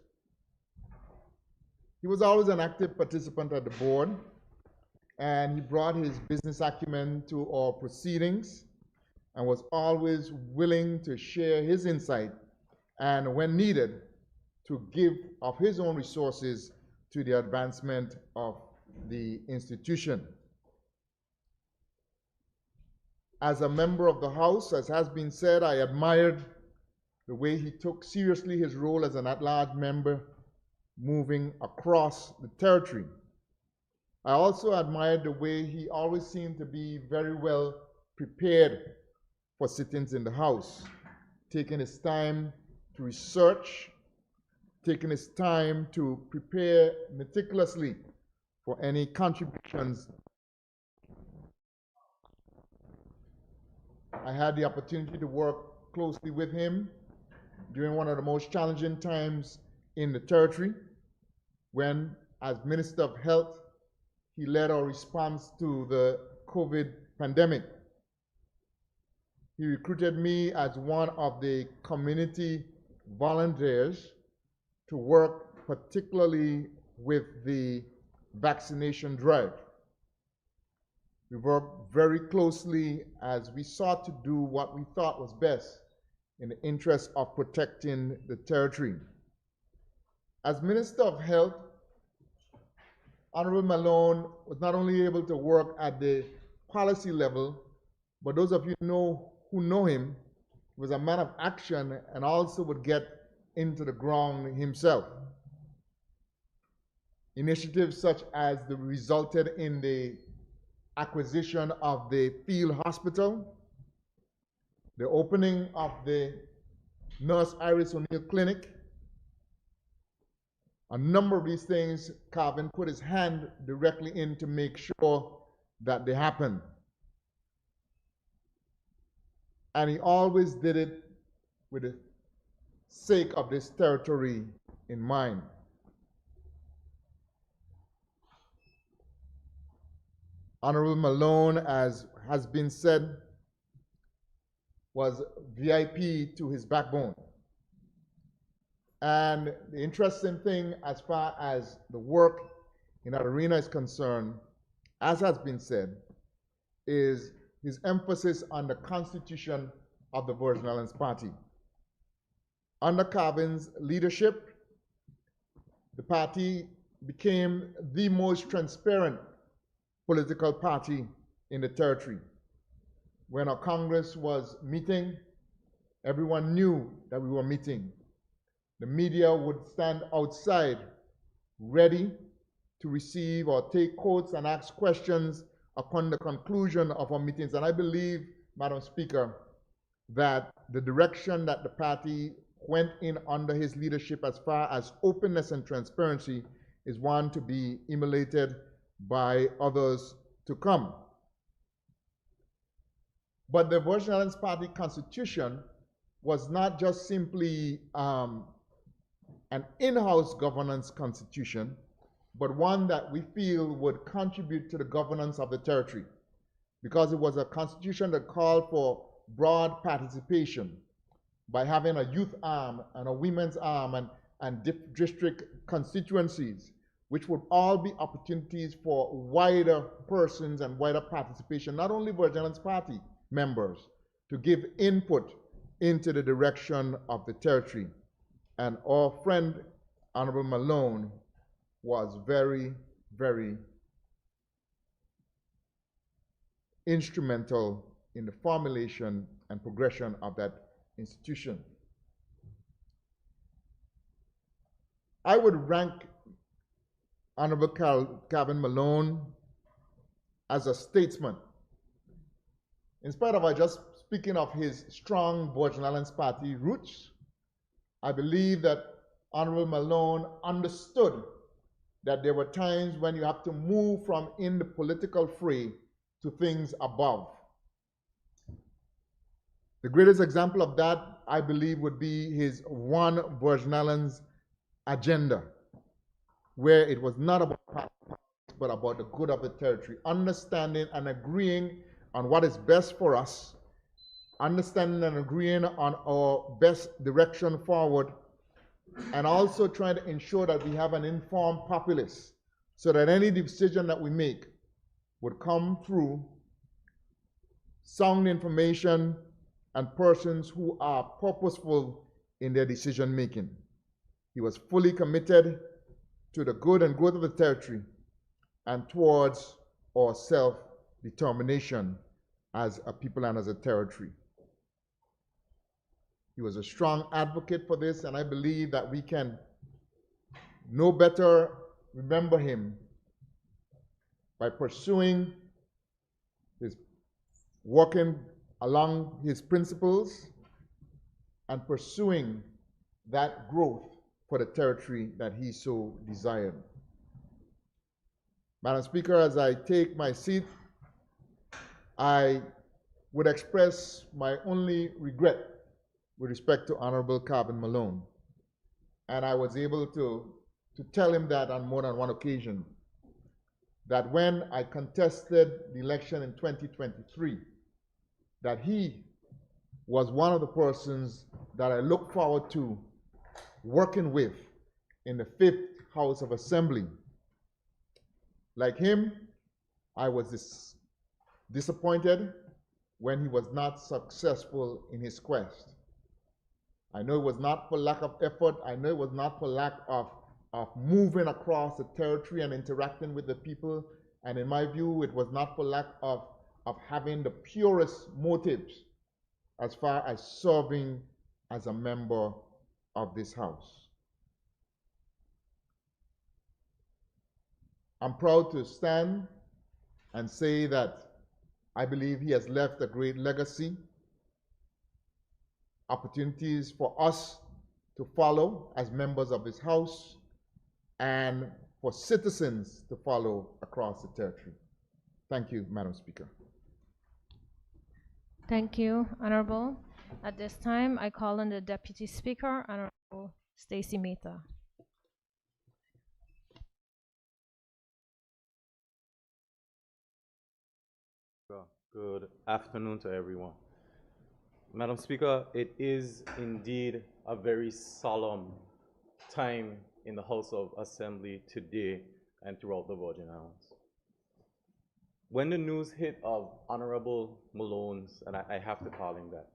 He was always an active participant at the board, and he brought his business acumen to our proceedings and was always willing to share his insight and, when needed, to give of his own resources to the advancement of the institution. As a member of the House, as has been said, I admired the way he took seriously his role as an at-large member moving across the territory. I also admired the way he always seemed to be very well prepared for sittings in the House, taking his time to research, taking his time to prepare meticulously for any contributions. I had the opportunity to work closely with him during one of the most challenging times in the territory, when, as Minister of Health, he led our response to the COVID pandemic. He recruited me as one of the community volunteers to work particularly with the vaccination drive. We worked very closely as we sought to do what we thought was best in the interest of protecting the territory. As Minister of Health, Honorable Malone was not only able to work at the policy level, but those of you who know him, he was a man of action and also would get into the ground himself. Initiatives such as the resulted in the acquisition of the field hospital, the opening of the Nurse Iris O'Neill Clinic. A number of these things, Calvin put his hand directly in to make sure that they happen. And he always did it with the sake of this territory in mind. Honorable Malone, as has been said, was VIP to his backbone. And the interesting thing as far as the work in that arena is concerned, as has been said, is his emphasis on the constitution of the Virgin Islands Party. Under Calvin's leadership, the party became the most transparent political party in the territory. When our Congress was meeting, everyone knew that we were meeting. The media would stand outside ready to receive or take quotes and ask questions upon the conclusion of our meetings. And I believe, Madam Speaker, that the direction that the party went in under his leadership as far as openness and transparency is one to be emulated by others to come. But the Virgin Islands Party constitution was not just simply an in-house governance constitution, but one that we feel would contribute to the governance of the territory, because it was a constitution that called for broad participation by having a youth arm and a women's arm and district constituencies, which would all be opportunities for wider persons and wider participation, not only Virgin Islands Party members, to give input into the direction of the territory. And our friend, Honorable Malone, was very, very instrumental in the formulation and progression of that institution. I would rank Honorable Calvin Malone as a statesman. In spite of just speaking of his strong Virgin Islands Party roots, I believe that Honorable Malone understood that there were times when you have to move from in the political fray to things above. The greatest example of that, I believe, would be his One Virgin Islands agenda, where it was not about politics, but about the good of the territory, understanding and agreeing on what is best for us, understanding and agreeing on our best direction forward, and also trying to ensure that we have an informed populace so that any decision that we make would come through sound information and persons who are purposeful in their decision making. He was fully committed to the good and growth of the territory and towards our self-determination as a people and as a territory. He was a strong advocate for this, and I believe that we can no better remember him by pursuing his working along his principles and pursuing that growth for the territory that he so desired. Madam Speaker, as I take my seat, I would express my only regret with respect to Honorable Calvin Malone. And I was able to tell him that on more than one occasion, that when I contested the election in 2023, that he was one of the persons that I look forward to working with in the 5th House of Assembly. Like him, I was disappointed when he was not successful in his quest. I know it was not for lack of effort. I know it was not for lack of moving across the territory and interacting with the people. And in my view, it was not for lack of having the purest motives as far as serving as a member of this house. I'm proud to stand and say that I believe he has left a great legacy, opportunities for us to follow as members of this house, and for citizens to follow across the territory. Thank you, Madam Speaker. Thank you, Honorable. At this time, I call on the Deputy Speaker, Honorable Stacey Mehta. Good afternoon to everyone. Madam Speaker, it is indeed a very solemn time in the House of Assembly today and throughout the Virgin Islands. When the news hit of Honorable Malone's, and I have to call him that,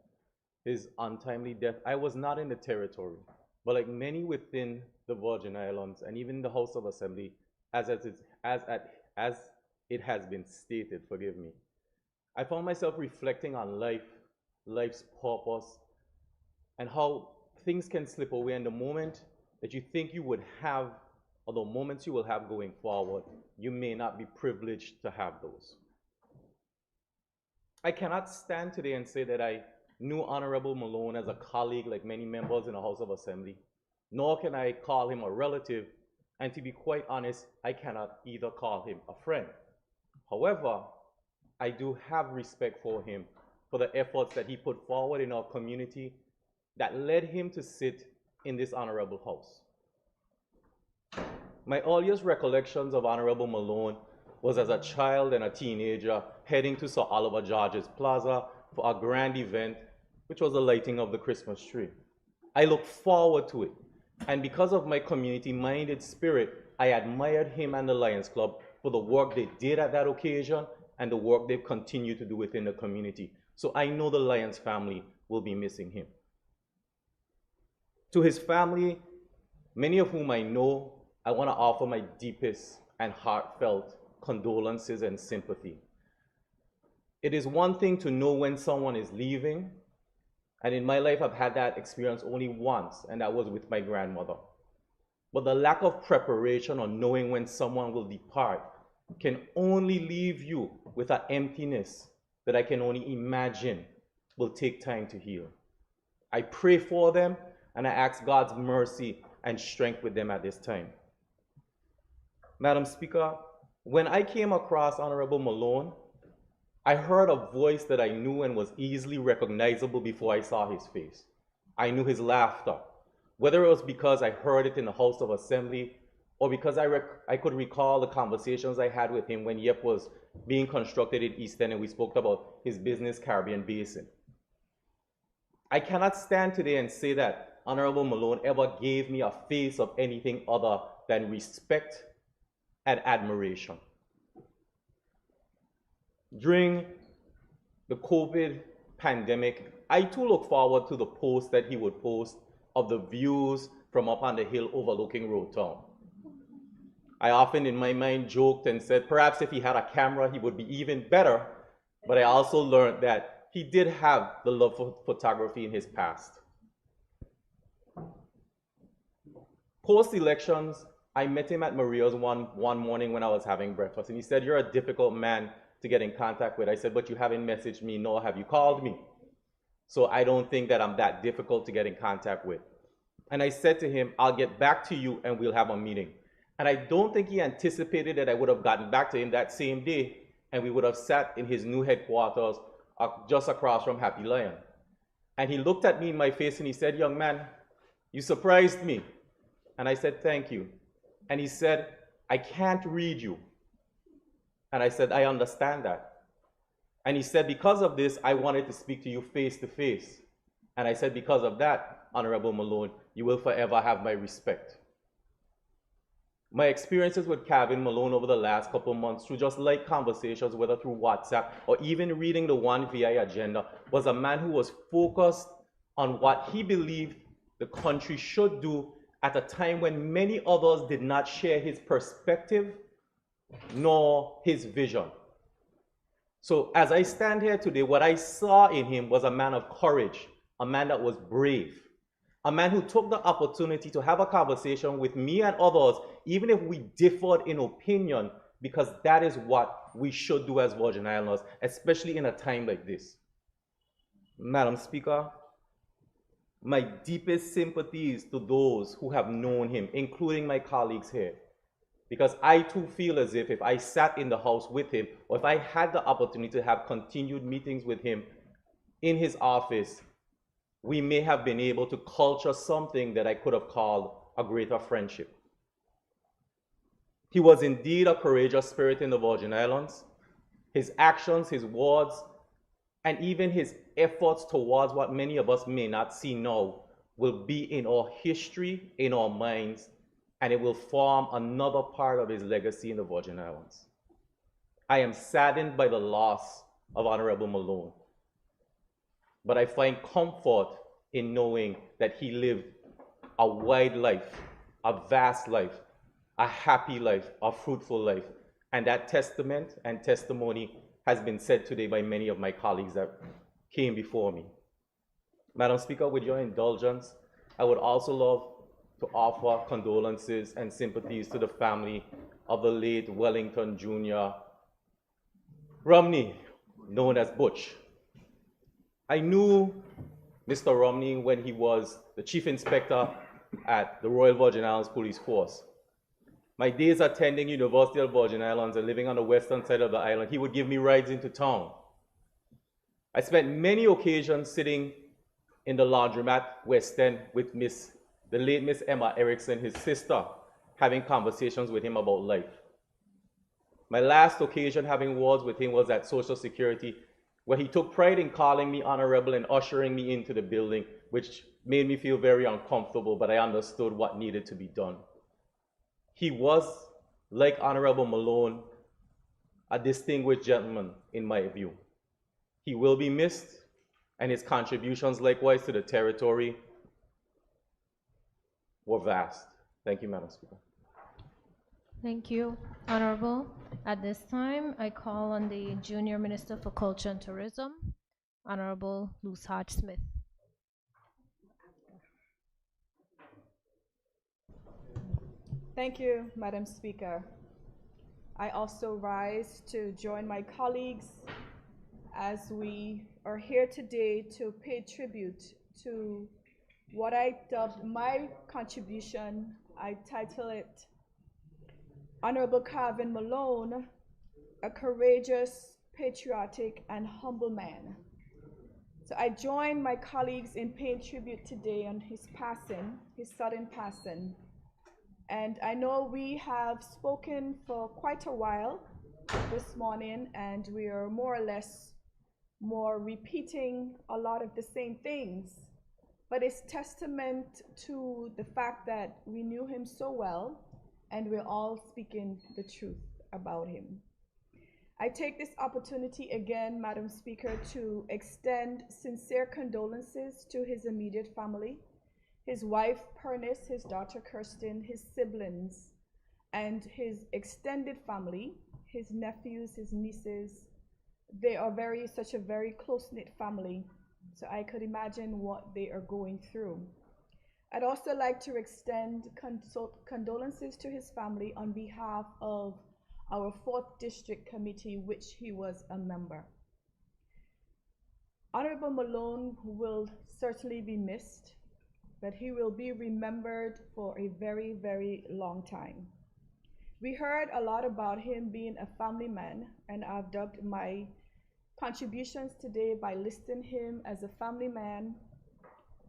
his untimely death, I was not in the territory, but like many within the Virgin Islands and even the House of Assembly, as it has been stated, forgive me, I found myself reflecting on life's purpose, and how things can slip away in the moment that you think you would have, or the moments you will have going forward, you may not be privileged to have those. I cannot stand today and say that I knew Honorable Malone as a colleague like many members in the House of Assembly, nor can I call him a relative, and to be quite honest, I cannot either call him a friend. However, I do have respect for him for the efforts that he put forward in our community that led him to sit in this honorable house. My earliest recollections of Honorable Malone was as a child and a teenager heading to Sir Oliver George's Plaza for a grand event, which was the lighting of the Christmas tree. I looked forward to it, and because of my community-minded spirit, I admired him and the Lions Club for the work they did at that occasion and the work they've continued to do within the community. So I know the Lions family will be missing him. To his family, many of whom I know, I want to offer my deepest and heartfelt condolences and sympathy. It is one thing to know when someone is leaving, and in my life I've had that experience only once, and that was with my grandmother. But the lack of preparation or knowing when someone will depart can only leave you with an emptiness that I can only imagine will take time to heal. I pray for them, and I ask God's mercy and strength with them at this time. Madam Speaker, when I came across Honorable Malone, I heard a voice that I knew and was easily recognizable before I saw his face. I knew his laughter, whether it was because I heard it in the House of Assembly or because I could recall the conversations I had with him when YEP was being constructed in East End and we spoke about his business Caribbean Basin. I cannot stand today and say that Honorable Malone ever gave me a face of anything other than respect and admiration. During the COVID pandemic, I too look forward to the posts that he would post of the views from up on the hill overlooking Road Town. I often in my mind joked and said perhaps if he had a camera he would be even better, but I also learned that he did have the love for photography in his past. Post-elections, I met him at Maria's one morning when I was having breakfast, and he said, "You're a difficult man to get in contact with." I said, "But you haven't messaged me, nor have you called me. So I don't think that I'm that difficult to get in contact with." And I said to him, "I'll get back to you and we'll have a meeting." And I don't think he anticipated that I would have gotten back to him that same day and we would have sat in his new headquarters just across from Happy Lion. And he looked at me in my face and he said, "Young man, you surprised me." And I said, "Thank you." And he said, "I can't read you." And I said, "I understand that." And he said, "Because of this, I wanted to speak to you face to face." And I said, "Because of that, Honorable Malone, you will forever have my respect." My experiences with Kevin Malone over the last couple of months, through just light conversations, whether through WhatsApp or even reading the One VI agenda, was a man who was focused on what he believed the country should do at a time when many others did not share his perspective nor his vision. So as I stand here today, what I saw in him was a man of courage, a man that was brave, a man who took the opportunity to have a conversation with me and others, even if we differed in opinion, because that is what we should do as Virgin Islanders, especially in a time like this. Madam Speaker, my deepest sympathies to those who have known him, including my colleagues here, because I too feel as if I sat in the house with him, or if I had the opportunity to have continued meetings with him in his office, we may have been able to culture something that I could have called a greater friendship. He was indeed a courageous spirit in the Virgin Islands. His actions, his words, and even his efforts towards what many of us may not see now will be in our history, in our minds, and it will form another part of his legacy in the Virgin Islands. I am saddened by the loss of Honorable Malone, but I find comfort in knowing that he lived a wide life, a vast life, a happy life, a fruitful life. And that testament and testimony has been said today by many of my colleagues that came before me. Madam Speaker, with your indulgence, I would also love to offer condolences and sympathies to the family of the late Wellington Jr. Romney, known as Butch. I knew Mr. Romney when he was the chief inspector at the Royal Virgin Islands Police Force. My days attending University of Virgin Islands and living on the western side of the island, he would give me rides into town. I spent many occasions sitting in the laundromat West End with the late Miss Emma Erickson, his sister, having conversations with him about life. My last occasion having words with him was at Social Security, where he took pride in calling me honorable and ushering me into the building, which made me feel very uncomfortable, but I understood what needed to be done. He was, like Honorable Malone, a distinguished gentleman in my view. He will be missed, and his contributions likewise to the territory were vast. Thank you, Madam Speaker. Thank you, Honorable. At this time, I call on the Junior Minister for Culture and Tourism, Honorable Luce Hodge-Smith. Thank you, Madam Speaker. I also rise to join my colleagues as we are here today to pay tribute to what I dubbed my contribution. I title it Honorable Calvin Malone, a courageous, patriotic, and humble man. So I join my colleagues in paying tribute today on his passing, his sudden passing. And I know we have spoken for quite a while this morning, and we are more or less repeating a lot of the same things. But it's testament to the fact that we knew him so well, and we're all speaking the truth about him. I take this opportunity again, Madam Speaker, to extend sincere condolences to his immediate family, his wife, Pernice, his daughter, Kirsten, his siblings, and his extended family, his nephews, his nieces. They are such a very close-knit family, so I could imagine what they are going through. I'd also like to extend condolences to his family on behalf of our 4th District Committee, which he was a member. Honorable Malone will certainly be missed, but he will be remembered for a very, very long time. We heard a lot about him being a family man, and I've dubbed my contributions today by listing him as a family man,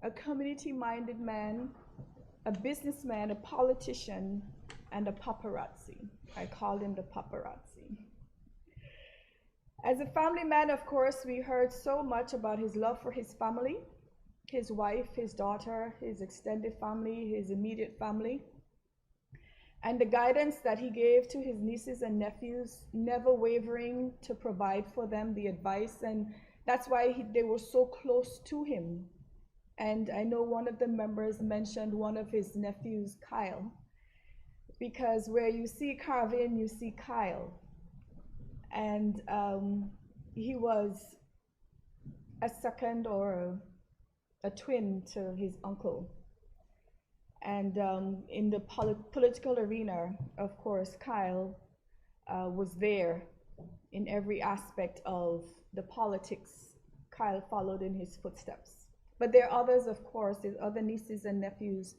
a community-minded man, a businessman, a politician, and a paparazzi. I called him the paparazzi. As a family man, of course, we heard so much about his love for his family, his wife, his daughter, his extended family, his immediate family, and the guidance that he gave to his nieces and nephews, never wavering to provide for them the advice, and that's why they were so close to him. And I know one of the members mentioned one of his nephews, Kyle, because where you see Calvin, you see Kyle. And he was a second or a twin to his uncle. And in the political arena, of course, Kyle was there in every aspect of the politics. Kyle followed in his footsteps. But there are others, of course, his other nieces and nephews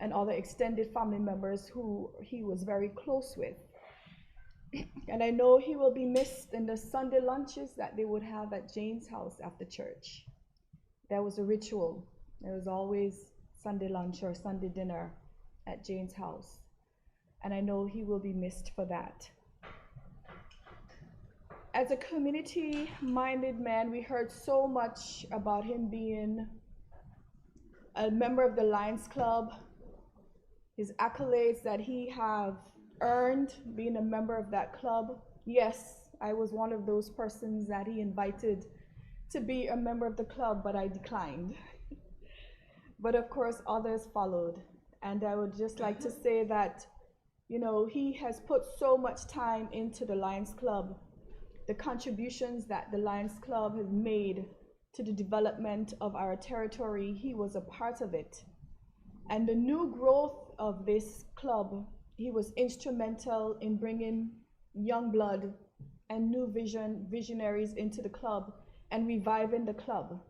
and other extended family members who he was very close with. And I know he will be missed in the Sunday lunches that they would have at Jane's house after church. There was a ritual. There was always Sunday lunch or Sunday dinner at Jane's house. And I know he will be missed for that. As a community-minded man, we heard so much about him being a member of the Lions Club, his accolades that he have earned being a member of that club. Yes, I was one of those persons that he invited to be a member of the club, but I declined. But of course, others followed. And I would just like to say that, you know, he has put so much time into the Lions Club. The contributions that the Lions Club has made to the development of our territory, he was a part of it. And the new growth of this club, he was instrumental in bringing young blood and new visionaries into the club and reviving the club.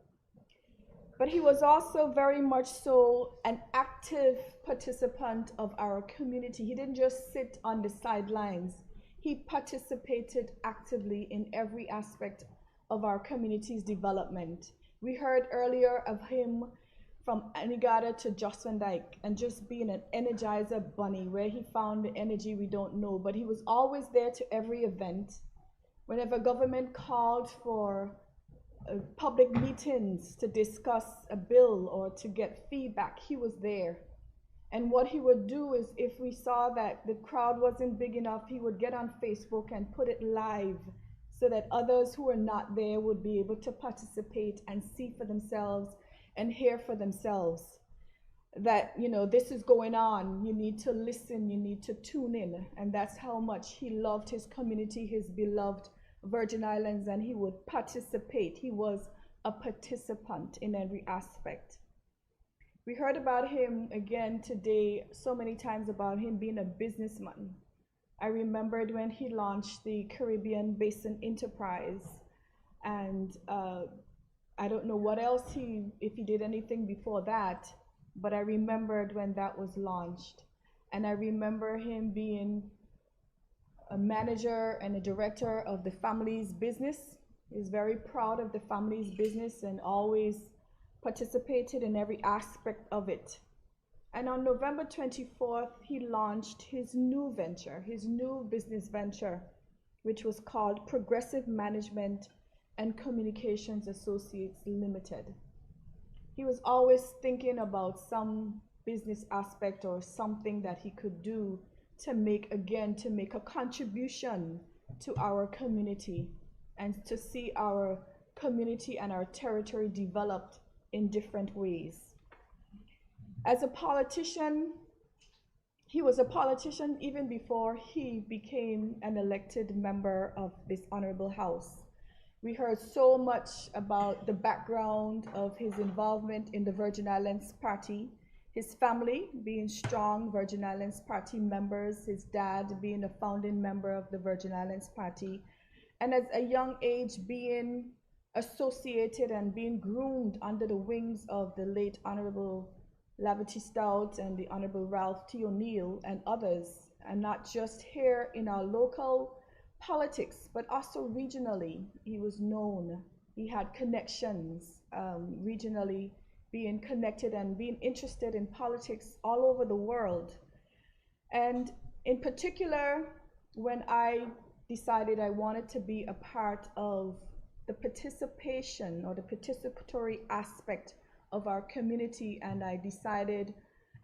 But he was also very much so an active participant of our community. He didn't just sit on the sidelines. He participated actively in every aspect of our community's development. We heard earlier of him from Anigada to Jocelyn Dyke, and just being an energizer bunny. Where he found the energy, we don't know, but he was always there to every event. Whenever government called for public meetings to discuss a bill or to get feedback, he was there. And what he would do is, if we saw that the crowd wasn't big enough, he would get on Facebook and put it live so that others who were not there would be able to participate and see for themselves and hear for themselves that, you know, this is going on. You need to listen, you need to tune in. And that's how much he loved his community, his beloved Virgin Islands, and he would participate. He was a participant in every aspect. We heard about him again today so many times about him being a businessman. I remembered when he launched the Caribbean Basin Enterprise, and I don't know what else if he did anything before that, but I remembered when that was launched. And I remember him being a manager and a director of the family's business. He's very proud of the family's business and always participated in every aspect of it. And on November 24th, he launched his new venture, his new business venture, which was called Progressive Management and Communications Associates Limited. He was always thinking about some business aspect or something that he could do to make a contribution to our community and to see our community and our territory developed in different ways. As a politician, he was a politician even before he became an elected member of this honorable house. We heard so much about the background of his involvement in the Virgin Islands Party, his family being strong Virgin Islands Party members, his dad being a founding member of the Virgin Islands Party, and at a young age being associated and being groomed under the wings of the late Honorable Lavity Stout and the Honorable Ralph T. O'Neill and others, and not just here in our local politics, but also regionally. He was known. He had connections regionally, being connected and being interested in politics all over the world. And in particular, when I decided I wanted to be a part of the participation or the participatory aspect of our community, and I decided,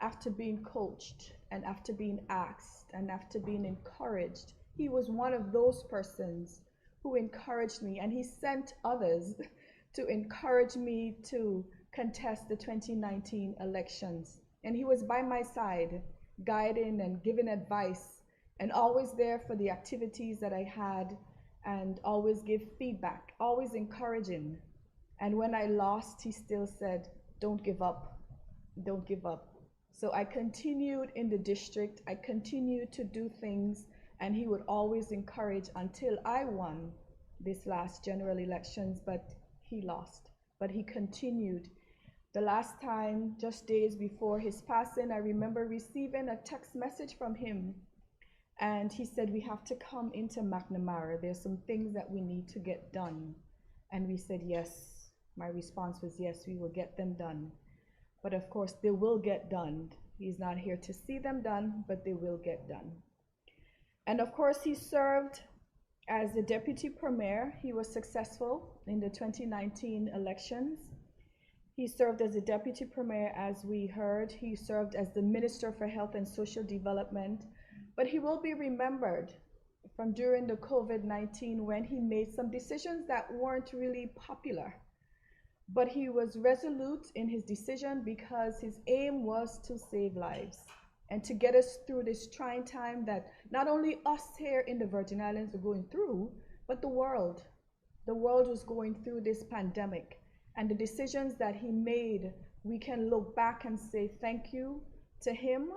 after being coached and after being asked and after being encouraged, he was one of those persons who encouraged me, and he sent others to encourage me to contest the 2019 elections. And he was by my side, guiding and giving advice, and always there for the activities that I had, and always give feedback, always encouraging. And when I lost, he still said, don't give up, don't give up. So I continued in the district, I continued to do things, and he would always encourage until I won this last general elections, but he lost. But he continued. The last time, just days before his passing, I remember receiving a text message from him, and he said, we have to come into McNamara. There's some things that we need to get done. And we said, yes. My response was, yes, we will get them done. But of course, they will get done. He's not here to see them done, but they will get done. And of course, he served as the deputy premier. He was successful in the 2019 elections. He served as the deputy premier, as we heard. He served as the Minister for Health and Social Development. But he will be remembered from during the COVID-19 when he made some decisions that weren't really popular. But he was resolute in his decision because his aim was to save lives and to get us through this trying time that not only us here in the Virgin Islands are going through, but the world. The world was going through this pandemic. And the decisions that he made, we can look back and say thank you to him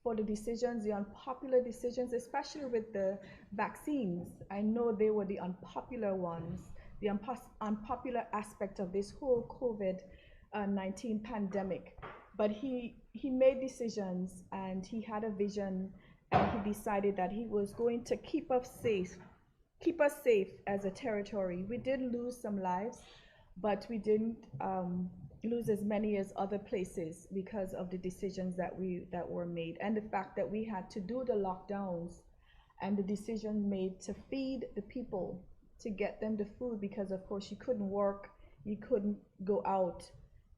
for the decisions, the unpopular decisions, especially with the vaccines. I know they were the unpopular ones, the unpopular aspect of this whole COVID-19 pandemic. But he made decisions, and he had a vision, and he decided that he was going to keep us safe as a territory. We did lose some lives, but we didn't lose as many as other places because of the decisions that were made, and the fact that we had to do the lockdowns and the decision made to feed the people, to get them the food, because of course you couldn't work, you couldn't go out,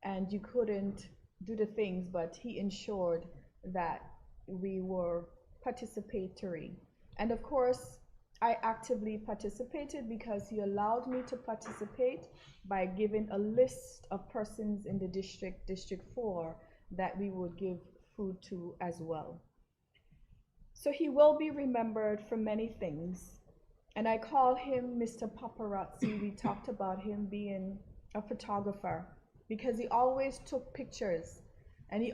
and you couldn't do the things, but he ensured that we were participatory. And of course, I actively participated because he allowed me to participate by giving a list of persons in the District 4, that we would give food to as well. So he will be remembered for many things. And I call him Mr. Paparazzi. We talked about him being a photographer because he always took pictures, and he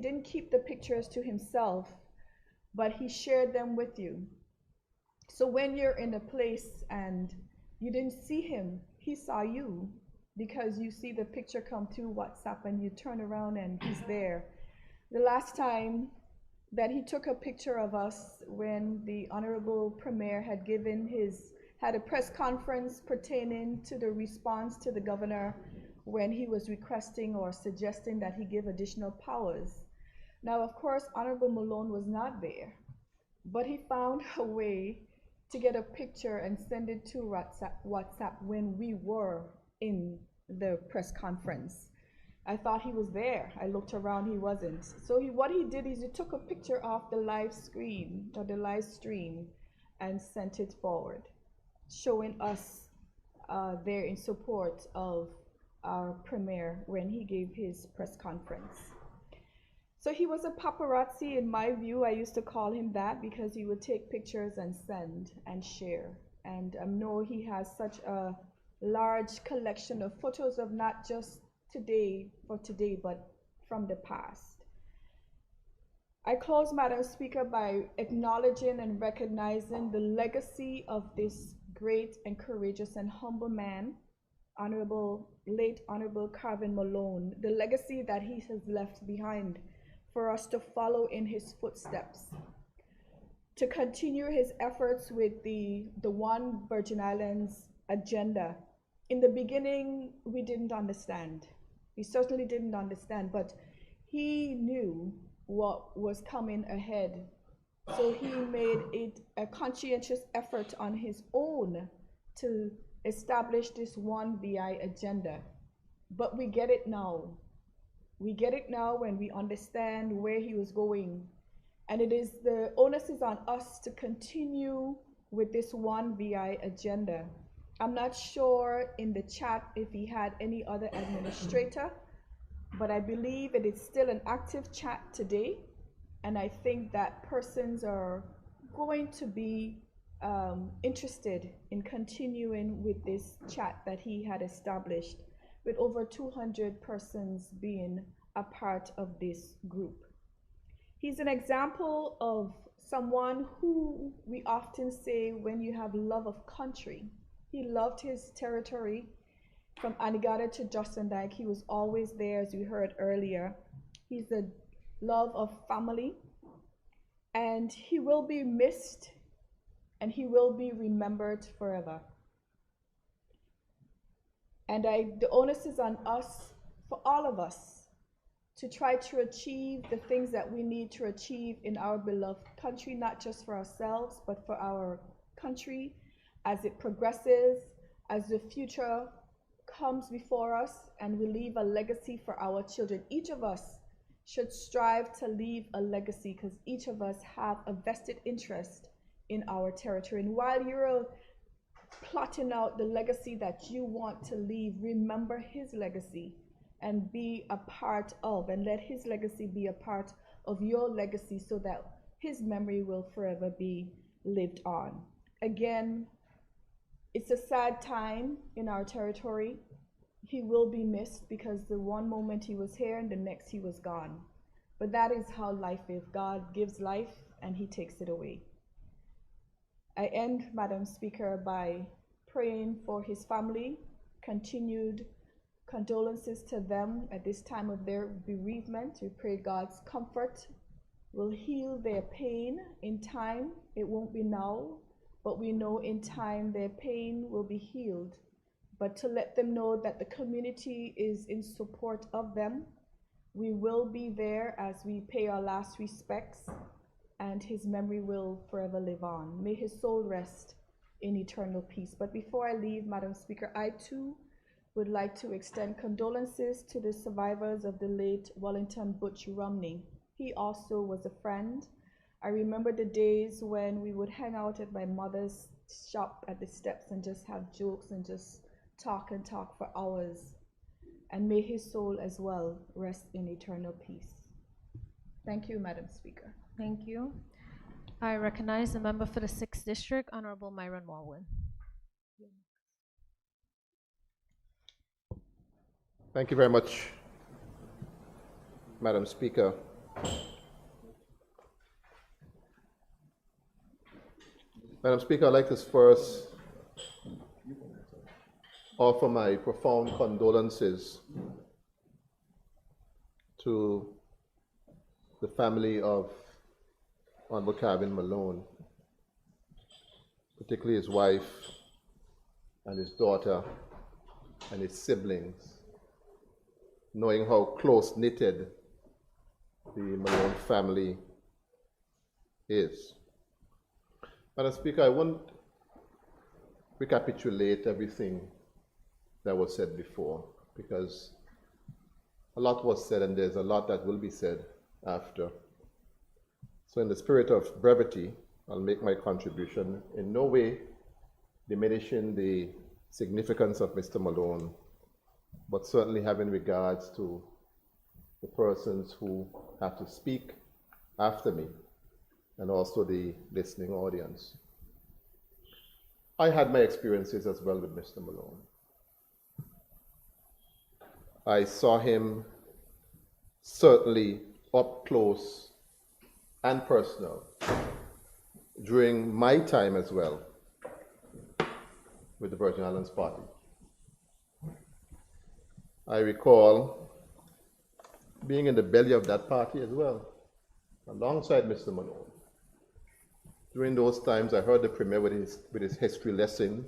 didn't keep the pictures to himself, but he shared them with you. So when you're in a place and you didn't see him, he saw you, because you see the picture come through WhatsApp and you turn around and he's there. The last time that he took a picture of us, when the Honorable Premier had a press conference pertaining to the response to the governor when he was requesting or suggesting that he give additional powers. Now, of course, Honorable Malone was not there, but he found a way to get a picture and send it to WhatsApp when we were in the press conference. I thought he was there. I looked around, he wasn't. So what he did is he took a picture of the live screen or the live stream and sent it forward, showing us there in support of our premier when he gave his press conference. So he was a paparazzi in my view. I used to call him that because he would take pictures and send and share. And I know he has such a large collection of photos of not just today, but from the past. I close, Madam Speaker, by acknowledging and recognizing the legacy of this great and courageous and humble man, late Honorable Calvin Malone, the legacy that he has left behind for us to follow in his footsteps, to continue his efforts with the One Virgin Islands agenda. In the beginning, we didn't understand. We certainly didn't understand, but he knew what was coming ahead. So he made it a conscientious effort on his own to establish this One VI agenda. But we get it now. We get it now when we understand where he was going. And the onus is on us to continue with this One VI agenda. I'm not sure in the chat if he had any other administrator, but I believe it is still an active chat today. And I think that persons are going to be interested in continuing with this chat that he had established, with over 200 persons being a part of this group. He's an example of someone who we often say when you have love of country. He loved his territory from Anegada to Justin Dyke. He was always there, as we heard earlier. He's a love of family, and he will be missed, and he will be remembered forever. And the onus is on us, for all of us, to try to achieve the things that we need to achieve in our beloved country, not just for ourselves, but for our country as it progresses, as the future comes before us, and we leave a legacy for our children. Each of us should strive to leave a legacy, because each of us have a vested interest in our territory. And while you're plotting out the legacy that you want to leave, remember his legacy and be a part of, and let his legacy be a part of your legacy, so that his memory will forever be lived on. Again, it's a sad time in our territory. He will be missed, because the one moment he was here and the next he was gone. But that is how life is. God gives life and he takes it away. I end, Madam Speaker, by praying for his family, continued condolences to them at this time of their bereavement. We pray God's comfort will heal their pain in time. It won't be now, but we know in time their pain will be healed but to let them know that the community is in support of them. We will be there as we pay our last respects, and his memory will forever live on. May his soul rest in eternal peace. But before I leave, Madam Speaker, I too would like to extend condolences to the survivors of the late Wellington Butch Romney. He also was a friend. I remember the days when we would hang out at my mother's shop at the steps and just have jokes and just talk and talk for hours. And may his soul as well rest in eternal peace. Thank you, Madam Speaker. Thank you. I recognize the member for the 6th District, Honorable Myron Walwin. Thank you very much, Madam Speaker. Madam Speaker, I'd like to first offer my profound condolences to the family of Honorable Calvin Malone, particularly his wife and his daughter and his siblings, knowing how close-knitted the Malone family is. Madam Speaker, I won't recapitulate everything that was said before, because a lot was said and there's a lot that will be said after. So in the spirit of brevity, I'll make my contribution, in no way diminishing the significance of Mr. Malone, but certainly having regards to the persons who have to speak after me, and also the listening audience. I had my experiences as well with Mr. Malone. I saw him certainly up close and personal during my time as well with the Virgin Islands Party. I recall being in the belly of that party as well, alongside Mr. Malone. During those times, I heard the Premier with his history lesson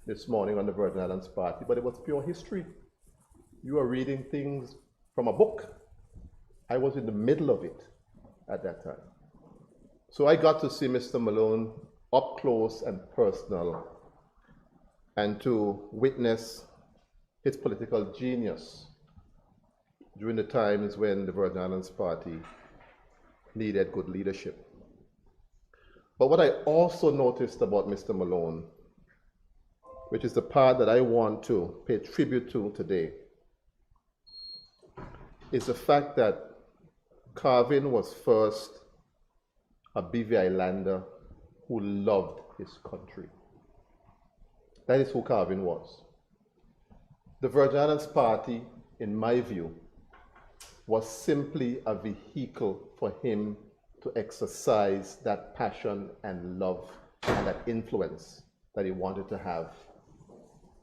this morning on the Virgin Islands Party, but it was pure history. You are reading things from a book. I was in the middle of it at that time. So I got to see Mr. Malone up close and personal, and to witness his political genius during the times when the Virgin Islands Party needed good leadership. But what I also noticed about Mr. Malone, which is the part that I want to pay tribute to today, is the fact that Calvin was first a BVI lander who loved his country. That is who Calvin was. The Virgin Islands Party, in my view, was simply a vehicle for him to exercise that passion and love and that influence that he wanted to have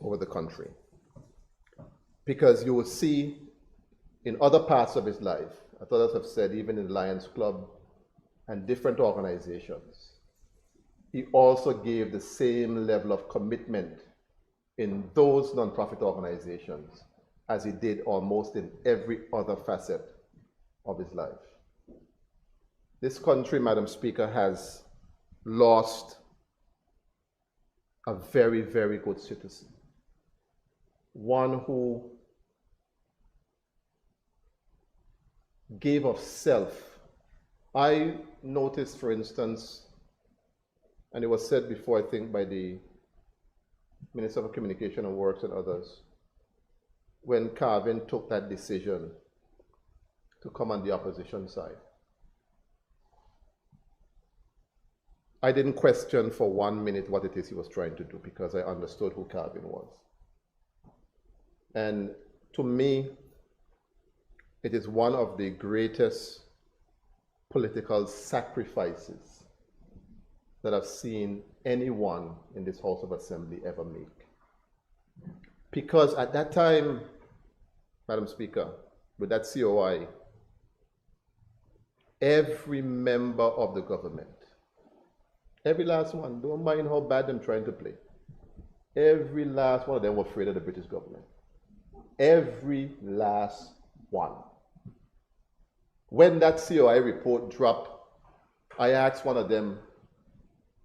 over the country. Because you will see in other parts of his life, as others have said, even in the Lions Club and different organizations, he also gave the same level of commitment in those nonprofit organizations as he did almost in every other facet of his life. This country, Madam Speaker, has lost a very, very good citizen. One who gave of self. I noticed, for instance, and it was said before, I think, by the Minister of Communication and Works and others, when Calvin took that decision to come on the opposition side. I didn't question for 1 minute what it is he was trying to do, because I understood who Calvin was. And to me, it is one of the greatest political sacrifices that I've seen anyone in this House of Assembly ever make. Because at that time, Madam Speaker, with that COI, every member of the government, every last one, don't mind how bad I'm trying to play, Every last one of them were afraid of the British government. Every last one. When that COI report dropped, I asked one of them,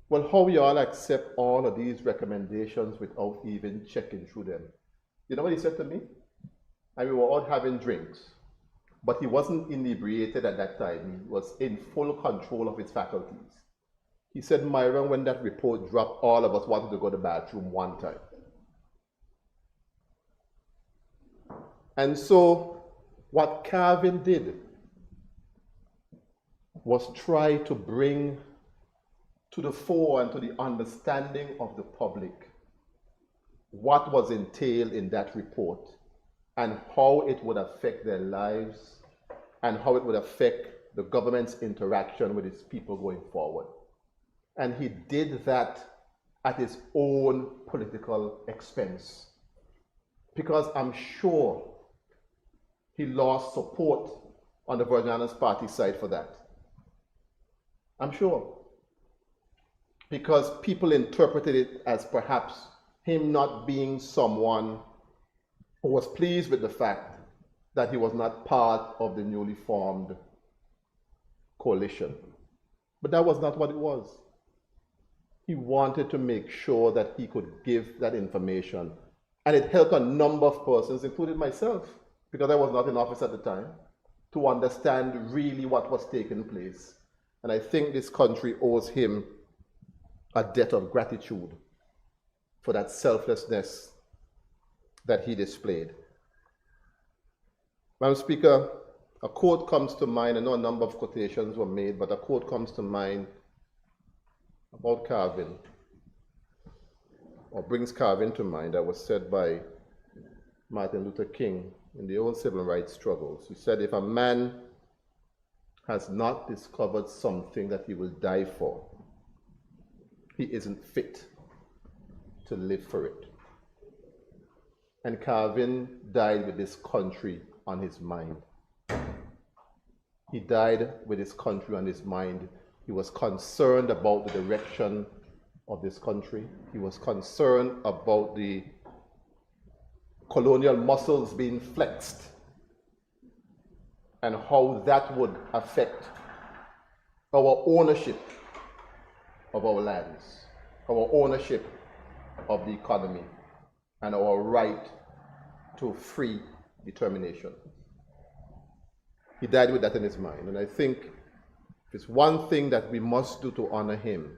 well, how y'all accept all of these recommendations without even checking through them? You know what he said to me? And we were all having drinks, but he wasn't inebriated at that time. He was in full control of his faculties. He said, Myron, when that report dropped, all of us wanted to go to the bathroom one time. And so what Calvin did was try to bring to the fore and to the understanding of the public what was entailed in that report and how it would affect their lives and how it would affect the government's interaction with its people going forward. And he did that at his own political expense, because I'm sure he lost support on the Virgin Islands Party side for that. I'm sure. Because people interpreted it as perhaps him not being someone who was pleased with the fact that he was not part of the newly formed coalition. But that was not what it was. He wanted to make sure that he could give that information. And it helped a number of persons, including myself, because I was not in office at the time, to understand really what was taking place. And I think this country owes him a debt of gratitude for that selflessness that he displayed. Madam Speaker, a quote comes to mind. I know a number of quotations were made, but a quote comes to mind about Calvin, or brings Calvin to mind, that was said by Martin Luther King in the old civil rights struggles. He said, if a man has not discovered something that he will die for, he isn't fit to live for it. And Calvin died with this country on his mind. He died with his country on his mind. He was concerned about the direction of this country. He was concerned about the colonial muscles being flexed and how that would affect our ownership of our lands, our ownership of the economy, and our right to free determination. He died with that in his mind, and I think if it's one thing that we must do to honor him,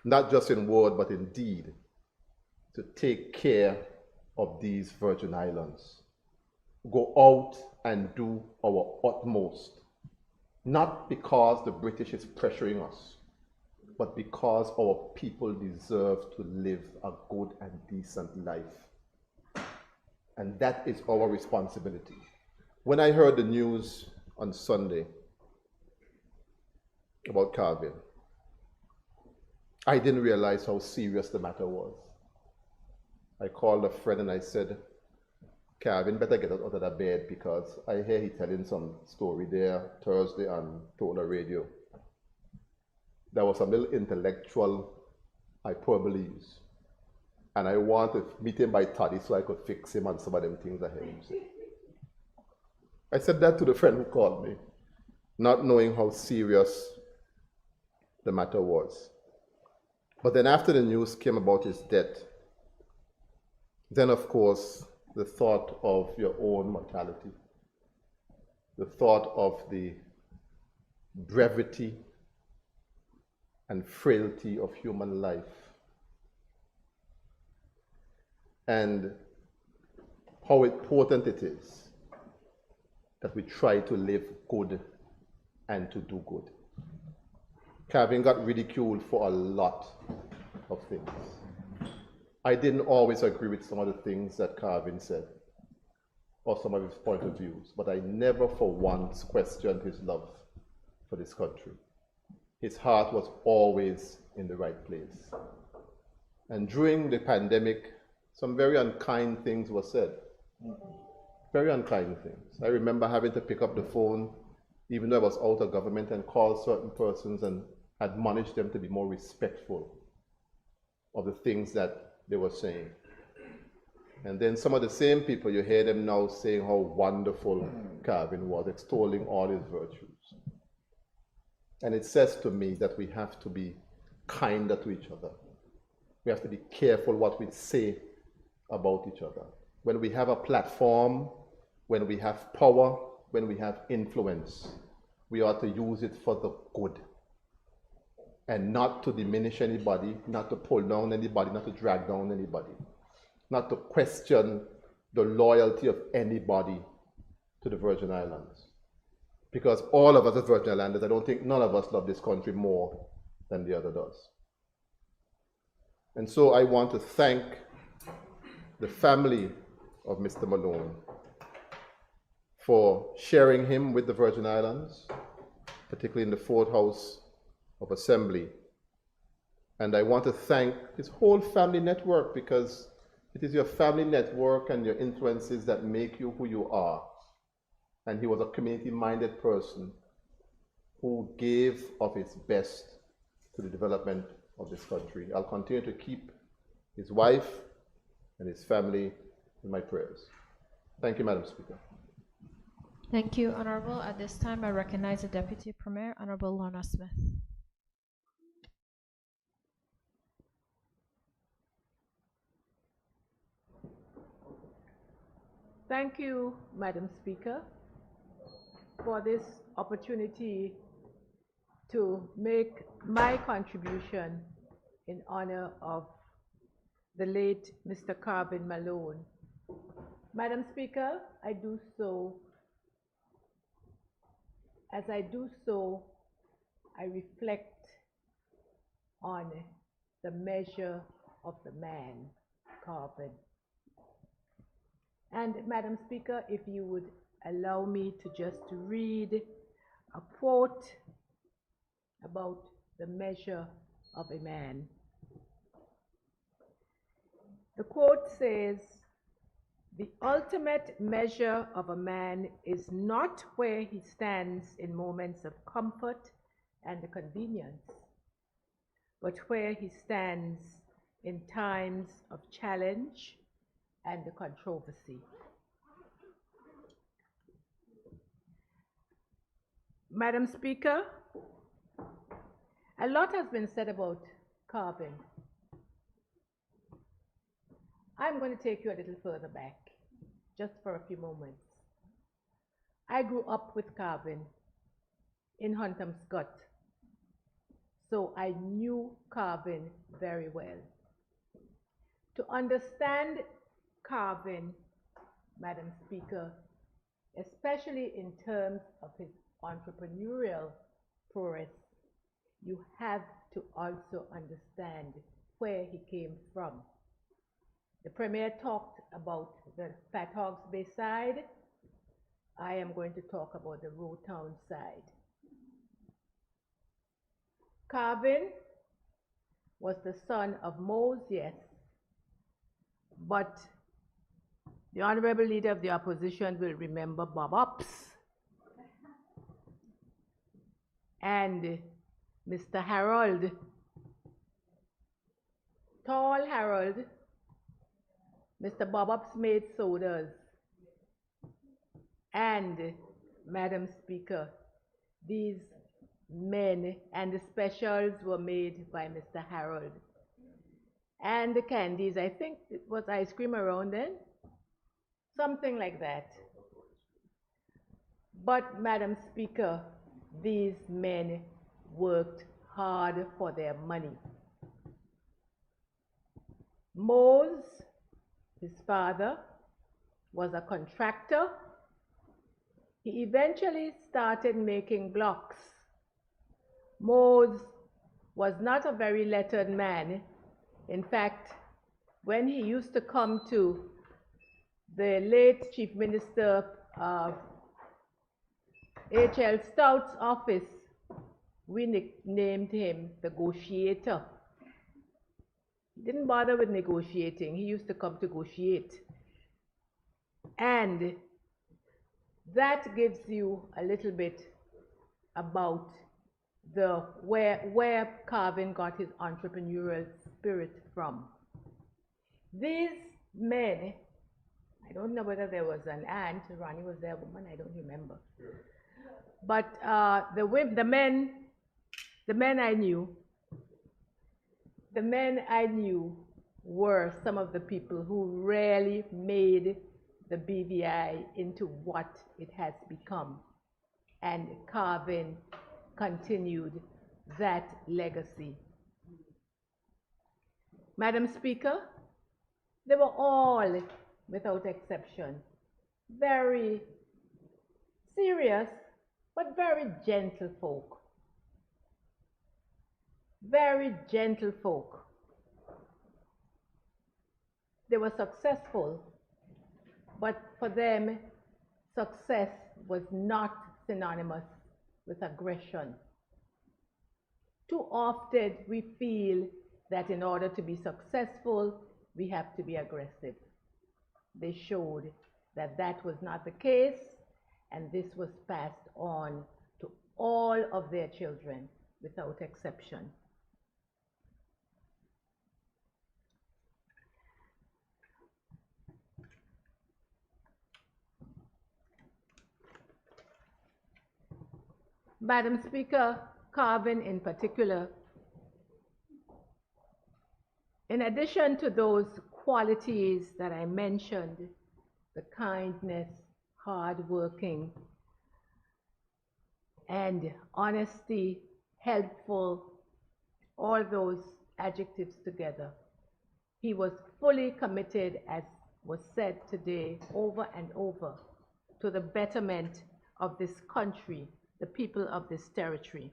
not just in word but in deed, to take care of these Virgin Islands. Go out and do our utmost, not because the British is pressuring us, but because our people deserve to live a good and decent life. And that is our responsibility. When I heard the news on Sunday about Calvin, I didn't realize how serious the matter was. I called a friend and I said, Calvin better get out of that bed, because I hear he telling some story there Thursday on Tola Radio. There was some little intellectual hyperboles, and I want to meet him by 30 so I could fix him on some of them things I heard him say. I said that to the friend who called me, not knowing how serious the matter was. But then after the news came about his death, then of course the thought of your own mortality, the thought of the brevity and frailty of human life, and how important it is that we try to live good and to do good. Calvin got ridiculed for a lot of things. I didn't always agree with some of the things that Calvin said, or some of his point of views, but I never for once questioned his love for this country. His heart was always in the right place. And during the pandemic, some very unkind things were said. Very unkind things. I remember having to pick up the phone, even though I was out of government, and call certain persons and admonish them to be more respectful of the things that they were saying. And then some of the same people, you hear them now saying how wonderful Calvin was, extolling all his virtues. And it says to me that we have to be kinder to each other. We have to be careful what we say about each other. When we have a platform, when we have power, when we have influence, we ought to use it for the good. And not to diminish anybody, not to pull down anybody, not to drag down anybody, not to question the loyalty of anybody to the Virgin Islands. Because all of us as Virgin Islanders, I don't think none of us love this country more than the other does. And so I want to thank the family of Mr. Malone for sharing him with the Virgin Islands, particularly in the Fourth House of Assembly. And I want to thank his whole family network, because it is your family network and your influences that make you who you are. And he was a community-minded person who gave of his best to the development of this country. I'll continue to keep his wife and his family in my prayers. Thank you, Madam Speaker. Thank you, Honorable. At this time, I recognize the Deputy Premier, Honorable Lorna Smith. Thank you, Madam Speaker, for this opportunity to make my contribution in honor of the late Mr. Calvin Malone. Madam Speaker, I do so. As I do so, I reflect on the measure of the man, Calvin. And Madam Speaker, if you would allow me to just read a quote about the measure of a man. The quote says, "The ultimate measure of a man is not where he stands in moments of comfort and convenience, but where he stands in times of challenge and controversy." Madam Speaker, a lot has been said about Calvin. I'm going to take you a little further back, just for a few moments. I grew up with Calvin in Huntamscott, so I knew Calvin very well. To understand Calvin, Madam Speaker, especially in terms of his entrepreneurial prowess, you have to also understand where he came from. The Premier talked about the Fat Hogs Bay side. I am going to talk about the Roe Town side. Calvin was the son of Mose, yes, but the Honorable Leader of the Opposition will remember Bob Ups and Mr. Harold, Tall Harold. Mr. Bob Ups made sodas. And, Madam Speaker, these men and the specials were made by Mr. Harold. And the candies, I think it was ice cream around then, something like that. But, Madam Speaker, these men worked hard for their money. Mose, his father, was a contractor. He eventually started making blocks. Mose was not a very lettered man. In fact, when he used to come to the late Chief Minister of H.L. Stout's office, we nicknamed him the negotiator. He didn't bother with negotiating. He used to come to negotiate. And that gives you a little bit about where Calvin got his entrepreneurial spirit from. These men, I don't know whether there was an aunt, Ronnie was there, a woman, I don't remember. But the men I knew were some of the people who really made the BVI into what it has become. And Carvin continued that legacy. Madam Speaker, they were all, without exception, very serious, but very gentle folk. Very gentle folk. They were successful, but for them, success was not synonymous with aggression. Too often we feel that in order to be successful, we have to be aggressive. They showed that that was not the case, and this was passed on to all of their children without exception. Madam Speaker, Carvin in particular, in addition to those qualities that I mentioned, the kindness, hardworking, and honesty, helpful, all those adjectives together, he was fully committed, as was said today over and over, to the betterment of this country, the people of this territory.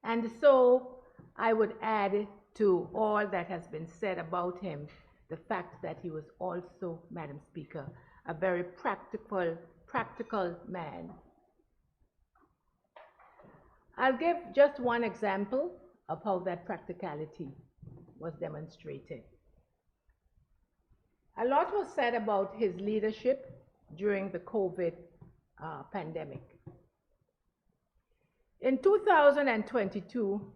And so I would add to all that has been said about him the fact that he was also, Madam Speaker, a very practical man. I'll give just one example of how that practicality was demonstrated. A lot was said about his leadership during the COVID pandemic. In 2022,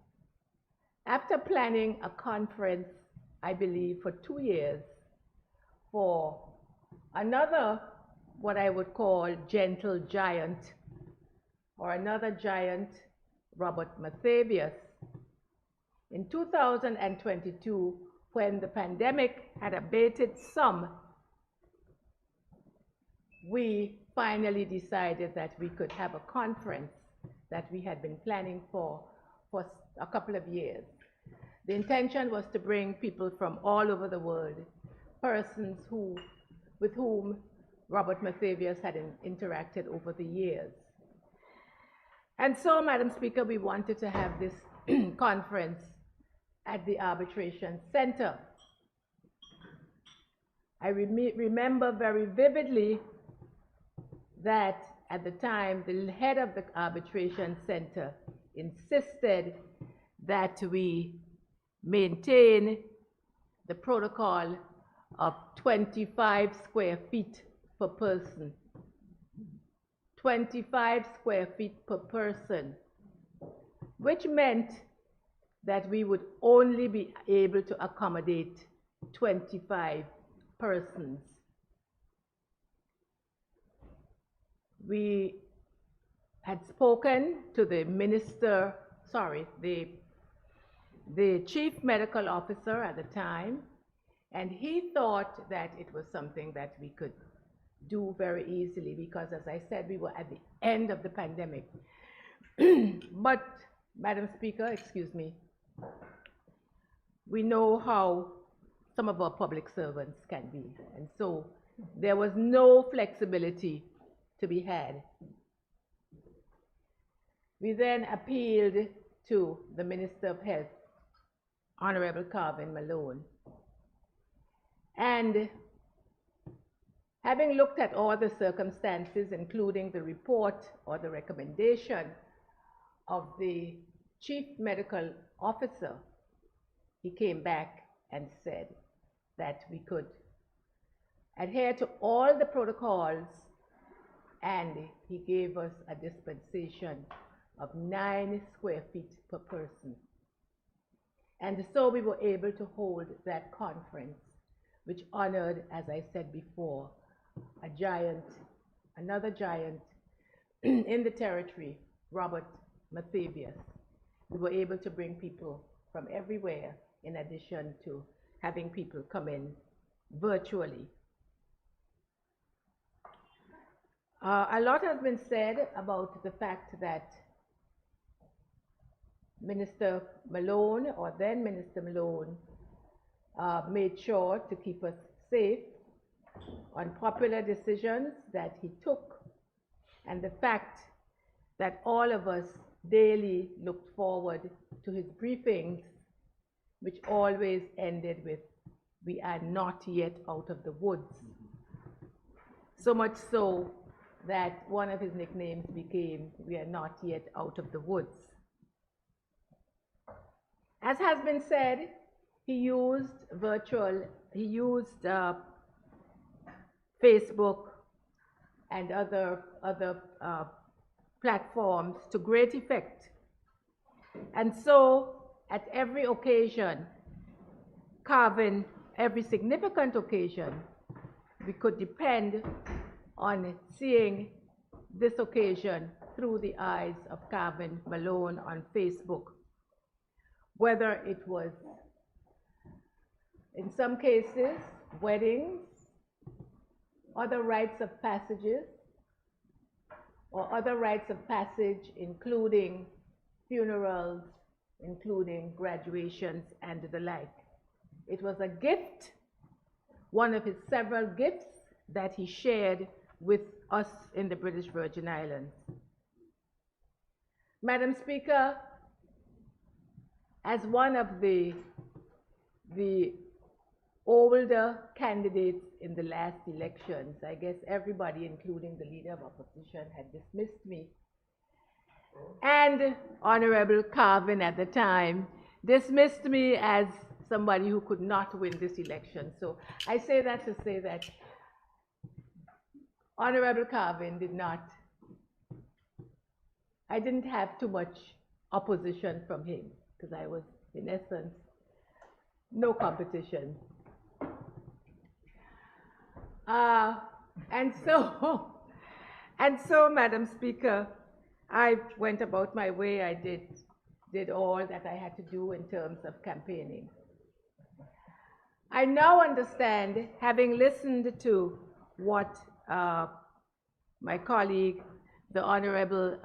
after planning a conference, I believe, for 2 years for another, what I would call gentle giant, or another giant, Robert Mathavius, in 2022, when the pandemic had abated some, we finally decided that we could have a conference that we had been planning for a couple of years. The intention was to bring people from all over the world, persons with whom Robert Mathavius had interacted over the years. And so, Madam Speaker, we wanted to have this conference at the Arbitration Center. I remember very vividly that at the time, the head of the Arbitration Center insisted that we maintain the protocol of 25 square feet per person. 25 square feet per person, which meant that we would only be able to accommodate 25 persons. We had spoken to the the chief medical officer at the time, and he thought that it was something that we could do very easily because, as I said, we were at the end of the pandemic. But, Madam Speaker, excuse me, we know how some of our public servants can be, and so there was no flexibility to be had. We then appealed to the Minister of Health, Honorable Carvin Malone, and having looked at all the circumstances, including the report or the recommendation of the Chief Medical Officer, he came back and said that we could adhere to all the protocols, and he gave us a dispensation of 9 square feet per person. And so we were able to hold that conference, which honored, as I said before, a giant, another giant in the territory, Robert Mathavius. We were able to bring people from everywhere, in addition to having people come in virtually. A lot has been said about the fact that Minister Malone, or then Minister Malone, made sure to keep us safe on popular decisions that he took, and the fact that all of us daily looked forward to his briefings, which always ended with, "We are not yet out of the woods." So much so that one of his nicknames became, "We are not yet out of the woods." As has been said, he used Facebook and other platforms to great effect. And so at every occasion, Carvin, every significant occasion, we could depend on seeing this occasion through the eyes of Carvin Malone on Facebook. Whether it was, in some cases, weddings, other rites of passages, or other rites of passage, including funerals, including graduations, and the like. It was a gift, one of his several gifts that he shared with us in the British Virgin Islands. Madam Speaker, as one of the older candidates in the last elections, I guess everybody, including the leader of opposition, had dismissed me. And Honorable Carvin at the time dismissed me as somebody who could not win this election. So I say that to say that Honorable Carvin I didn't have too much opposition from him, because I was, in essence, no competition. And so, Madam Speaker, I went about my way. I did all that I had to do in terms of campaigning. I now understand, having listened to what my colleague, the Honorable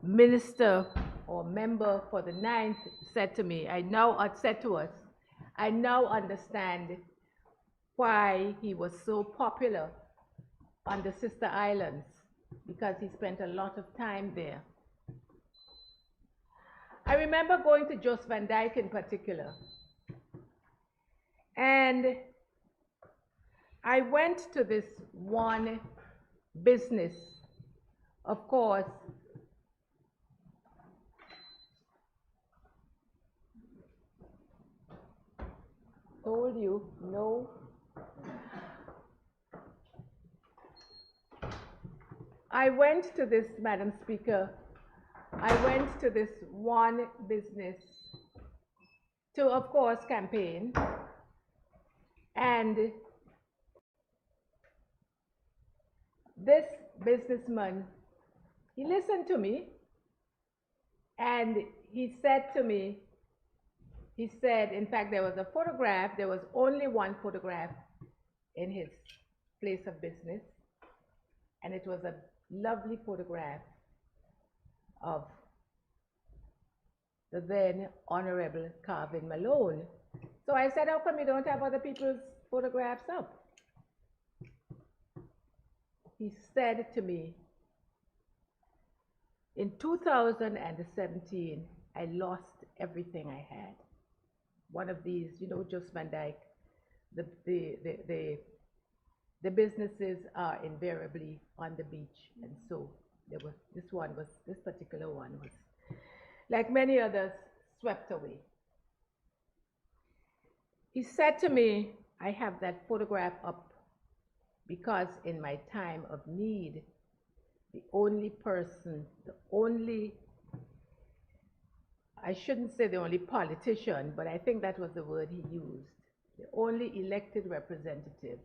Minister or member for the 9th said to me, said to us, I now understand why he was so popular on the sister islands, because he spent a lot of time there. I remember going to Jos van Dyke in particular, and I went to this one business, of course, told you, no. I went to this, Madam Speaker, I went to this one business to, of course, campaign, and this businessman, he listened to me, and he said to me, he said, in fact, there was a photograph, there was only one photograph in his place of business, and it was a lovely photograph of the then Honorable Carvin Malone. So I said, how come you don't have other people's photographs up? He said to me, in 2017, I lost everything I had. One of these, you know, Jos van Dyke, the businesses are invariably on the beach, and so there was, this particular one was, like many others, swept away. He said to me, I have that photograph up because in my time of need, the only person, the only I shouldn't say the only politician, but I think that was the word he used, the only elected representative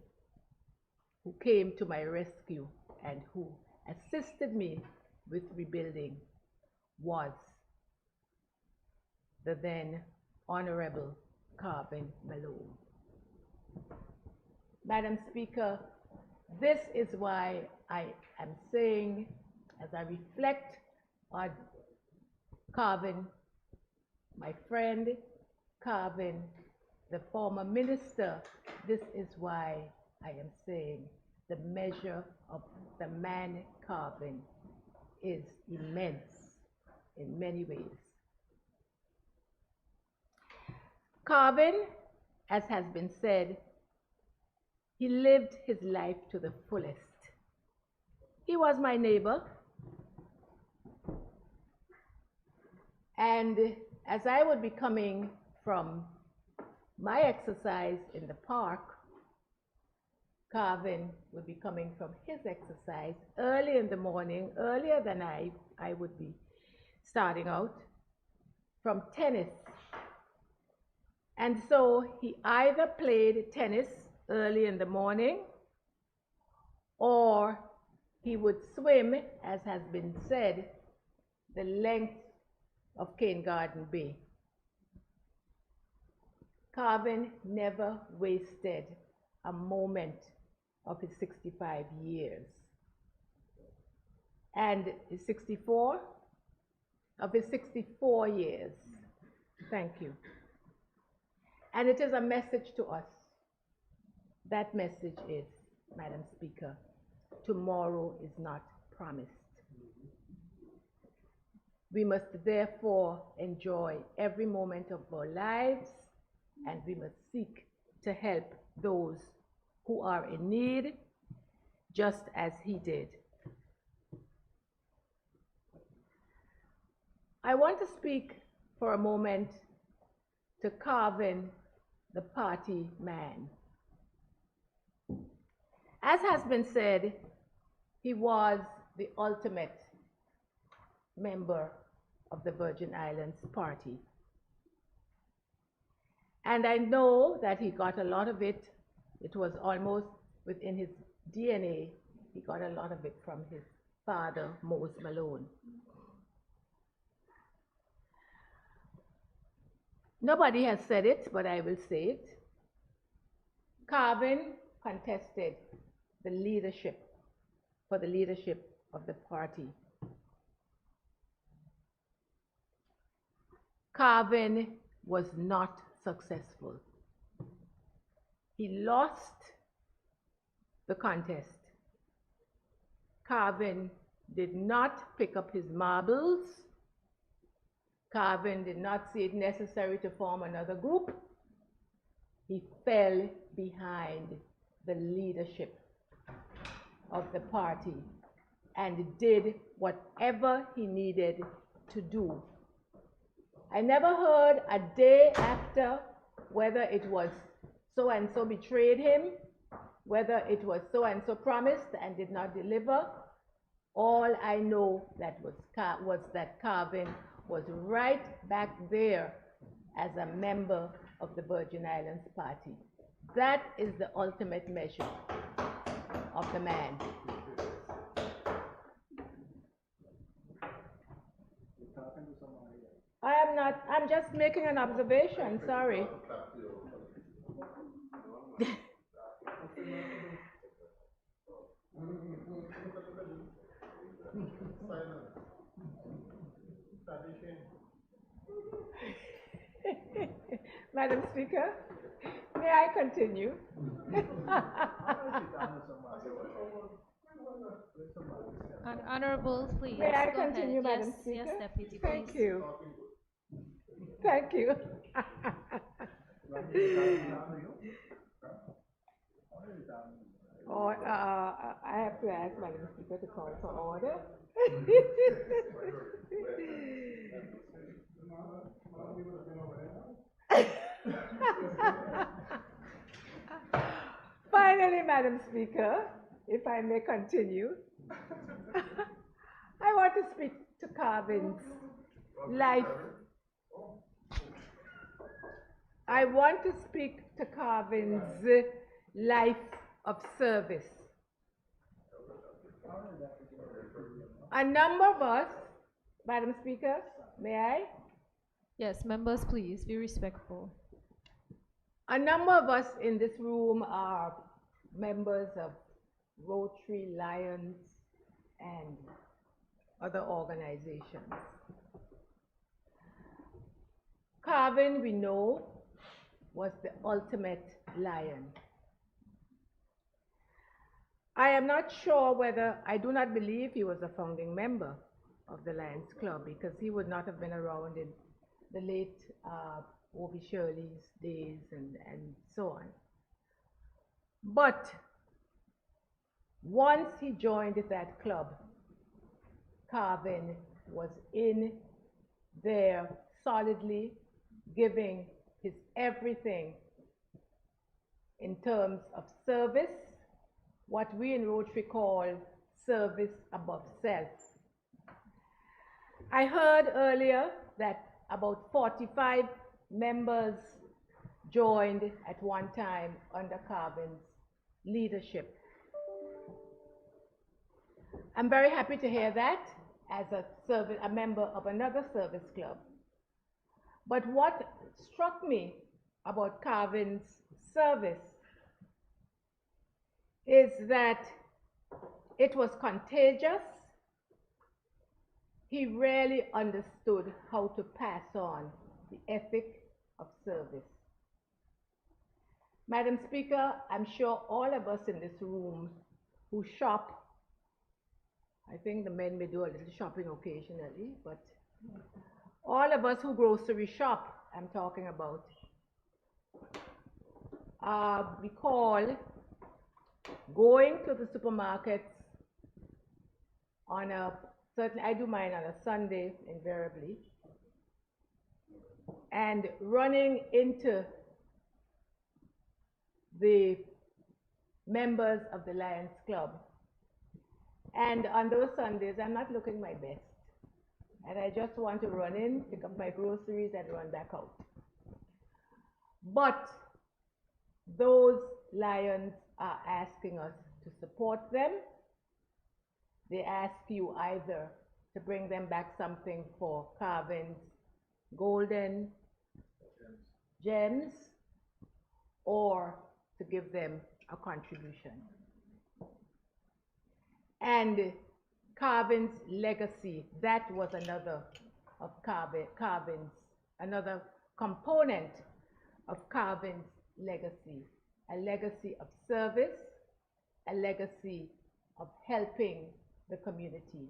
who came to my rescue and who assisted me with rebuilding was the then Honorable Carvin Malone. Madam Speaker, this is why I am saying, as I reflect on Carvin, my friend Carvin, the former minister, this is why I am saying the measure of the man Carvin is immense in many ways. Carvin, as has been said, he lived his life to the fullest. He was my neighbor, and as I would be coming from my exercise in the park, Carvin would be coming from his exercise early in the morning, earlier than I would be starting out, from tennis. And so he either played tennis early in the morning, or he would swim, as has been said, the length of Cane Garden Bay. Carvin never wasted a moment of his 65 years. And his 64? Of his 64 years. Thank you. And it is a message to us. That message is, Madam Speaker, tomorrow is not promised. We must therefore enjoy every moment of our lives, and we must seek to help those who are in need, just as he did. I want to speak for a moment to Carvin, the party man. As has been said, he was the ultimate member of the Virgin Islands Party. And I know that he got a lot of it. It was almost within his DNA. He got a lot of it from his father, Mose Malone. Nobody has said it, but I will say it. Carvin contested the leadership, for the leadership of the party. Carvin was not successful. He lost the contest. Carvin did not pick up his marbles. Carvin did not see it necessary to form another group. He fell behind the leadership of the party and did whatever he needed to do. I never heard a day after whether it was so-and-so betrayed him, whether it was so-and-so promised and did not deliver. All I know was that Carvin was right back there as a member of the Virgin Islands Party. That is the ultimate measure of the man. I am not, I'm just making an observation, sorry. Madam Speaker, may I continue? Honorable, please. May I go continue, ahead. Madam Yes, Speaker? yes, Deputy, Thank please. you. Thank you. Oh, I have to ask Madam Speaker to call for order. Finally, Madam Speaker, if I may continue, I want to speak to Carvin's life I want to speak to Carvin's life of service. A number of us, Madam Speaker, may I? Yes, members, please be respectful. A number of us in this room are members of Rotary, Lions, and other organizations. Carvin, we know, was the ultimate lion. I am not sure whether, I do not believe he was a founding member of the Lions Club, because he would not have been around in the late O.B. Shirley's days and so on. But once he joined that club, Carvin was in there solidly, giving his everything in terms of service, what we in Rotary call service above self. I heard earlier that about 45 members joined at one time under Carvin's leadership. I'm very happy to hear that as a member of another service club. But what struck me about Carvin's service is that it was contagious. He really understood how to pass on the ethic of service. Madam Speaker, I'm sure all of us in this room who shop, I think the men may do a little shopping occasionally, but all of us who grocery shop, I'm talking about, recall going to the supermarkets on certainly I do mine on a Sunday invariably, and running into the members of the Lions Club. And on those Sundays, I'm not looking my best. And I just want to run in, pick up my groceries, and run back out. But those Lions are asking us to support them. They ask you either to bring them back something for Carvin's golden gems, or to give them a contribution. And Carvin's legacy, that was another of Carvin's, another component of Carvin's legacy, a legacy of service, a legacy of helping the community.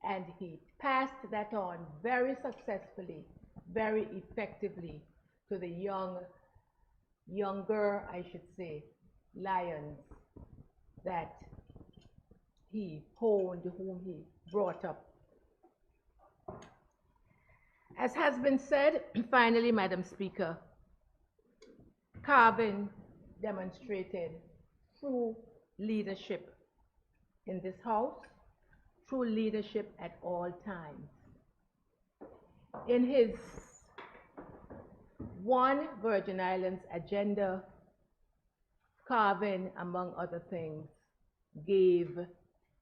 And he passed that on very successfully, very effectively to the younger, I should say, Lions that he honed, whom he brought up. As has been said, finally, Madam Speaker, Carvin demonstrated true leadership in this House, true leadership at all times. In his One Virgin Islands agenda, Carvin, among other things, gave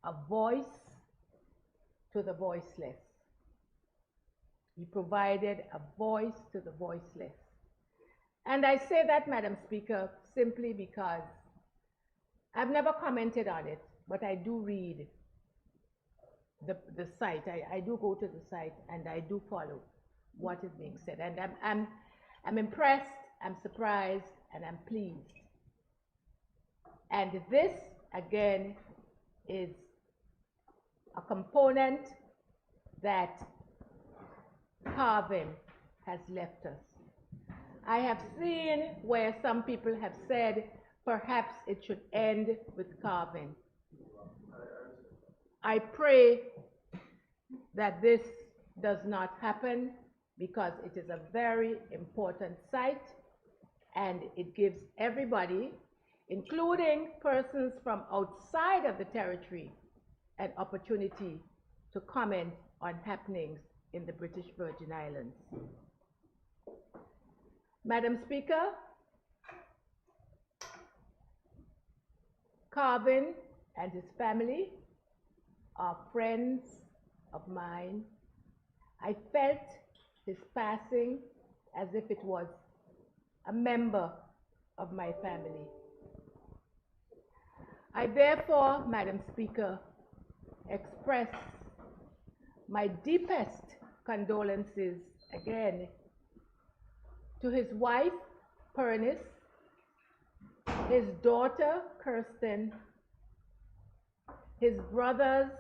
a voice to the voiceless. He provided a voice to the voiceless. And I say that, Madam Speaker, simply because I've never commented on it, but I do read the site. I do go to the site and I do follow what is being said. And I'm impressed, I'm surprised, and I'm pleased. And this, again, is a component that Carvin has left us. I have seen where some people have said perhaps it should end with Carvin. I pray that this does not happen, because it is a very important site and it gives everybody, including persons from outside of the territory, an opportunity to comment on happenings in the British Virgin Islands. Madam Speaker, Carvin and his family are friends of mine. I felt his passing as if it was a member of my family. I therefore, Madam Speaker, express my deepest condolences again to his wife, Pernice, his daughter, Kirsten, his brothers,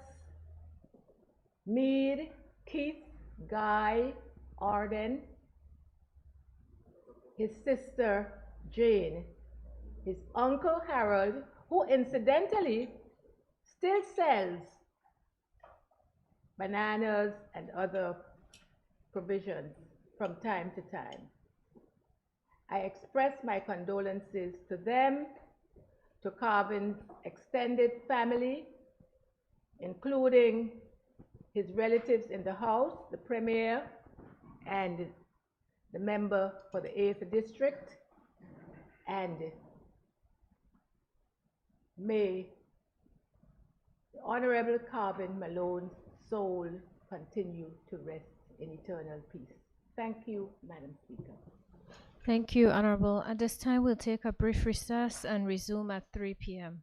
Meade, Keith, Guy, Arden, his sister, Jane, his uncle, Harold, who incidentally still sells bananas and other provisions from time to time. I express my condolences to them, to Carvin's extended family, including his relatives in the House, the Premier, and the member for the 8th District, and may the Honorable Carvin Malone's soul continue to rest in eternal peace. Thank you, Madam Speaker. Thank you, Honorable. At this time, we'll take a brief recess and resume at 3 p.m.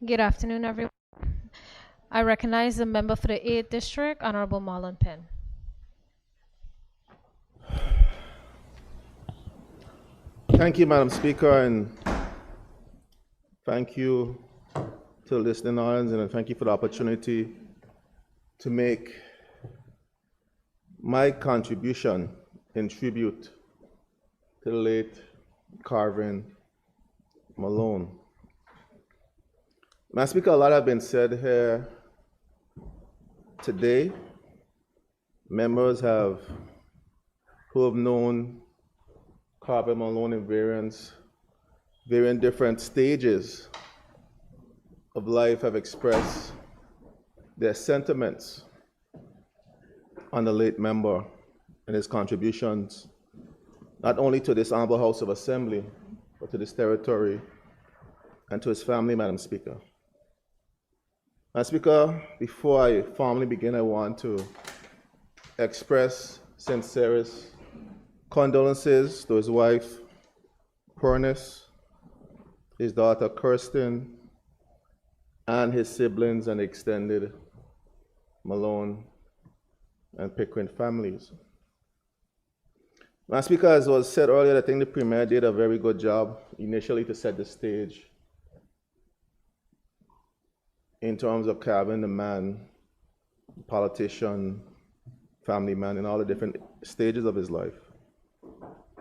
Good afternoon, everyone. I recognize the member for the 8th District, Honorable Marlon Penn. Thank you, Madam Speaker, and thank you to the listening audience, and thank you for the opportunity to make my contribution in tribute to the late Carvin Malone. Madam Speaker, a lot has been said here today. Members who have known Carvin Malone in varying different stages of life have expressed their sentiments on the late member and his contributions, not only to this Honorable House of Assembly, but to this territory and to his family, Madam Speaker. Madam Speaker, before I formally begin, I want to express sincerest condolences to his wife, Pernice, his daughter, Kirsten, and his siblings and extended Malone and Pickering families. Madam Speaker, as was said earlier, I think the Premier did a very good job initially to set the stage in terms of Carvin, the man, politician, family man, in all the different stages of his life.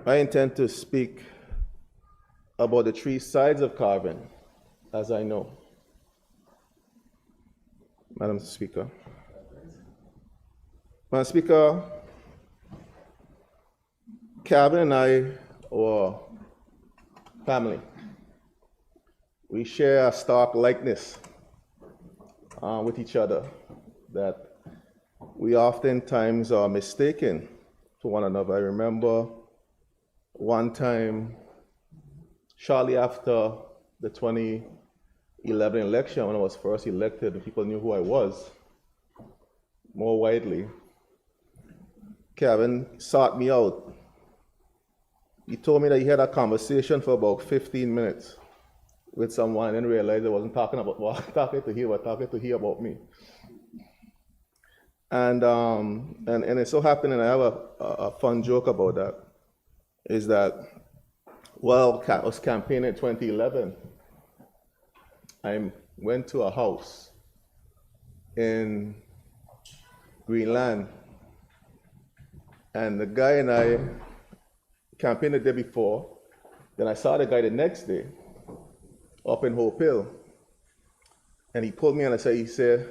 I intend to speak about the three sides of Carvin, as I know. Madam Speaker. Madam Speaker, Carvin and I, our family, we share a stark likeness with each other, that we oftentimes are mistaken for one another. I remember one time, shortly after the 2011 election, when I was first elected, and people knew who I was more widely, Kevin sought me out. He told me that he had a conversation for about 15 minutes with someone and then realized I wasn't talking to him, but talking to him about me. And it so happened, and I have a fun joke about that, is that while I was campaigning in 2011, I went to a house in Greenland, and the guy and I campaigned the day before. Then I saw the guy the next day up in Hope Hill, and he pulled me and he said,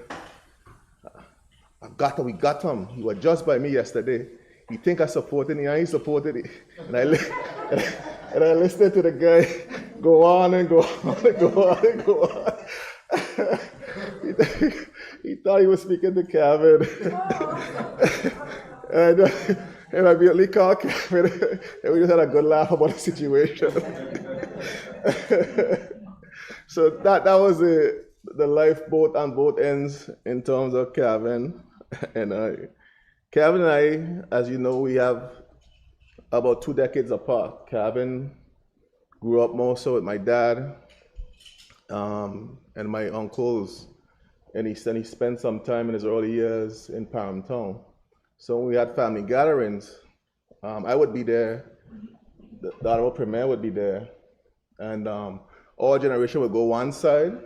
we got him. He was just by me yesterday. You think I supported him? I ain't supported it. And I listened to the guy go on and go on and go on and go on. He thought he was speaking to Kevin. and I immediately called Kevin, and we just had a good laugh about the situation. So that was the lifeboat on both ends in terms of Kevin and I. Kevin and I, as you know, we have about 2 decades apart. Kevin grew up more so with my dad and my uncles, and he spent some time in his early years in Paramtown. So when we had family gatherings, I would be there, the Honorable Premier would be there, and our generation would go one side,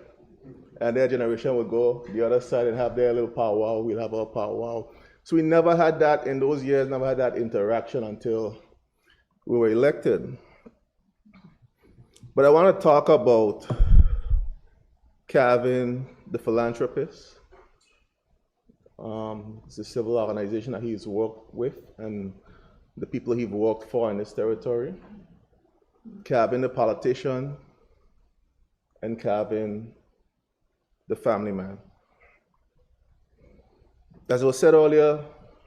and their generation would go the other side and have their little powwow, we'll have our powwow. So we never had that in those years, never had that interaction until we were elected. But I want to talk about Kevin, the philanthropist. It's a civil organization that he's worked with and the people he's worked for in this territory. Kevin, the politician, and Kevin, the family man. As was said earlier,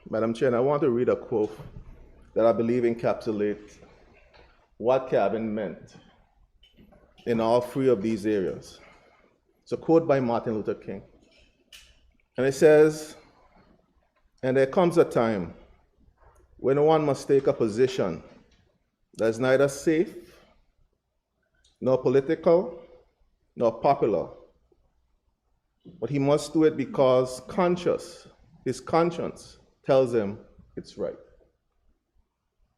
Madam Chair, I want to read a quote that I believe encapsulates what Kevin meant in all three of these areas. It's a quote by Martin Luther King. And it says, "And there comes a time when one must take a position that is neither safe, nor political, nor popular, but he must do it because his conscience tells him it's right.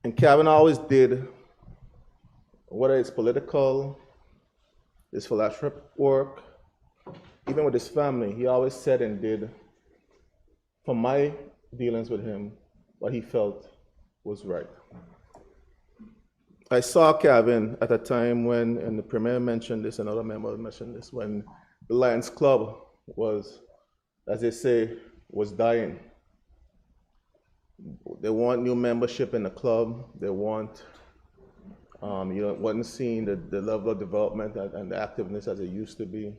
And Kevin always did, whether it's political, his philanthropic work, even with his family, he always said and did, from my dealings with him, what he felt was right. I saw Kevin at a time when, and the Premier mentioned this, and other members mentioned this, when the Lions Club was, as they say, was dying. They want new membership in the club. They want, wasn't seeing the level of development and the activeness as it used to be.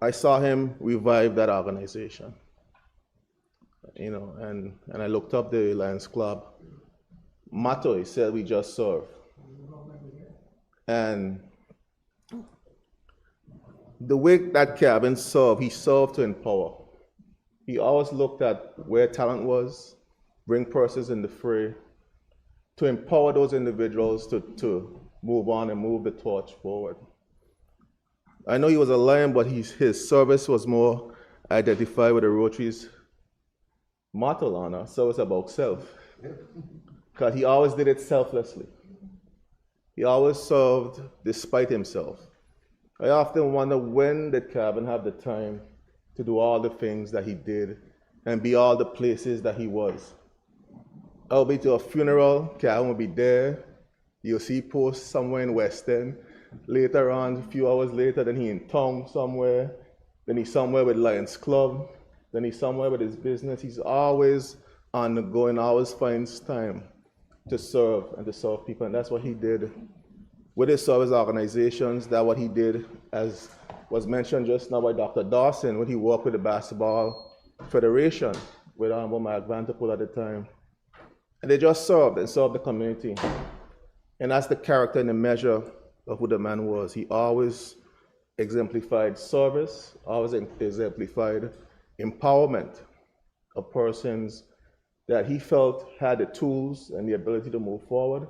I saw him revive that organization, and I looked up the Lions Club motto. He said, "We just serve." And the way that Kevin served, he served to empower. He always looked at where talent was, bring persons in the fray, to empower those individuals to move on and move the torch forward. I know he was a lion, but his service was more identified with the Rotary's motto on us, service about self. Because he always did it selflessly. He always served despite himself. I often wonder, when did Kevin have the time to do all the things that he did and be all the places that he was? I'll be to a funeral, Kevin will be there. You'll see posts somewhere in West End. Later on, a few hours later, then he in town somewhere. Then he's somewhere with Lions Club. Then he's somewhere with his business. He's always on the go and always finds time to serve and to serve people. And that's what he did with his service organizations. That's what he did, as was mentioned just now by Dr. Dawson, when he worked with the Basketball Federation with Mike Vanterpool at the time. And they just served and served the community. And that's the character and the measure of who the man was. He always exemplified service, always exemplified empowerment of persons that he felt had the tools and the ability to move forward.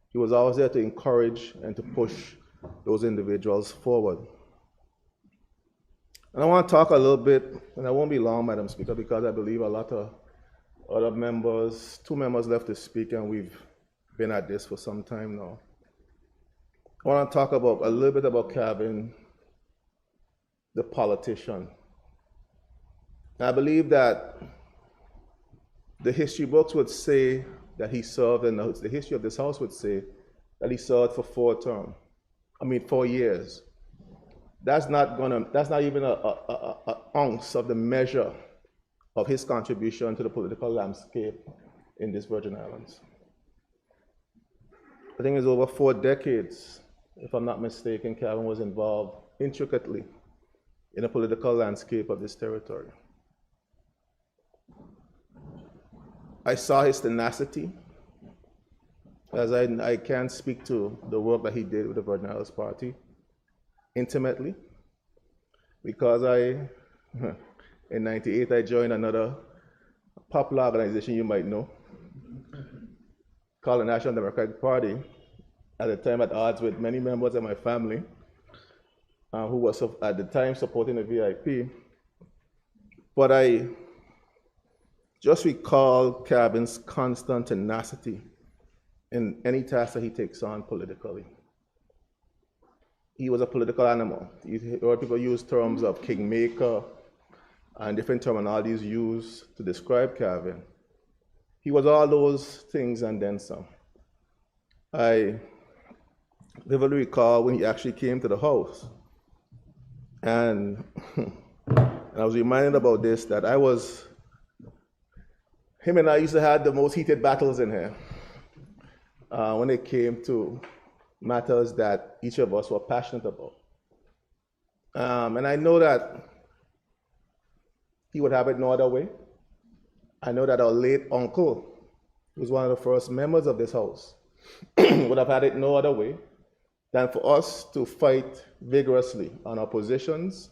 He was always there to encourage and to push those individuals forward. And I want to talk a little bit, and I won't be long, Madam Speaker, because I believe a lot of other members, 2 members left to speak, and we've been at this for some time now. I want to talk about a little bit about Kevin, the politician. And I believe that the history books would say that he served, and the history of this house would say that he served for 4 years. That's not even an ounce of the measure of his contribution to the political landscape in these Virgin Islands. I think it's over 4 decades, if I'm not mistaken, Kevin was involved intricately in the political landscape of this territory. I saw his tenacity, as I can't speak to the work that he did with the Virgin Islands Party intimately, because in '98 I joined another popular organization you might know, called the National Democratic Party, at the time at odds with many members of my family, who was at the time supporting the VIP. But I just recall Kevin's constant tenacity in any task that he takes on politically. He was a political animal. You heard people use terms of kingmaker and different terminologies used to describe Kevin. He was all those things and then some. I vividly recall when he actually came to the house, and I was reminded about this, that him and I used to have the most heated battles in here when it came to matters that each of us were passionate about. And I know that he would have it no other way. I know that our late uncle, who was one of the first members of this house, would have had it no other way than for us to fight vigorously on our positions,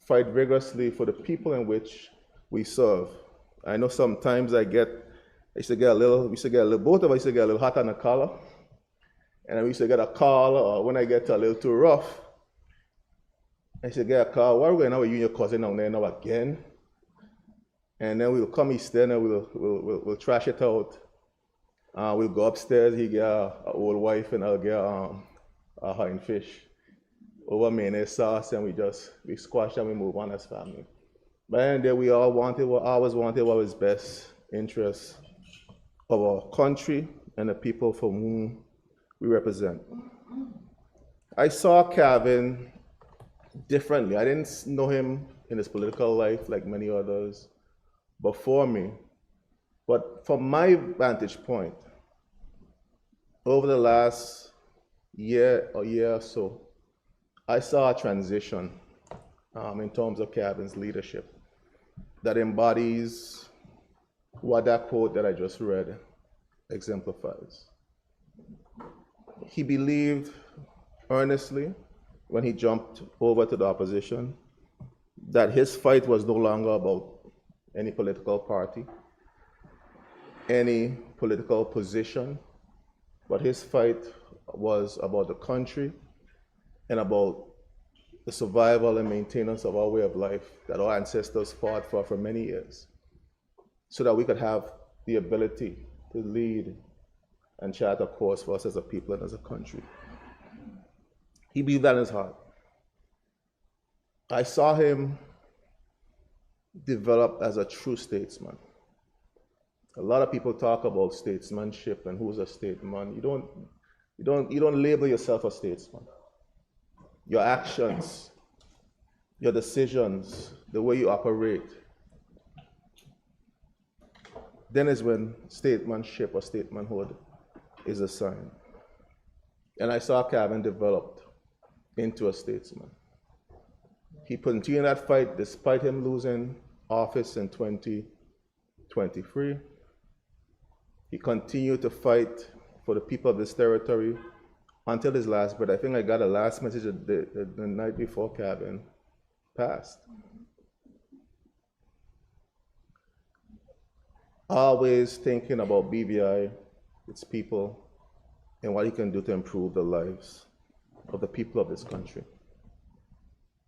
fight vigorously for the people in which we serve. I know sometimes both of us used to get a little hot on the collar, and we used to get a call, or when I get a little too rough, I said, get a car. Why are we going now with you and your cousin down there now again? And then we'll come east then and we'll trash it out. We'll go upstairs. He get a old wife and I'll get a hind fish over mayonnaise sauce, and we squash and we move on as family. But then there we all always wanted what was best interest of our country and the people from whom we represent. I saw Kevin differently. I didn't know him in his political life like many others before me. But from my vantage point, over the last year or so, I saw a transition in terms of Kevin's leadership that embodies what that quote that I just read exemplifies. He believed earnestly when he jumped over to the opposition that his fight was no longer about any political party, any political position, but his fight was about the country and about the survival and maintenance of our way of life that our ancestors fought for many years, so that we could have the ability to lead and chart a course for us as a people and as a country. He believed that in his heart. I saw him develop as a true statesman. A lot of people talk about statesmanship and who's a statesman. You don't label yourself a statesman. Your actions, your decisions, the way you operate, then is when statesmanship or statemanhood is a sign. And I saw Kevin developed into a statesman. He continued that fight despite him losing office in 2023. He continued to fight for the people of this territory until his last breath. I think I got a last message the night before Kevin passed. Always thinking about BVI, its people, and what he can do to improve the lives of the people of this country.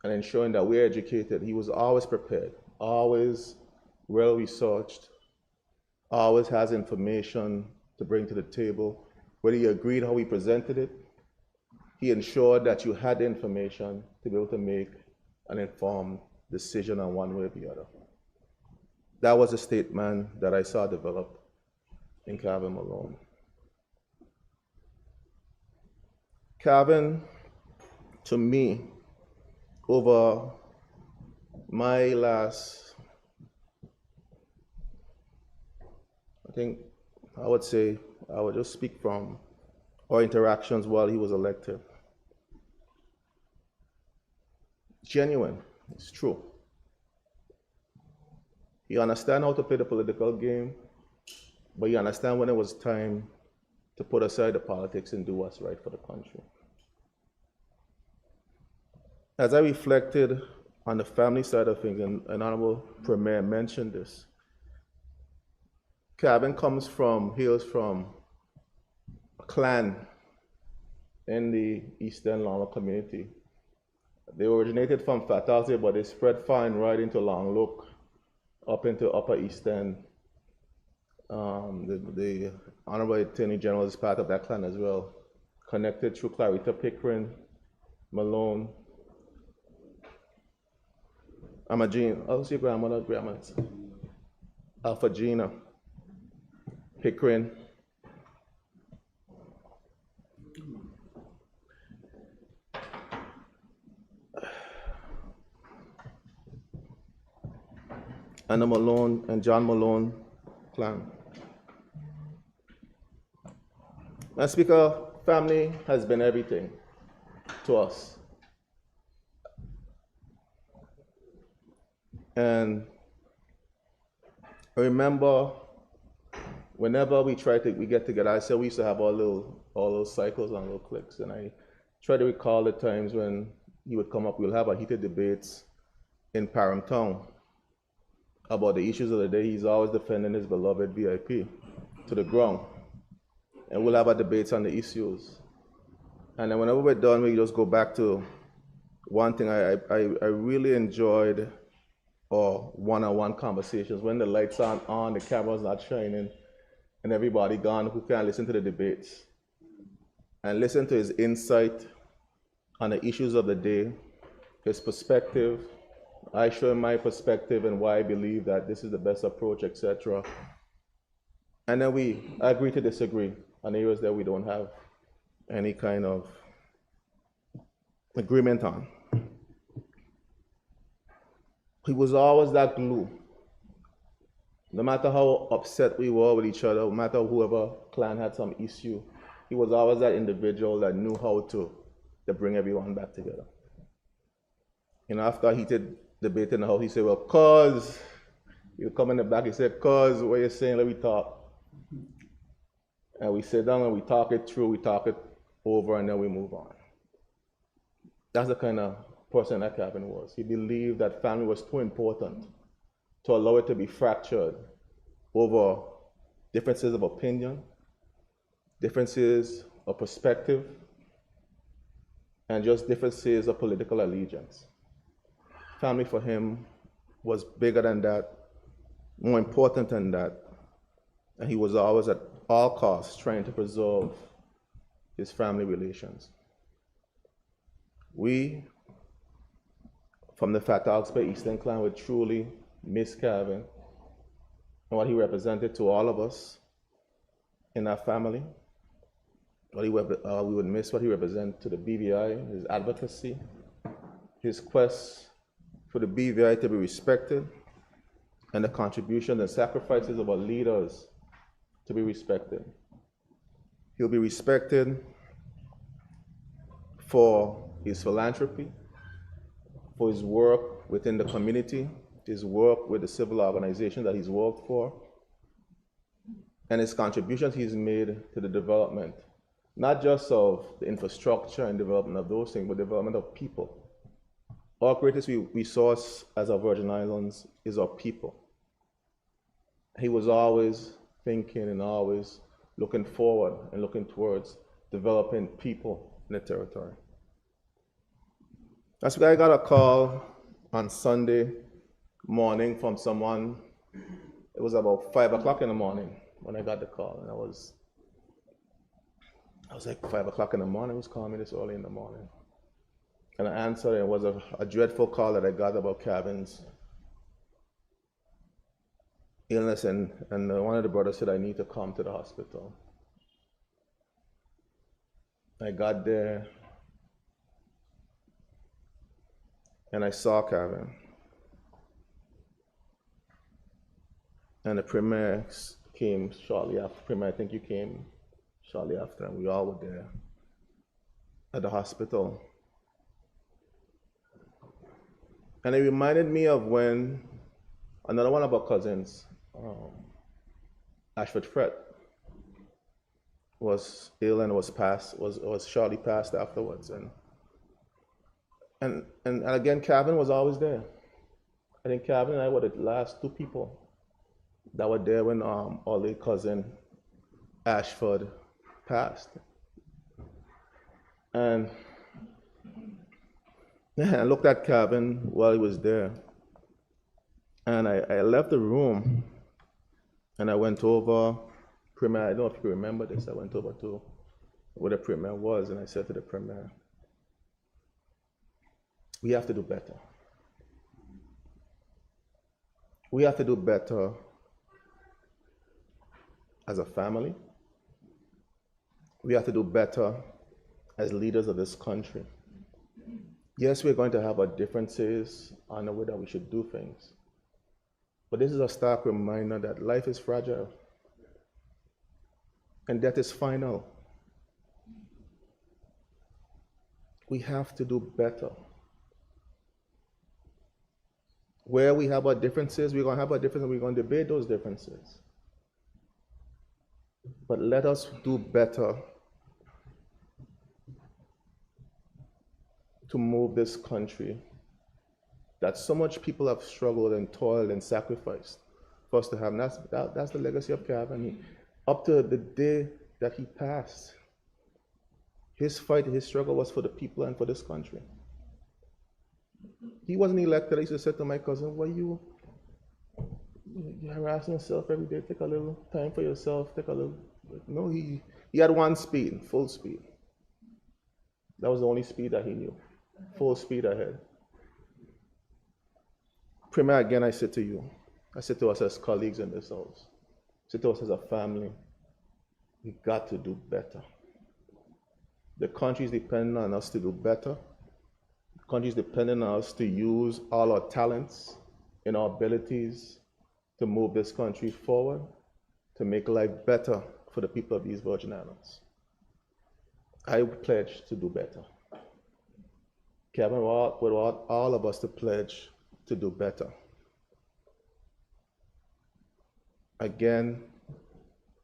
And ensuring that we're educated. He was always prepared, always well researched, always has information to bring to the table. Whether you agreed how he presented it, he ensured that you had the information to be able to make an informed decision on one way or the other. That was a statement that I saw develop in Kevin Malone. Kevin, to me, over my last, I would just speak from our interactions while he was elected. Genuine, it's true. He understands how to play the political game, but he understands when it was time to put aside the politics and do what's right for the country. As I reflected on the family side of things, and Honorable Premier mentioned this, Kevin hails from a clan in the Eastern Longlook community. They originated from Fatalsey, but they spread fine right into Longlook, up into Upper East End. The Honorable Attorney General is part of that clan as well, connected through Clarita Pickering, Malone, Amagina, how's your grandmother, Alphagina, Pickering. And the Malone and John Malone clan. Madam Speaker, family has been everything to us. And I remember whenever we get together, I said we used to have all those cycles and little cliques, and I try to recall the times when he would come up, we'll have our heated debates in Parham Town about the issues of the day. He's always defending his beloved VIP to the ground. And we'll have our debates on the issues. And then whenever we're done, we just go back to one thing I really enjoyed our one-on-one conversations when the lights aren't on, the camera's not shining, and everybody gone who can listen to the debates and listen to his insight on the issues of the day, his perspective. I show him my perspective and why I believe that this is the best approach, etc. And then we agree to disagree on areas that we don't have any kind of agreement on. He was always that glue. No matter how upset we were with each other, no matter whoever clan had some issue, he was always that individual that knew how to bring everyone back together. You know, after a heated debate in the house, he said, well, cause, he'll come in the back, he said, cause, what you're saying, let me talk. And we sit down and we talk it through, we talk it over, and then we move on. That's the kind of person that Kevin was. He believed that family was too important to allow it to be fractured over differences of opinion, differences of perspective, and just differences of political allegiance. Family for him was bigger than that, more important than that, and he was always at all costs trying to preserve his family relations. We, from the Fat Oxby Eastern Clan, would truly miss Kevin and what he represented to all of us in our family. We would miss what he represented to the BVI, his advocacy, his quest for the BVI to be respected, and the contribution and sacrifices of our leaders to be respected. He'll be respected for his philanthropy, for his work within the community, his work with the civil organization that he's worked for, and his contributions he's made to the development, not just of the infrastructure and development of those things, but development of people. Our greatest resource as our Virgin Islands is our people. He was always thinking and always looking forward and looking towards developing people in the territory. That's why I got a call on Sunday morning from someone. It was about 5 o'clock in the morning when I got the call, and I was like, 5 o'clock in the morning, who's calling me this early in the morning? And I answered, and it was a dreadful call that I got about Kevin's illness, and one of the brothers said I need to come to the hospital. I got there, and I saw Kevin. And the premier came shortly after. Premier, I think you came shortly after, and we all were there at the hospital. And it reminded me of when another one of our cousins, Ashford Fred, was ill and was shortly passed afterwards. And again, Kevin was always there. I think Kevin and I were the last two people that were there when our late cousin Ashford passed. And I looked at Kevin while he was there, and I left the room, and I went over, Premier, I don't know if you remember this, I went over to where the Premier was, and I said to the Premier, we have to do better. We have to do better as a family. We have to do better as leaders of this country. Yes, we're going to have our differences on the way that we should do things. But this is a stark reminder that life is fragile and death is final. We have to do better. Where we have our differences, we're going to have our differences and we're going to debate those differences. But let us do better to move this country that so much people have struggled and toiled and sacrificed for us to have. And that's the legacy of Kevin. Up to the day that he passed, his fight, his struggle was for the people and for this country. he wasn't elected. I used to say to my cousin, "Why you're harassing yourself every day? Take a little time for yourself. Take a little." No, he had one speed, full speed. That was the only speed that he knew, full speed ahead. Premier, again, I say to you, I say to us as colleagues in this house, I say to us as a family, we got to do better. The country is depending on us to do better. The country is depending on us to use all our talents and our abilities to move this country forward, to make life better for the people of these Virgin Islands. I pledge to do better. Kevin, we want all of us to pledge to do better. Again,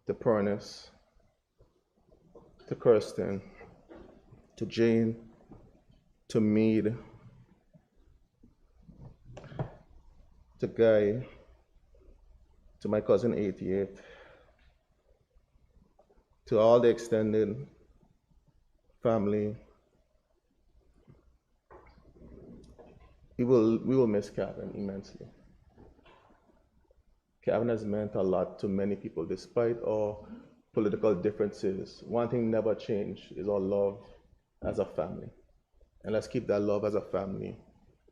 to Pernis, to Kirsten, to Jane, to Mead, to Guy, to my cousin 88, to all the extended family. We will miss Kevin immensely. Kevin has meant a lot to many people despite our political differences. One thing never changed is our love as a family. And let's keep that love as a family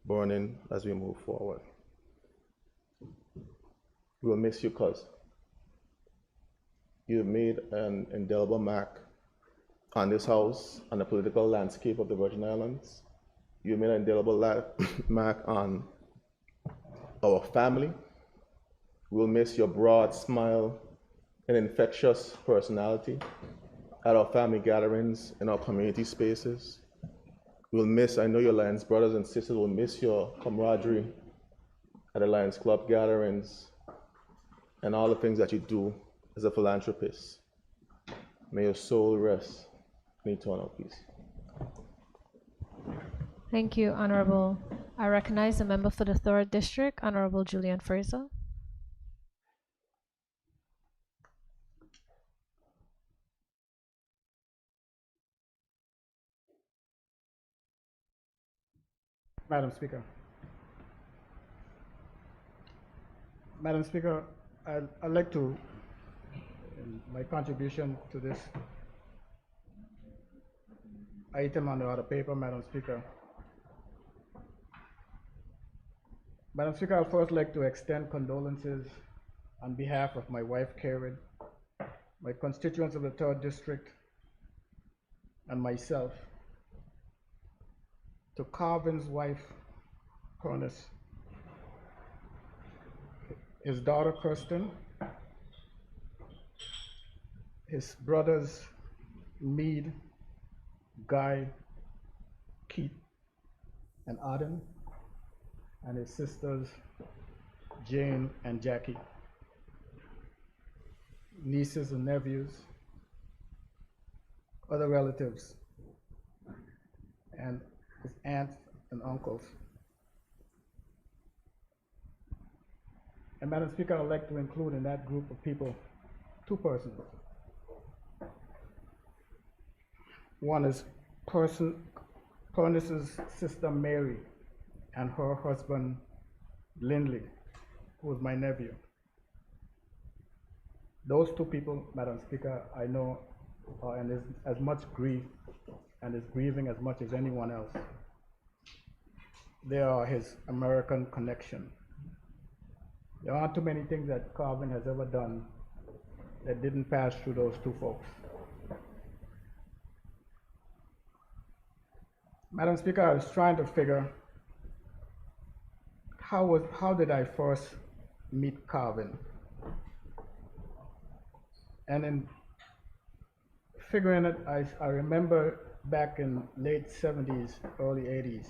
burning as we move forward. We will miss you, cuz you have made an indelible mark on this house, on the political landscape of the Virgin Islands. You made an indelible mark on our family. We'll miss your broad smile and infectious personality at our family gatherings and our community spaces. We'll miss, I know your Lions brothers and sisters will miss your camaraderie at the Lions Club gatherings and all the things that you do as a philanthropist. May your soul rest in eternal peace. Thank you, Honorable. I recognize the member for the 3rd District, Honorable Julian Fraser. Madam Speaker. Madam Speaker, I'd like to, my contribution to this item on the other paper, Madam Speaker. Madam Speaker, I'd first like to extend condolences on behalf of my wife, Karen, my constituents of the 3rd District, and myself, to Carvin's wife, Pernis, his daughter, Kirsten, his brothers, Mead, Guy, Keith, and Arden, and his sisters, Jane and Jackie, nieces and nephews, other relatives, and his aunts and uncles. And Madam Speaker, I'd like to include in that group of people 2 persons. One is Pernis's sister Mary and her husband Lindley, who was my nephew. Those 2 people, Madam Speaker, I know are in as much grief and is grieving as much as anyone else. They are his American connection. There aren't too many things that Carvin has ever done that didn't pass through those 2 folks. Madam Speaker, I was trying to figure how did I first meet Carvin? And in figuring it, I remember back in late 70s, early 80s.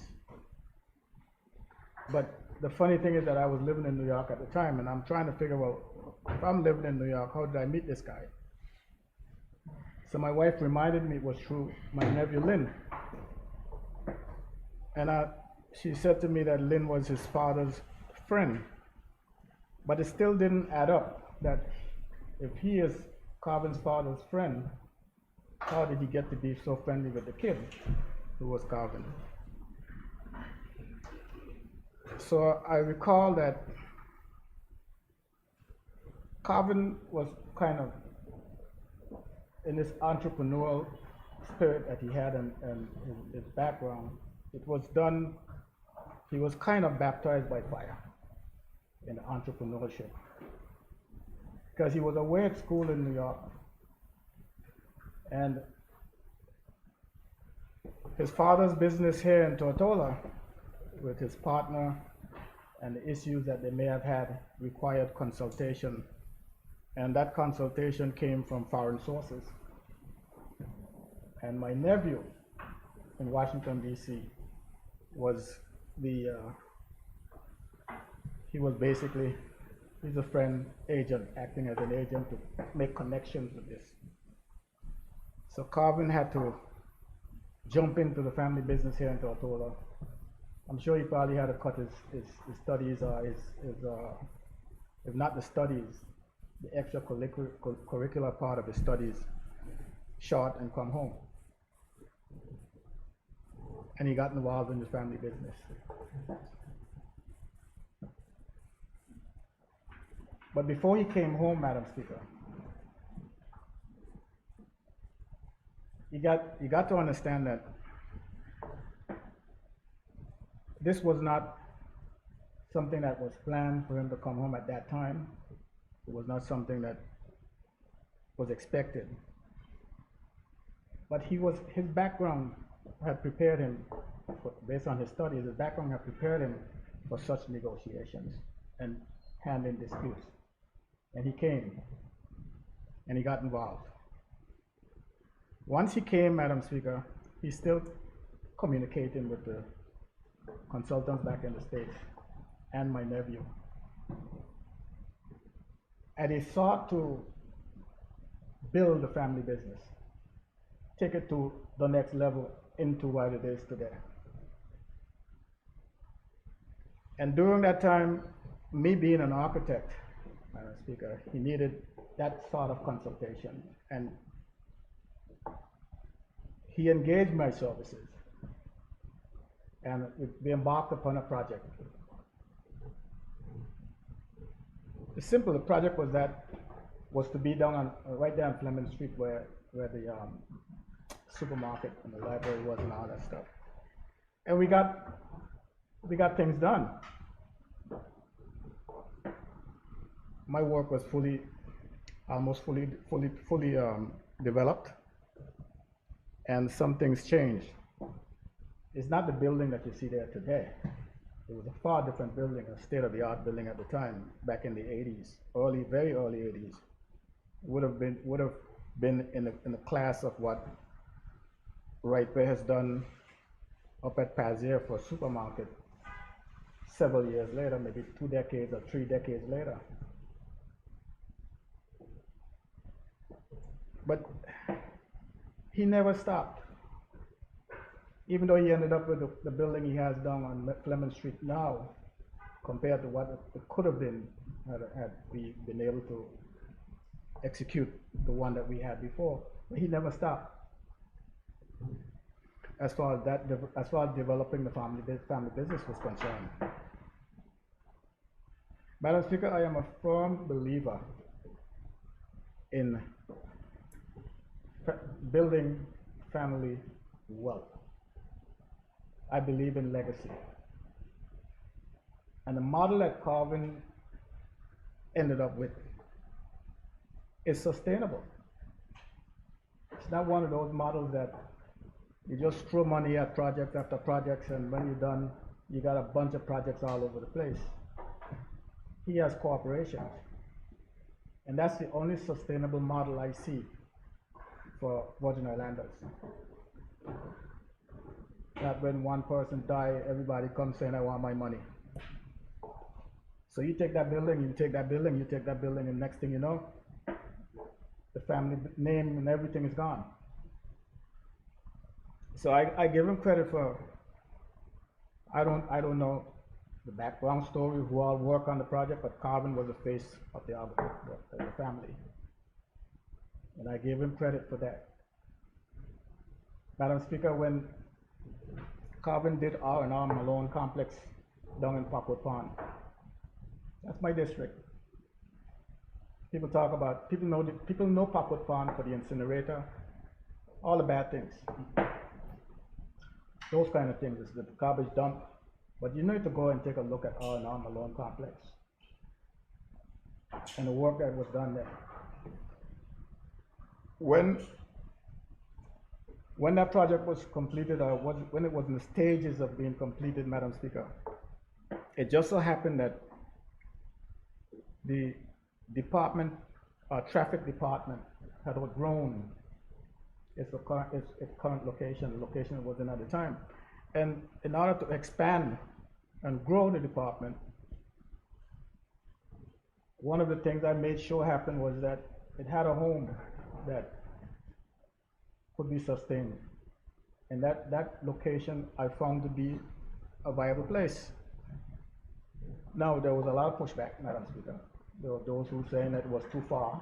But the funny thing is that I was living in New York at the time, and I'm trying to figure, well, if I'm living in New York, how did I meet this guy? So my wife reminded me it was through my nephew Lynn. And she said to me that Lynn was his father's friend. But it still didn't add up that if he is Carvin's father's friend, how did he get to be so friendly with the kid who was Carvin? So I recall that Carvin was kind of in this entrepreneurial spirit that he had and his background. It was done, he was kind of baptized by fire in entrepreneurship. Because he was away at school in New York, and his father's business here in Tortola with his partner and the issues that they may have had required consultation, and that consultation came from foreign sources. And my nephew in Washington, D.C. was he was basically, he's a friend agent, acting as an agent to make connections with this. So Carvin had to jump into the family business here in Tortola. I'm sure he probably had to cut his studies, if not the studies, the extracurricular part of his studies short and come home. And he got involved in the family business. But before he came home, Madam Speaker, you got to understand that this was not something that was planned for him to come home at that time. It was not something that was expected. But his background had prepared him, based on his studies, his background had prepared him for such negotiations and handling disputes. And he came, and he got involved. Once he came, Madam Speaker, he's still communicating with the consultants back in the States and my nephew. And he sought to build the family business, take it to the next level into what it is today. And during that time, me being an architect, Madam Speaker, he needed that sort of consultation. And he engaged my services. And we embarked upon a project. The project was to be down on, right there on Fleming Street where the supermarket and the library was and all that stuff. And we got things done. My work was almost fully developed, and some things changed. It's not the building that you see there today. It was a far different building, a state-of-the-art building at the time, back in the 80s, very early 80s. Would have been in the class of what Wright Bay has done up at Pazier for a supermarket several years later, maybe 2 decades or 3 decades later. But he never stopped. Even though he ended up with the building he has down on Fleming Street now, compared to what it could have been had we been able to execute the one that we had before. But he never stopped. As far as developing the family business was concerned. Madam Speaker, I am a firm believer in building family wealth. I believe in legacy. And the model that Carvin ended up with is sustainable. It's not one of those models that you just throw money at project after projects, and when you're done, you got a bunch of projects all over the place. He has corporations. And that's the only sustainable model I see for Virgin Islanders. That when one person dies, everybody comes saying, I want my money. So you take that building, you take that building, you take that building, and next thing you know, the family name and everything is gone. So I give him credit for, I don't know the background story, who all work on the project, but Carvin was the face of the family. And I give him credit for that. Madam Speaker, when Carvin did R&R Malone Complex down in Popwood Pond. That's my district. People talk about, people know Popwood Pond for the incinerator, all the bad things. Those kind of things, it's the garbage dump. But you need to go and take a look at R&R Malone Complex and the work that was done there. When that project was completed, or when it was in the stages of being completed, Madam Speaker, it just so happened that the department, traffic department, had outgrown its current location, the location it was in at the time. And in order to expand and grow the department, one of the things I made sure happened was that it had a home that could be sustained. And that location I found to be a viable place. Now, there was a lot of pushback, Madam Speaker. There were those who were saying that it was too far.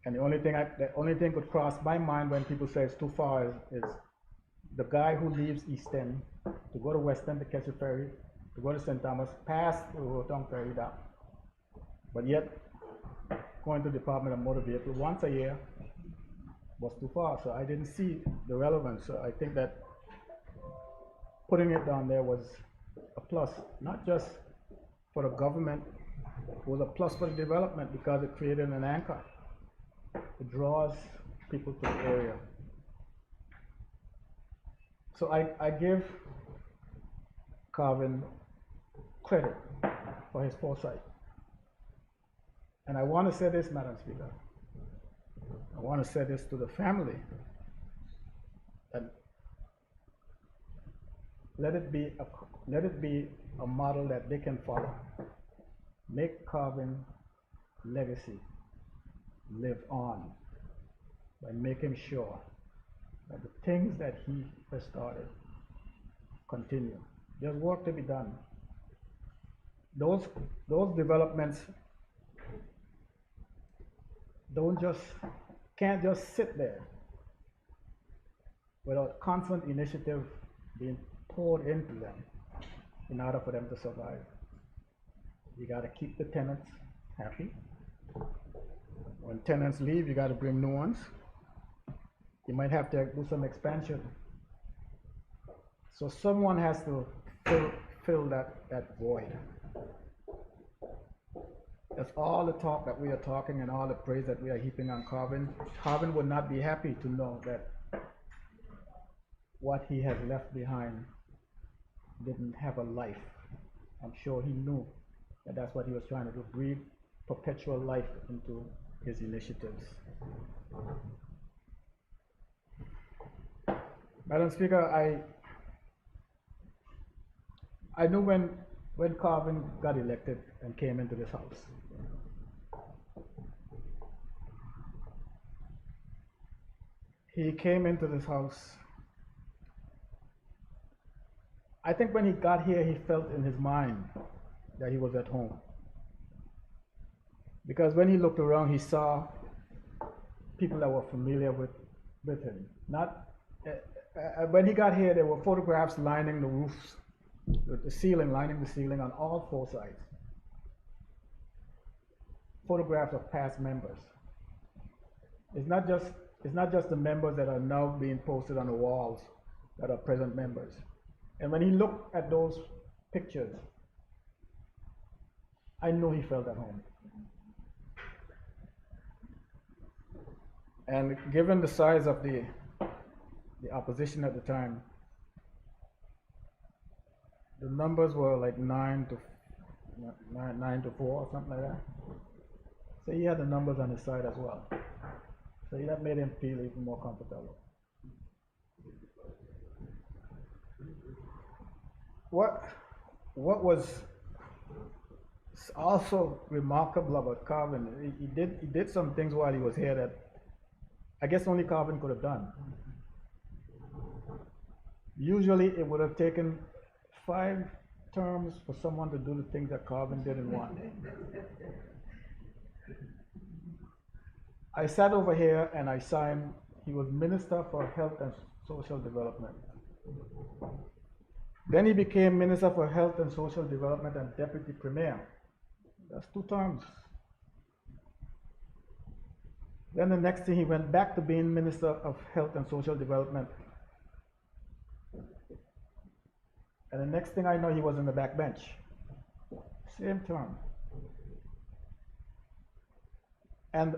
And the only thing could cross my mind when people say it's too far is the guy who leaves East End to go to West End to catch a ferry, to go to St. Thomas, pass the Rotong ferry down. But yet, going to the Department of Motor Vehicle once a year was too far, so I didn't see the relevance. So I think that putting it down there was a plus, not just for the government, it was a plus for the development because it created an anchor. It draws people to the area. So I give Carvin credit for his foresight. And I want to say this, Madam Speaker. I want to say this to the family, that let it be a model that they can follow. Make Carvin's legacy live on by making sure that the things that he has started continue. There's work to be done. Those developments can't just sit there without constant initiative being poured into them in order for them to survive. You got to keep the tenants happy. When tenants leave, you got to bring new ones. You might have to do some expansion. So someone has to fill that void. That's all the talk that we are talking and all the praise that we are heaping on Carvin. Carvin would not be happy to know that what he has left behind didn't have a life. I'm sure he knew that that's what he was trying to do, breathe perpetual life into his initiatives. Madam Speaker, I knew when Carvin got elected and came into this house, he came into this house. I think when he got here, he felt in his mind that he was at home. Because when he looked around, he saw people that were familiar with him. When he got here, there were photographs lining the roofs, the ceiling, lining the ceiling on all four sides. Photographs of past members. It's not just the members that are now being posted on the walls that are present members. And when he looked at those pictures, I knew he felt at home. And given the size of the opposition at the time, the numbers were like 9 to 4 or something like that. So he had the numbers on his side as well. So that made him feel even more comfortable. What was also remarkable about Carvin, he did some things while he was here that I guess only Carvin could have done. Usually it would have taken 5 terms for someone to do the things that Carvin did in one. I sat over here and I saw him. He was Minister for Health and Social Development. Then he became Minister for Health and Social Development and Deputy Premier. That's 2 terms. Then the next thing, he went back to being Minister of Health and Social Development. And the next thing I know, he was in the backbench. Same term. And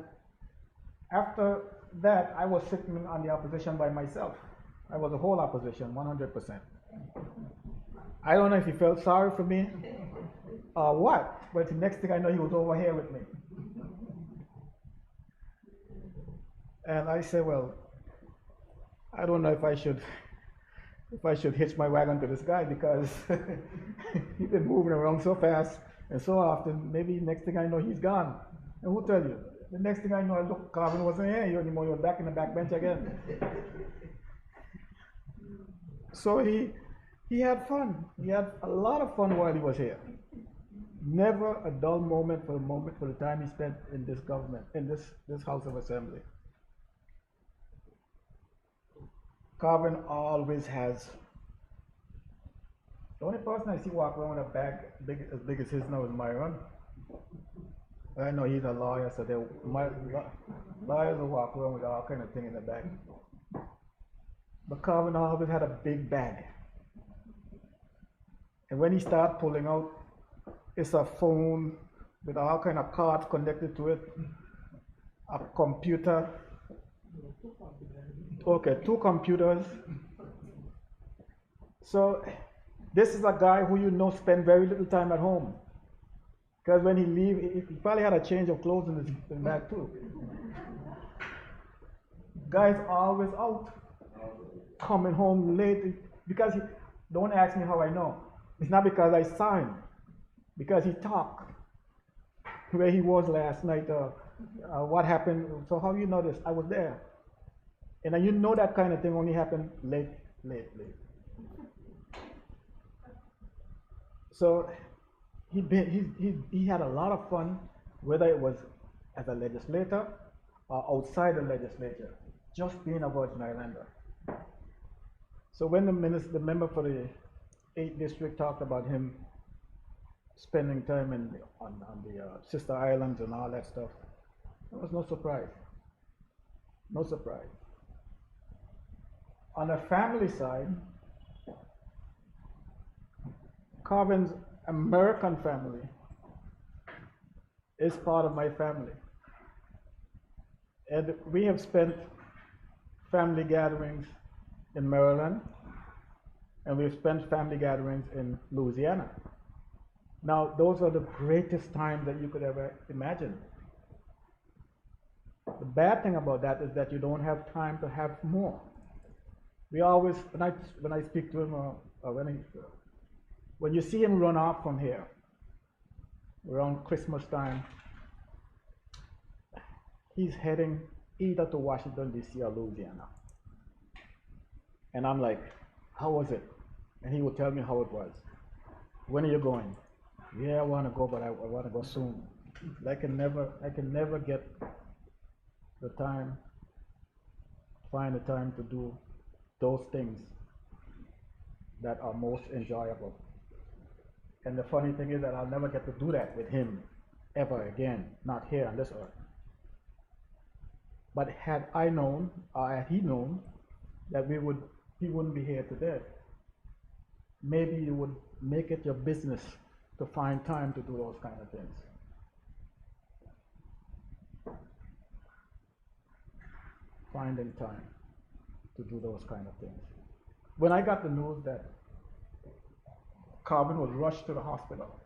after that, I was sitting on the opposition by myself. I was the whole opposition, 100%. I don't know if he felt sorry for me or what, but the next thing I know, he was over here with me. And I said, well, I don't know if I should hitch my wagon to this guy, because he's been moving around so fast and so often. Maybe next thing I know, he's gone. And who tell you? The next thing I know, look, Carvin wasn't here anymore. He was back in the back bench again. So he had fun. He had a lot of fun while he was here. Never a dull moment for the time he spent in this government, in this House of Assembly. Carvin always has. The only person I see walk around with a bag as big as his now is Myron. I know he's a lawyer, so lawyers will walk around with all kind of thing in the bag. But Carvin always had a big bag. And when he started pulling out, it's a phone with all kind of cards connected to it, a computer. Okay, 2 computers. So this is a guy who you know spend very little time at home. Because when he leaves, he probably had a change of clothes in his bag too. Guy's always out, coming home late. Because don't ask me how I know. It's not because I saw him, because he talked. Where he was last night, what happened. So how you know this? I was there. And you know that kind of thing only happened late. So he had a lot of fun, whether it was as a legislator or outside the legislature, just being a Virgin Islander. So when the member for the 8th district talked about him spending time on the sister islands and all that stuff, there was no surprise. No surprise. On the family side, Carvin's American family is part of my family. And we have spent family gatherings in Maryland, and we've spent family gatherings in Louisiana. Now, those are the greatest times that you could ever imagine. The bad thing about that is that you don't have time to have more. We always, when I speak to him, when you see him run off from here around Christmas time, he's heading either to Washington, D.C. or Louisiana. And I'm like, how was it? And he would tell me how it was. When are you going? Yeah, I want to go, but I want to go soon. I can never get the time, find the time to do those things that are most enjoyable. And the funny thing is that I'll never get to do that with him ever again, not here on this earth. But had I known, or had he known, that he wouldn't be here today, maybe you would make it your business to find time to do those kind of things. Finding time to do those kind of things. When I got the news that Carvin was rushed to the hospital,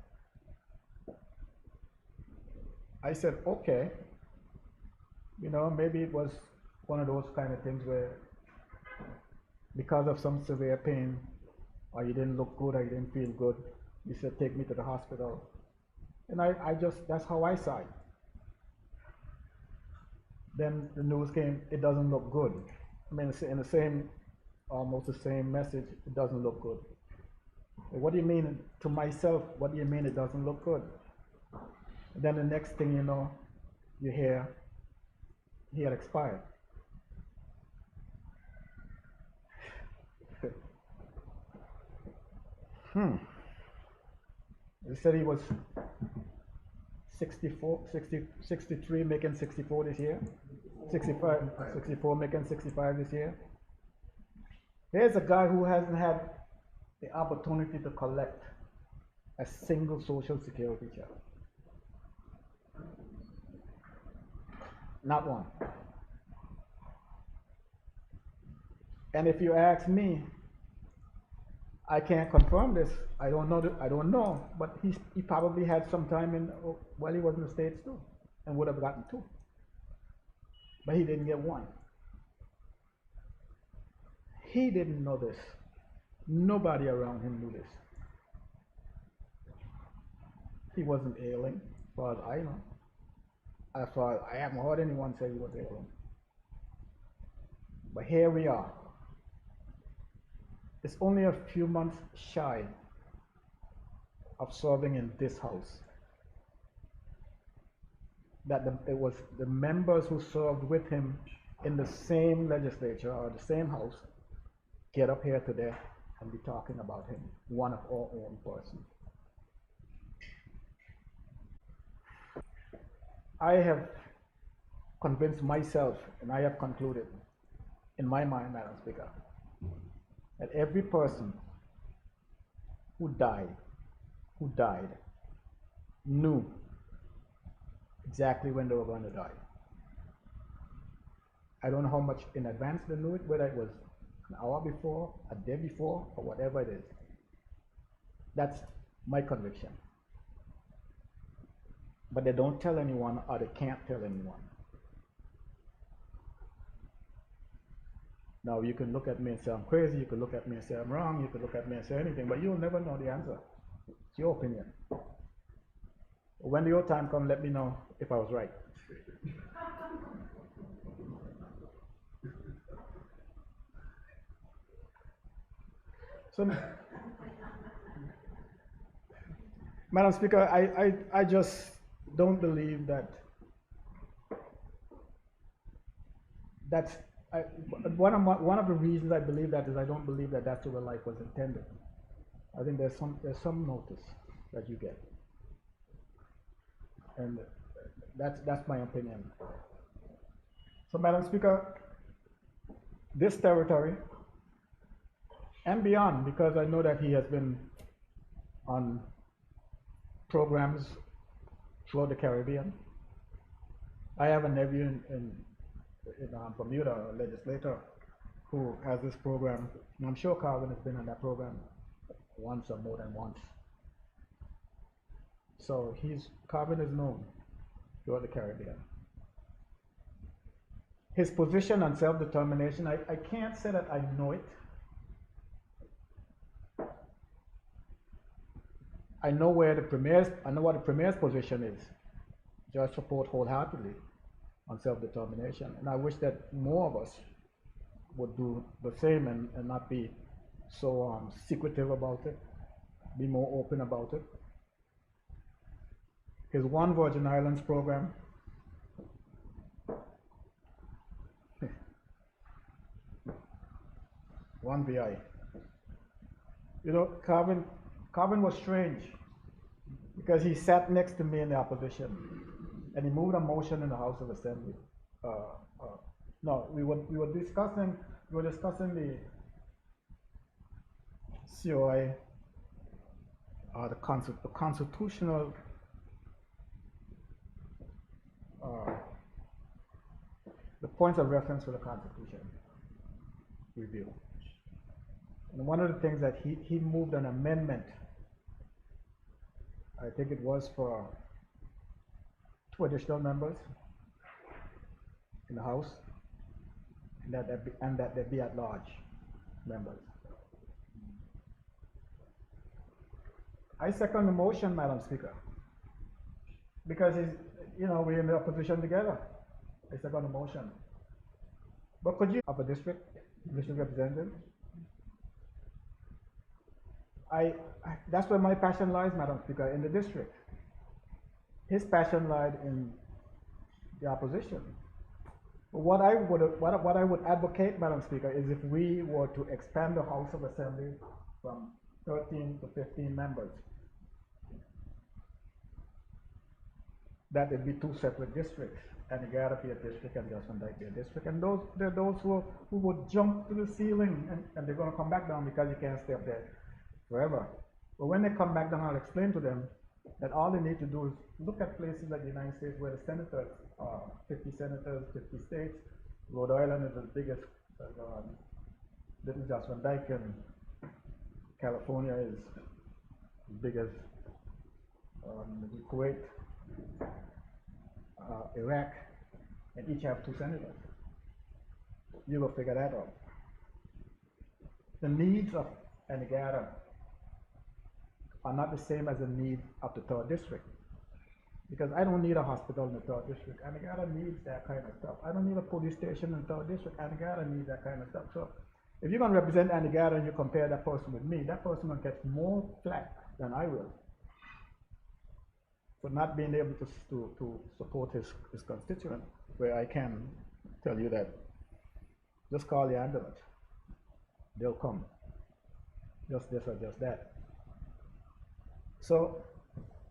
I said, okay, maybe it was one of those kind of things where because of some severe pain, or you didn't look good, or you didn't feel good, you said, take me to the hospital. And that's how I saw it. Then the news came, it doesn't look good. I mean, in the same, almost the same message, it doesn't look good. What do you mean, to myself, what do you mean it doesn't look good? And then the next thing you know, you hear, he had expired. They said he was 63 making 64 this year. 64 making 65 this year. Here's a guy who hasn't had the opportunity to collect a single social security check. Not one. And if you ask me, I can't confirm this. I don't know, but he probably had some time while he was in the States too, and would have gotten two. But he didn't get one. He didn't know this. Nobody around him knew this. He wasn't ailing, as far as I know. As far as I haven't heard anyone say he was ailing. But here we are. It's only a few months shy of serving in this house. That it was the members who served with him in the same legislature or the same house get up here today and be talking about him, one of our own person. I have convinced myself, and I have concluded in my mind, Madam Speaker, that every person who died, knew exactly when they were going to die. I don't know how much in advance they knew it, whether it was an hour before, a day before, or whatever it is. That's my conviction. But they don't tell anyone, or they can't tell anyone. Now you can look at me and say I'm crazy, you can look at me and say I'm wrong, you can look at me and say anything, but you'll never know the answer. It's your opinion. When your time comes, let me know if I was right. So, Madam Speaker, I just don't believe that's one of the reasons I believe that is I don't believe that that's the way life was intended. I think there's some notice that you get, and that's my opinion. So, Madam Speaker, this territory and beyond, because I know that he has been on programs throughout the Caribbean. I have a nephew in Bermuda, a legislator, who has this program, and I'm sure Carvin has been on that program once or more than once. So Carvin is known throughout the Caribbean. His position on self-determination, I can't say that I know it. I know what the Premier's position is. Just support wholeheartedly on self-determination. And I wish that more of us would do the same and not be so secretive about it, be more open about it. His One Virgin Islands program, One VI. You know, Carvin was strange because he sat next to me in the opposition, and he moved a motion in the House of Assembly. No, we were discussing the COI, the constitutional the points of reference for the Constitution review. And one of the things that he moved an amendment, I think it was for 2 additional members in the House, and that they be at large members. I second the motion, Madam Speaker, because we're in the opposition together. I second the motion. But could you have a district representative? That's where my passion lies, Madam Speaker, in the district. His passion lied in the opposition. But what I would advocate, Madam Speaker, is if we were to expand the House of Assembly from 13 to 15 members. That would be two separate districts, and you gotta be a district and Johnson Dyke be a district. And there are those who would jump to the ceiling and they're gonna come back down because you can't stay up there forever. But when they come back down, I'll explain to them that all they need to do is look at places like the United States where the senators are 50 senators, 50 states. Rhode Island is the biggest, Little Johnson Dyke, and California is as big as Kuwait, Iraq, and each have 2 senators. You will figure that out. The needs of Anegada are not the same as the needs of the 3rd district. Because I don't need a hospital in the 3rd district. Anegada needs that kind of stuff. I don't need a police station in the 3rd district. Anegada needs that kind of stuff. So if you're going to represent Anegada and you compare that person with me, that person will get more flack than I will for not being able to support his constituent, where I can tell you that just call the ambulance. They'll come. Just this or just that. So,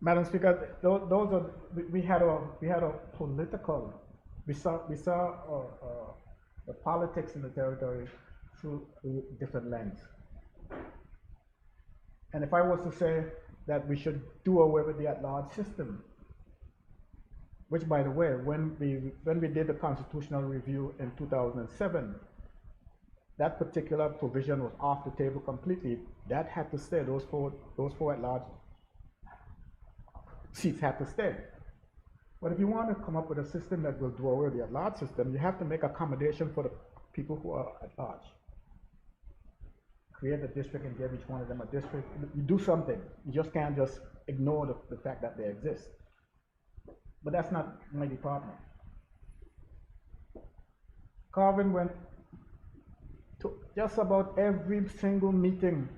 Madam Speaker, those are, we had a political, we saw the politics in the territory through a different lens. And if I was to say that we should do away with the at-large system, which, by the way, when we did the constitutional review in 2007, that particular provision was off the table completely. That had to stay. Those four at-large seats had to stay. But if you want to come up with a system that will do away with the at-large system, you have to make accommodation for the people who are at large. Create a district and give each one of them a district. You do something. You just can't just ignore the fact that they exist. But that's not my department. Carvin went to just about every single meeting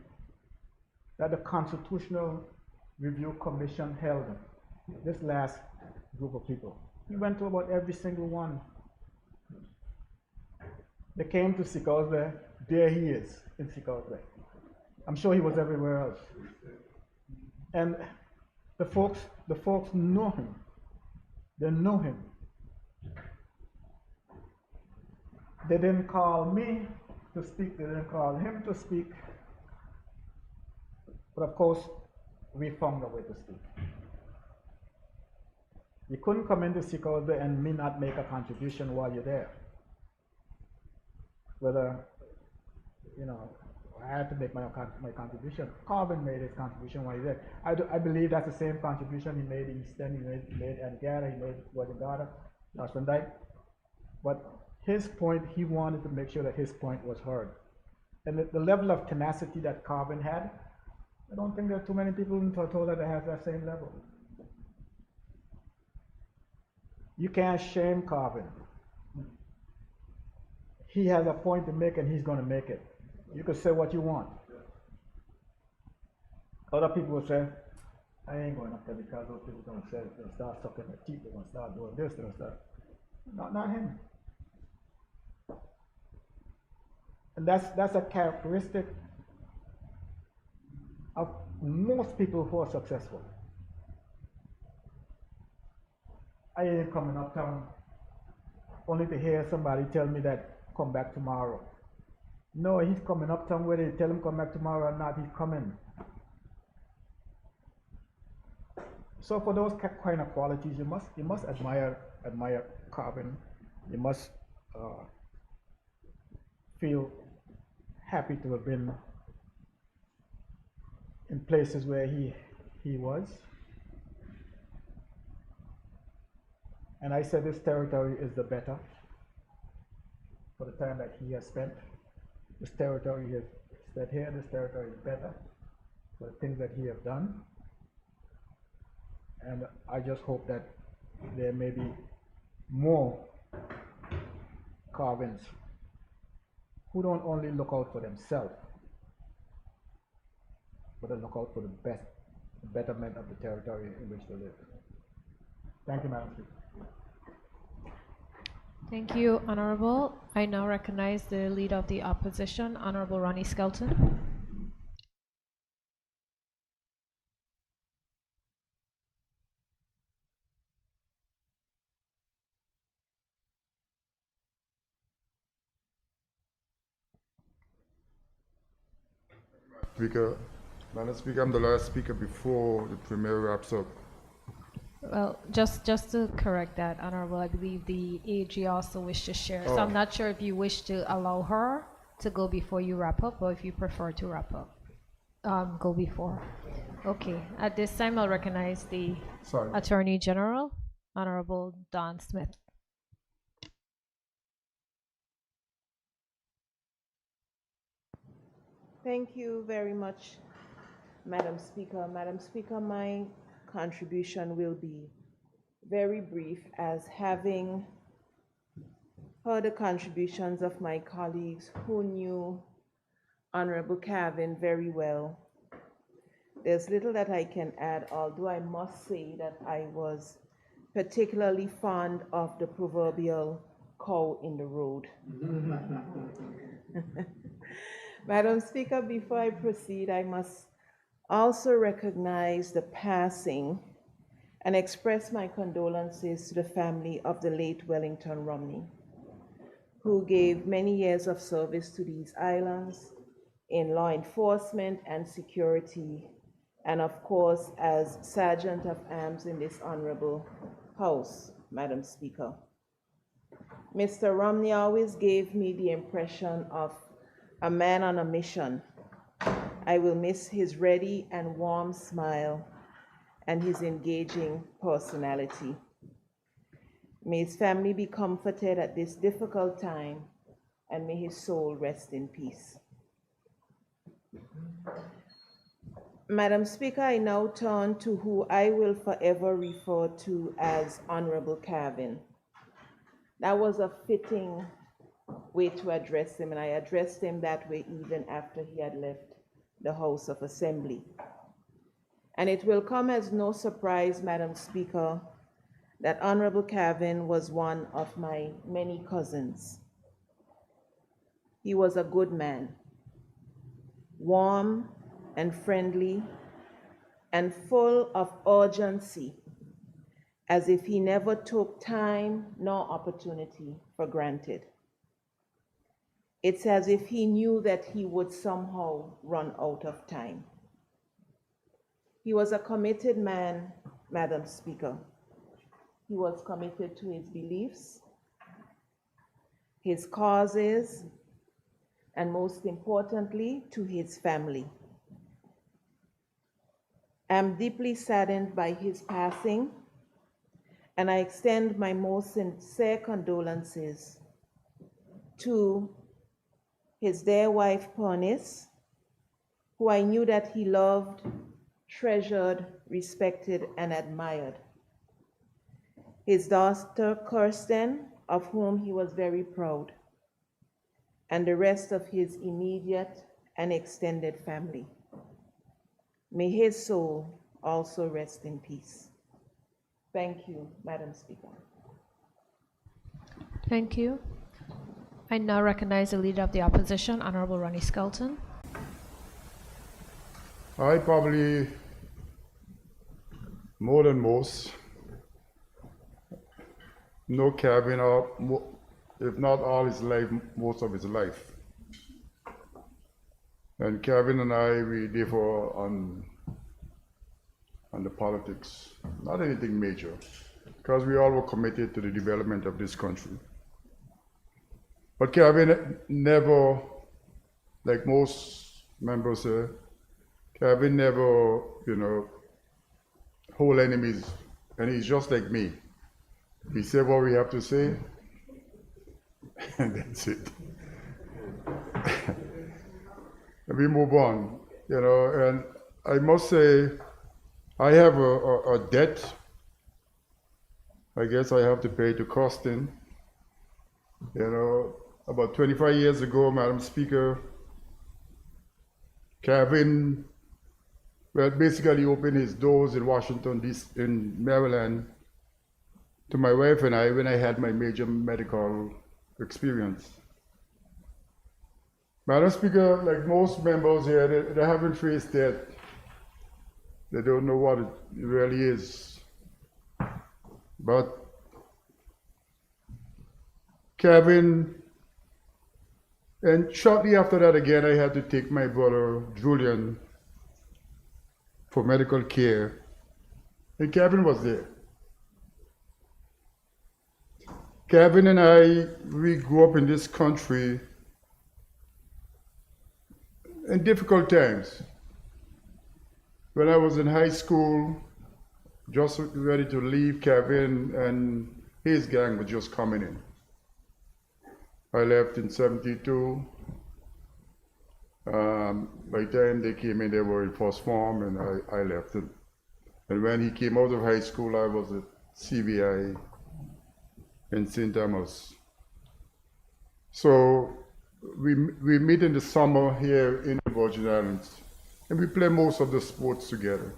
that the Constitutional Review Commission held, this last group of people. He went to about every single one. They came to Sikosbe, there he is in Sikosbe. I'm sure he was everywhere else. And the folks know him. They know him. They didn't call me to speak, they didn't call him to speak. But of course, we found a way to speak. You couldn't come into Sikosbe and me not make a contribution while you're there. Whether, you know, I had to make my contribution. Carvin made his contribution while he's there. I believe that's the same contribution he made in Easton, he made Anegada, he made Wajagada, Johnson Dyke. But his point, he wanted to make sure that his point was heard. And the level of tenacity that Carvin had, I don't think there are too many people in Tortola that have that same level. You can't shame Carvin. He has a point to make and he's going to make it. You can say what you want. Other people will say, I ain't going up there because those people are going to say, they'll start sucking their teeth, they're going to start doing this, they're going to start. Not him. And that's a characteristic of most people who are successful. I ain't coming uptown only to hear somebody tell me that come back tomorrow. No, he's coming uptown, whether they tell him come back tomorrow or not, he's coming. So for those kind of qualities, you must admire Carvin. You must feel happy to have been in places where he was. And I said this territory is the better for the time that he has spent. This territory he has spent here, this territory is better for the things that he has done. And I just hope that there may be more Carvins who don't only look out for themselves, but they look out for the betterment of the territory in which they live. Thank you, Madam Speaker. Thank you, Honorable. I now recognize the Leader of the Opposition, Honorable Ronnie Skelton. Speaker. Madam Speaker, I'm the last speaker before the Premier wraps up. Well, just to correct that, Honorable, I believe the AG also wished to share. So Oh. I'm not sure if you wish to allow her to go before you wrap up, or if you prefer to wrap up. Go before. Okay. At this time, I'll recognize the Sorry. Attorney General, Honorable Don Smith. Thank you very much, Madam Speaker. Madam Speaker, my contribution will be very brief, as having heard the contributions of my colleagues who knew Honorable Kavin very well. There's little that I can add, although I must say that I was particularly fond of the proverbial cow in the road. Madam Speaker, before I proceed, I must also recognize the passing and express my condolences to the family of the late Wellington Romney, who gave many years of service to these islands in law enforcement and security, and of course as Sergeant of Arms in this honorable House, Madam Speaker. Mr. Romney always gave me the impression of a man on a mission. I will miss his ready and warm smile and his engaging personality. May his family be comforted at this difficult time, and may his soul rest in peace. Madam Speaker, I now turn to who I will forever refer to as Honorable Kavin. That was a fitting way to address him, and I addressed him that way even after he had left the House of Assembly. And it will come as no surprise, Madam Speaker, that Honorable Kavin was one of my many cousins. He was a good man, warm and friendly, and full of urgency, as if he never took time nor opportunity for granted. It's as if he knew that he would somehow run out of time. He was a committed man, Madam Speaker. He was committed to his beliefs, his causes, and most importantly, to his family. I'm deeply saddened by his passing, and I extend my most sincere condolences to his dear wife, Pernice, who I knew that he loved, treasured, respected, and admired. His daughter, Kirsten, of whom he was very proud, and the rest of his immediate and extended family. May his soul also rest in peace. Thank you, Madam Speaker. Thank you. I now recognize the Leader of the Opposition, Honorable Ronnie Skelton. I probably, more than most, know Kevin, if not all his life, most of his life. And Kevin and I, we differ on the politics, not anything major, because we all were committed to the development of this country. But Kevin never, like most members say, Kevin never, hold enemies, and he's just like me. We say what we have to say, and that's it. And we move on, and I must say, I have a debt, I guess I have to pay to Kirsten. About 25 years ago, Madam Speaker, Kevin, basically opened his doors in Washington, in Maryland, to my wife and I when I had my major medical experience. Madam Speaker, like most members here, they haven't faced death. They don't know what it really is. But Kevin And shortly after that, again, I had to take my brother Julian for medical care, and Kevin was there. Kevin and I, we grew up in this country in difficult times. When I was in high school, just ready to leave, Kevin and his gang were just coming in. I left in '72. By the time they came in, they were in first form, and I left them. And when he came out of high school, I was at CVI in St. Thomas. So we meet in the summer here in the Virgin Islands, and we play most of the sports together.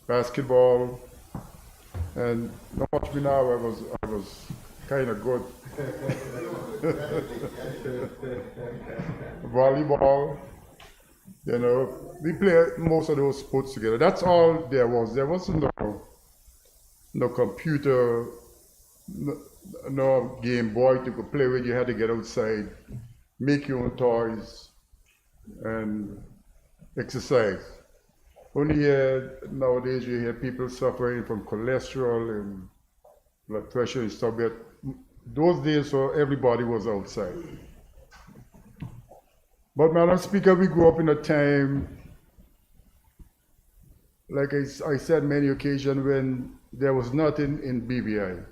Basketball, and not much me now, I was kind of good. Volleyball, you know, we play most of those sports together. That's all there was. There wasn't no computer, no Game Boy to play with. You had to get outside, make your own toys, and exercise. Only here, nowadays, you hear people suffering from cholesterol and blood pressure and stuff, but those days, so everybody was outside. But Madam Speaker, we grew up in a time, like I said many occasions, when there was nothing in BVI.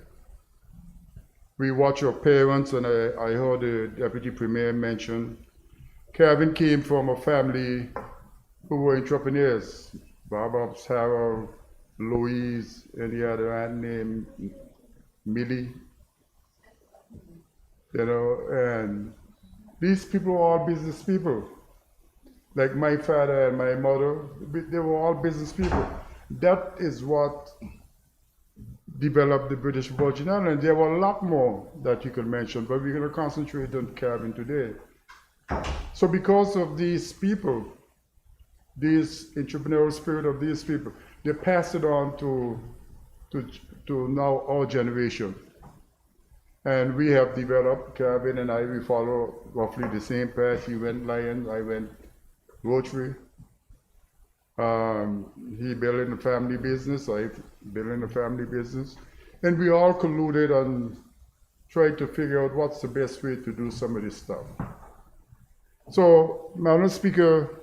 We watched our parents, and I heard the Deputy Premier mention, Kevin came from a family who were entrepreneurs. Baba, Sarah, Louise, and he had an aunt named Millie. You know, and these people were all business people. Like my father and my mother, they were all business people. That is what developed the British Virgin Islands. There were a lot more that you could mention, but we're going to concentrate on Kevin today. So because of these people, this entrepreneurial spirit of these people, they passed it on to now our generation. And we have developed, Kevin and I, we follow roughly the same path. He went Lions, I went Rotary. He building a family business, I building a family business. And we all colluded on trying to figure out what's the best way to do some of this stuff. So, Madam Speaker,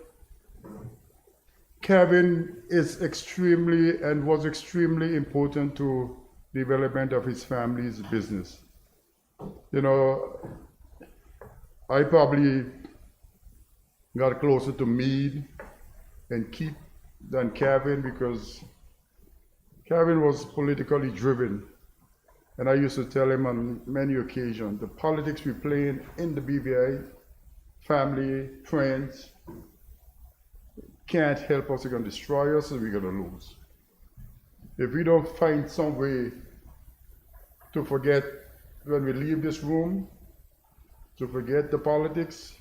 Kevin is extremely and was extremely important to the development of his family's business. You know, I probably got closer to Meade and Keith than Kevin because Kevin was politically driven. And I used to tell him on many occasions, the politics we play in the BVI, family, friends, can't help us, they're going to destroy us and we're going to lose. If we don't find some way to forget when we leave this room, to forget the politics,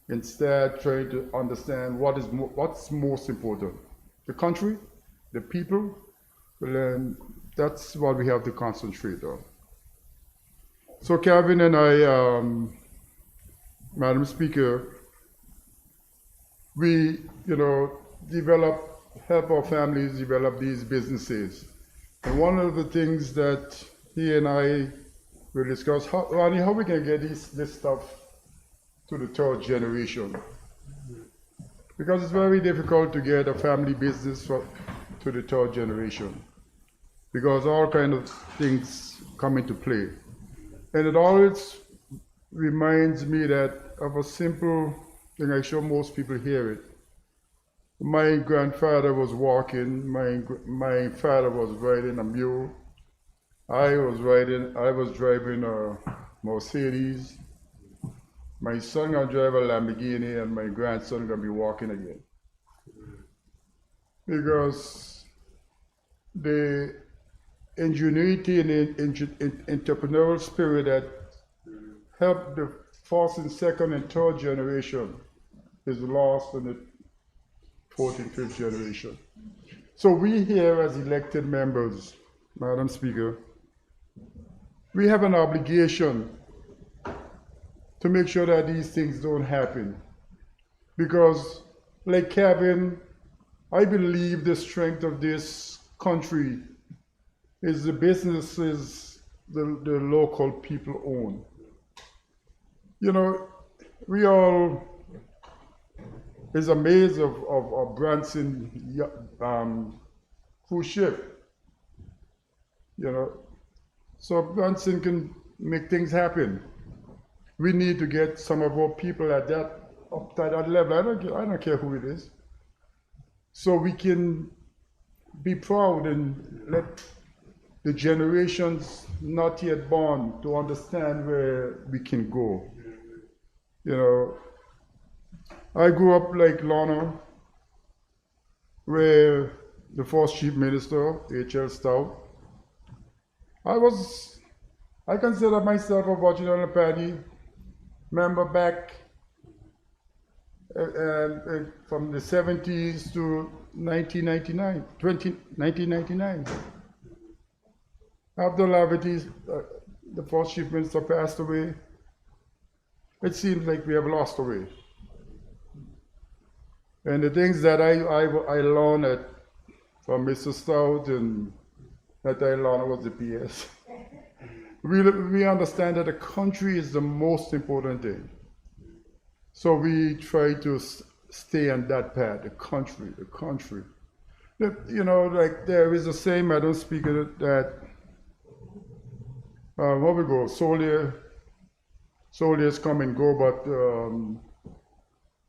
instead trying to understand what's most important. The country, the people, well, then that's what we have to concentrate on. So Kevin and I, Madam Speaker, we, help our families develop these businesses. And one of the things that he and I will discuss, Ronnie, how we can get this stuff to the third generation. Because it's very difficult to get a family business to the third generation. Because all kind of things come into play. And it always reminds me of a simple thing. I'm sure most people hear it. My grandfather was walking, my father was riding a mule. I was driving a Mercedes. My son gonna drive a Lamborghini and my grandson gonna be walking again. Because the ingenuity and entrepreneurial spirit that helped the first and second and third generation is lost in the fourth and fifth generation. So we here as elected members, Madam Speaker, we have an obligation to make sure that these things don't happen. Because, like Kevin, I believe the strength of this country is the businesses the local people own. You know, we all is amazed of Branson cruise ship. You know, so Branson can make things happen. We need to get some of our people at that up to that level. I don't care who it is. So we can be proud and let the generations not yet born to understand where we can go. You know, I grew up like Lorna, where the first chief minister, H.L. Stout. I consider myself a Virginia Party member back from the 70s to 1999. After Laverty, the first chief minister, passed away, it seems like we have lost the way. And the things that I learned from Mr. Stout and that I learned was the PS. We understand that the country is the most important thing. So we try to stay on that path, the country. You know, like there is a saying, I don't speak of it, that, where we go, soldiers come and go, but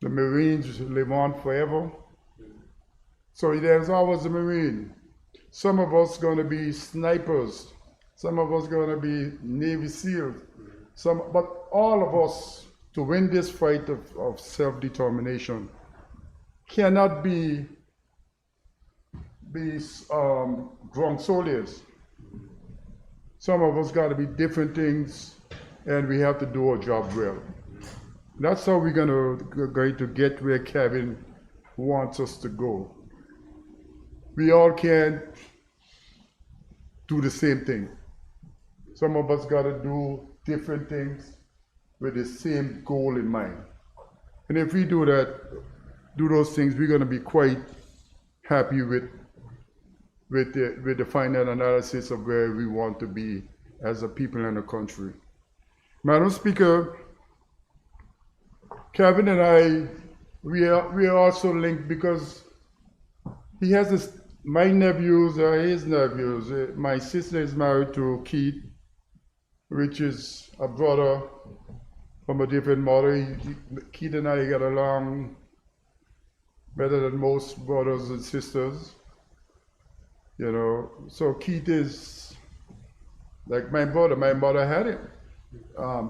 the Marines live on forever. So there's always a Marine. Some of us going to be snipers. Some of us going to be Navy SEALs. But all of us, to win this fight of self-determination, cannot be drunk soldiers. Some of us got to be different things, and we have to do our job well. That's how we're going to get where Kevin wants us to go. We all can't do the same thing. Some of us got to do different things with the same goal in mind. And if we do those things, we're going to be quite happy with the final analysis of where we want to be as a people in the country. Madam Speaker, Kevin and I, we are also linked because he has my nephews are his nephews. My sister is married to Keith, which is a brother from a different mother. Keith and I get along better than most brothers and sisters. You know, so Keith is like my brother. My mother had it,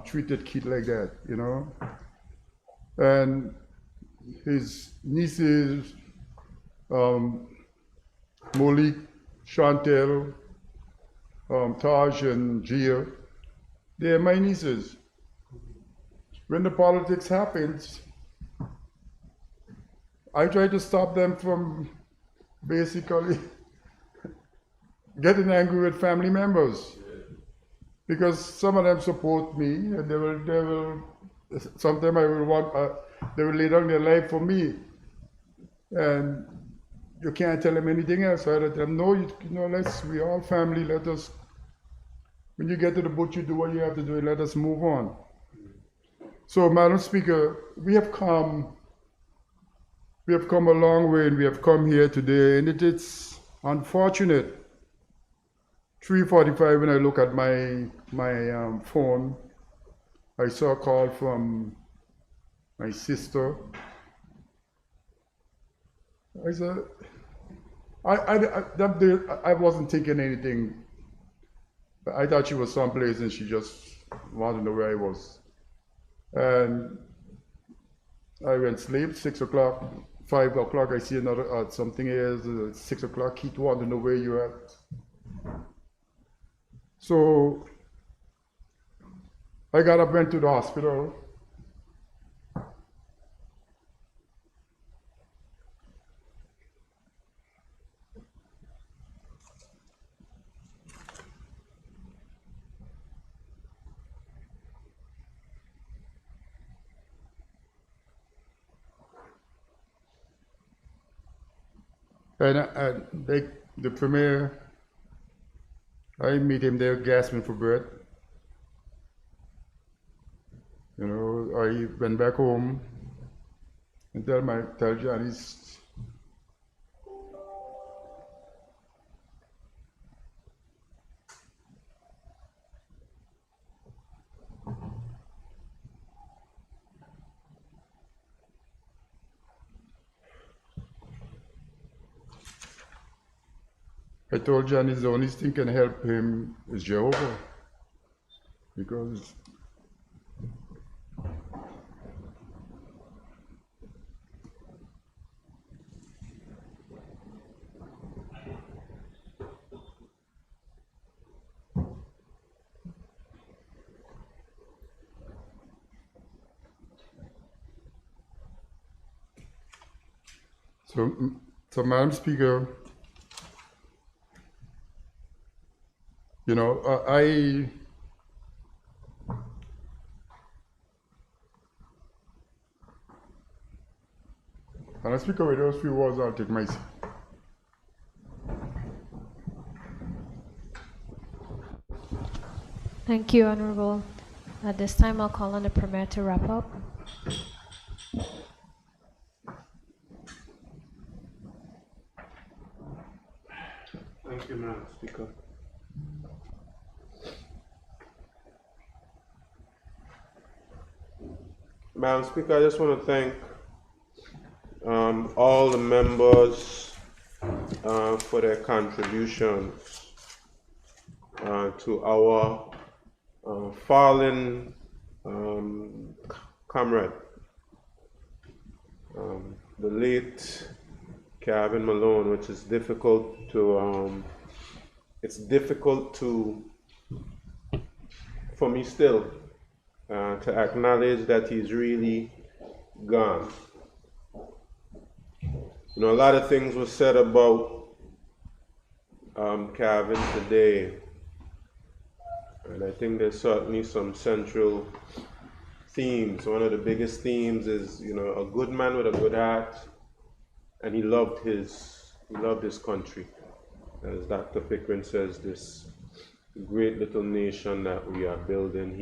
treated Keith like that, you know. And his nieces, Monique, Chantel, Taj and Gia, they're my nieces. When the politics happens, I try to stop them from basically getting angry with family members, because some of them support me, and they will. Sometimes I will want. They will lay down their life for me, and you can't tell them anything else. I tell them, no, we all family. Let us. When you get to the boat, you do what you have to do. Let us move on. So, Madam Speaker, we have come a long way, and we have come here today, and it's unfortunate. 3:45 when I look at my phone, I saw a call from my sister. I said, that day, I wasn't thinking anything. I thought she was someplace and she just wanted to know where I was. And I went to sleep, 6 o'clock, 5 o'clock, I see another, something is 6 o'clock, Keith wanted to know where you're at. So I got up, went to the hospital. And the premier, I meet him there gasping for breath. You know, I went back home and tell Janice, I told Janice the only thing can help him is Jehovah. Because so Madam Speaker, you know, Madam Speaker, with those few words, I'll take my seat. Thank you, Honorable. At this time, I'll call on the Premier to wrap up. Thank you, Madam Speaker. Madam Speaker, I just want to thank all the members for their contributions to our fallen comrade, the late Calvin Malone, which is difficult to, it's difficult for me still to acknowledge that he's really gone. You know, a lot of things were said about Calvin today, and I think there's certainly some central themes. One of the biggest themes is, you know, a good man with a good heart, and he loved his country. As Dr. Pickering says, this great little nation that we are building,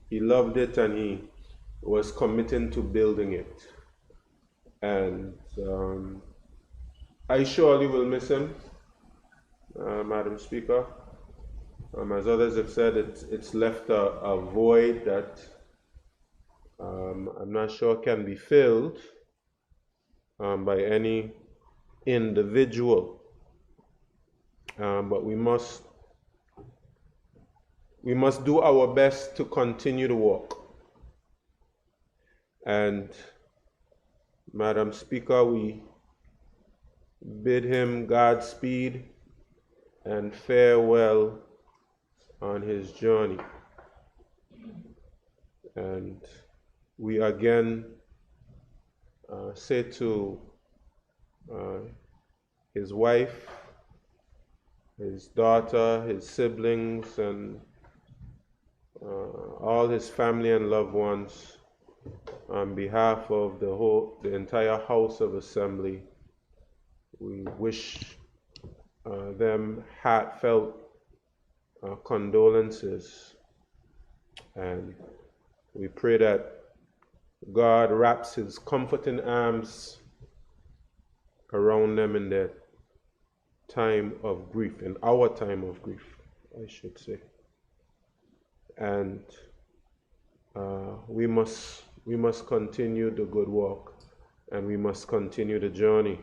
he loved it and he was committing to building it. And I surely will miss him, Madam Speaker. As others have said, it's left a void that I'm not sure can be filled by any individual. But we must do our best to continue to walk. And Madam Speaker, we bid him Godspeed and farewell on his journey. And we again say to his wife, his daughter, his siblings, and all his family and loved ones, on behalf of the entire House of Assembly, we wish them heartfelt condolences, and we pray that God wraps his comforting arms around them in their time of grief, in our time of grief, I should say. And we must continue the good work, and we must continue the journey.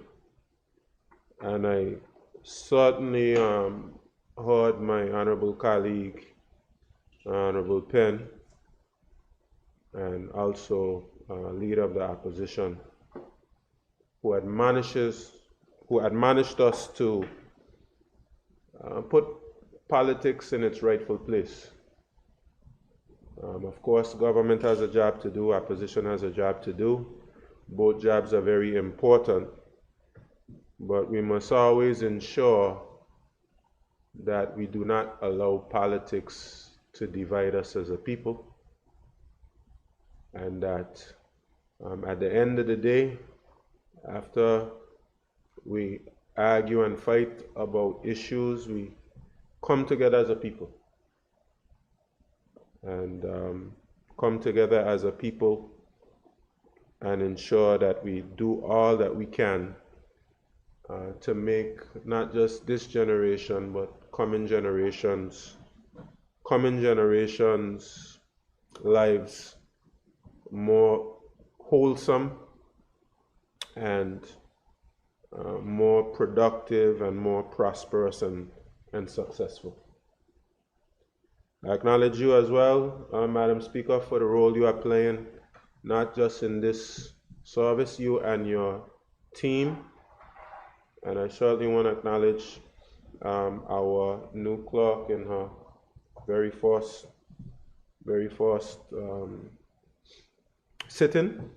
And I certainly heard my honorable colleague, Honorable Penn, and also leader of the opposition, who admonished us to put politics in its rightful place. Of course, government has a job to do, opposition has a job to do. Both jobs are very important, but we must always ensure that we do not allow politics to divide us as a people, and that at the end of the day, after we argue and fight about issues. We come together as a people and come together as a people and ensure that we do all that we can to make not just this generation but coming generations lives more wholesome and more productive and more prosperous and successful. I acknowledge you as well, Madam Speaker, for the role you are playing, not just in this service, you and your team. And I certainly want to acknowledge our new clerk in her very first sitting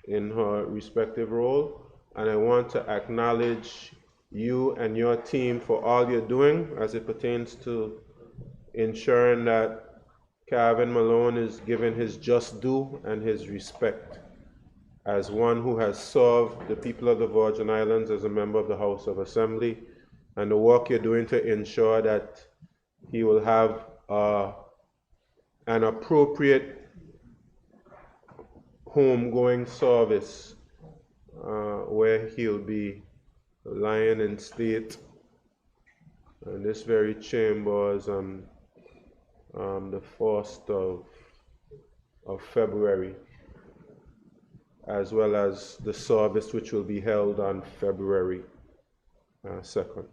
in her respective role. And I want to acknowledge you and your team for all you're doing as it pertains to ensuring that Calvin Malone is given his just due and his respect as one who has served the people of the Virgin Islands as a member of the House of Assembly, and the work you're doing to ensure that he will have an appropriate homegoing service where he'll be lying in state in this very chambers on the 1st of February, as well as the service which will be held on February 2nd.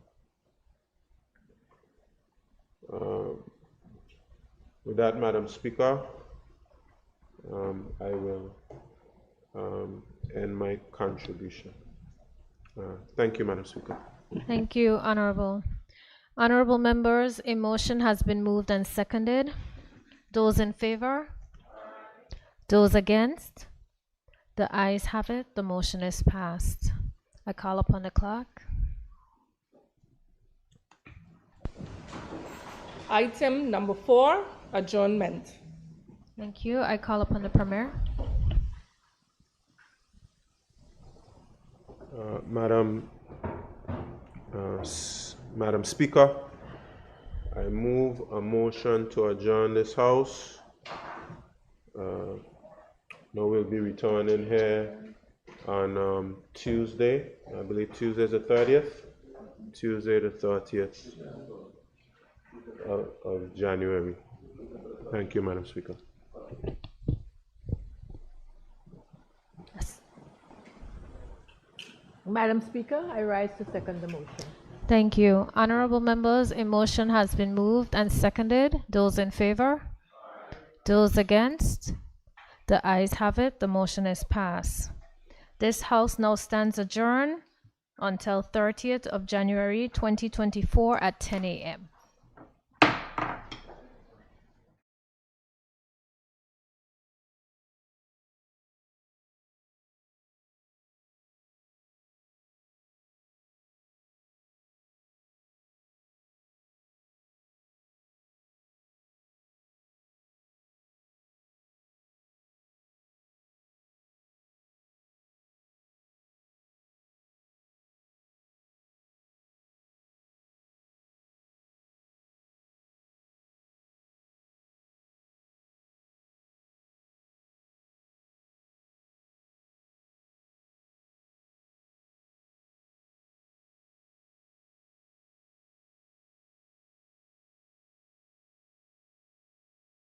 With that, Madam Speaker, I will end my contribution. Thank you, Madam Speaker. Thank you, Honorable. Honorable members, a motion has been moved and seconded. Those in favor? Those against? The ayes have it. The motion is passed. I call upon the clerk. Item number 4, adjournment. Thank you. I call upon the Premier. Madam Speaker, I move a motion to adjourn this House. Now we'll be returning here on Tuesday. I believe Tuesday is the 30th. Tuesday the 30th of January. Thank you, Madam Speaker. Madam Speaker, I rise to second the motion. Thank you. Honorable members, a motion has been moved and seconded. Those in favor? Those against? The ayes have it. The motion is passed. This House now stands adjourned until 30th of January 2024 at 10 a.m.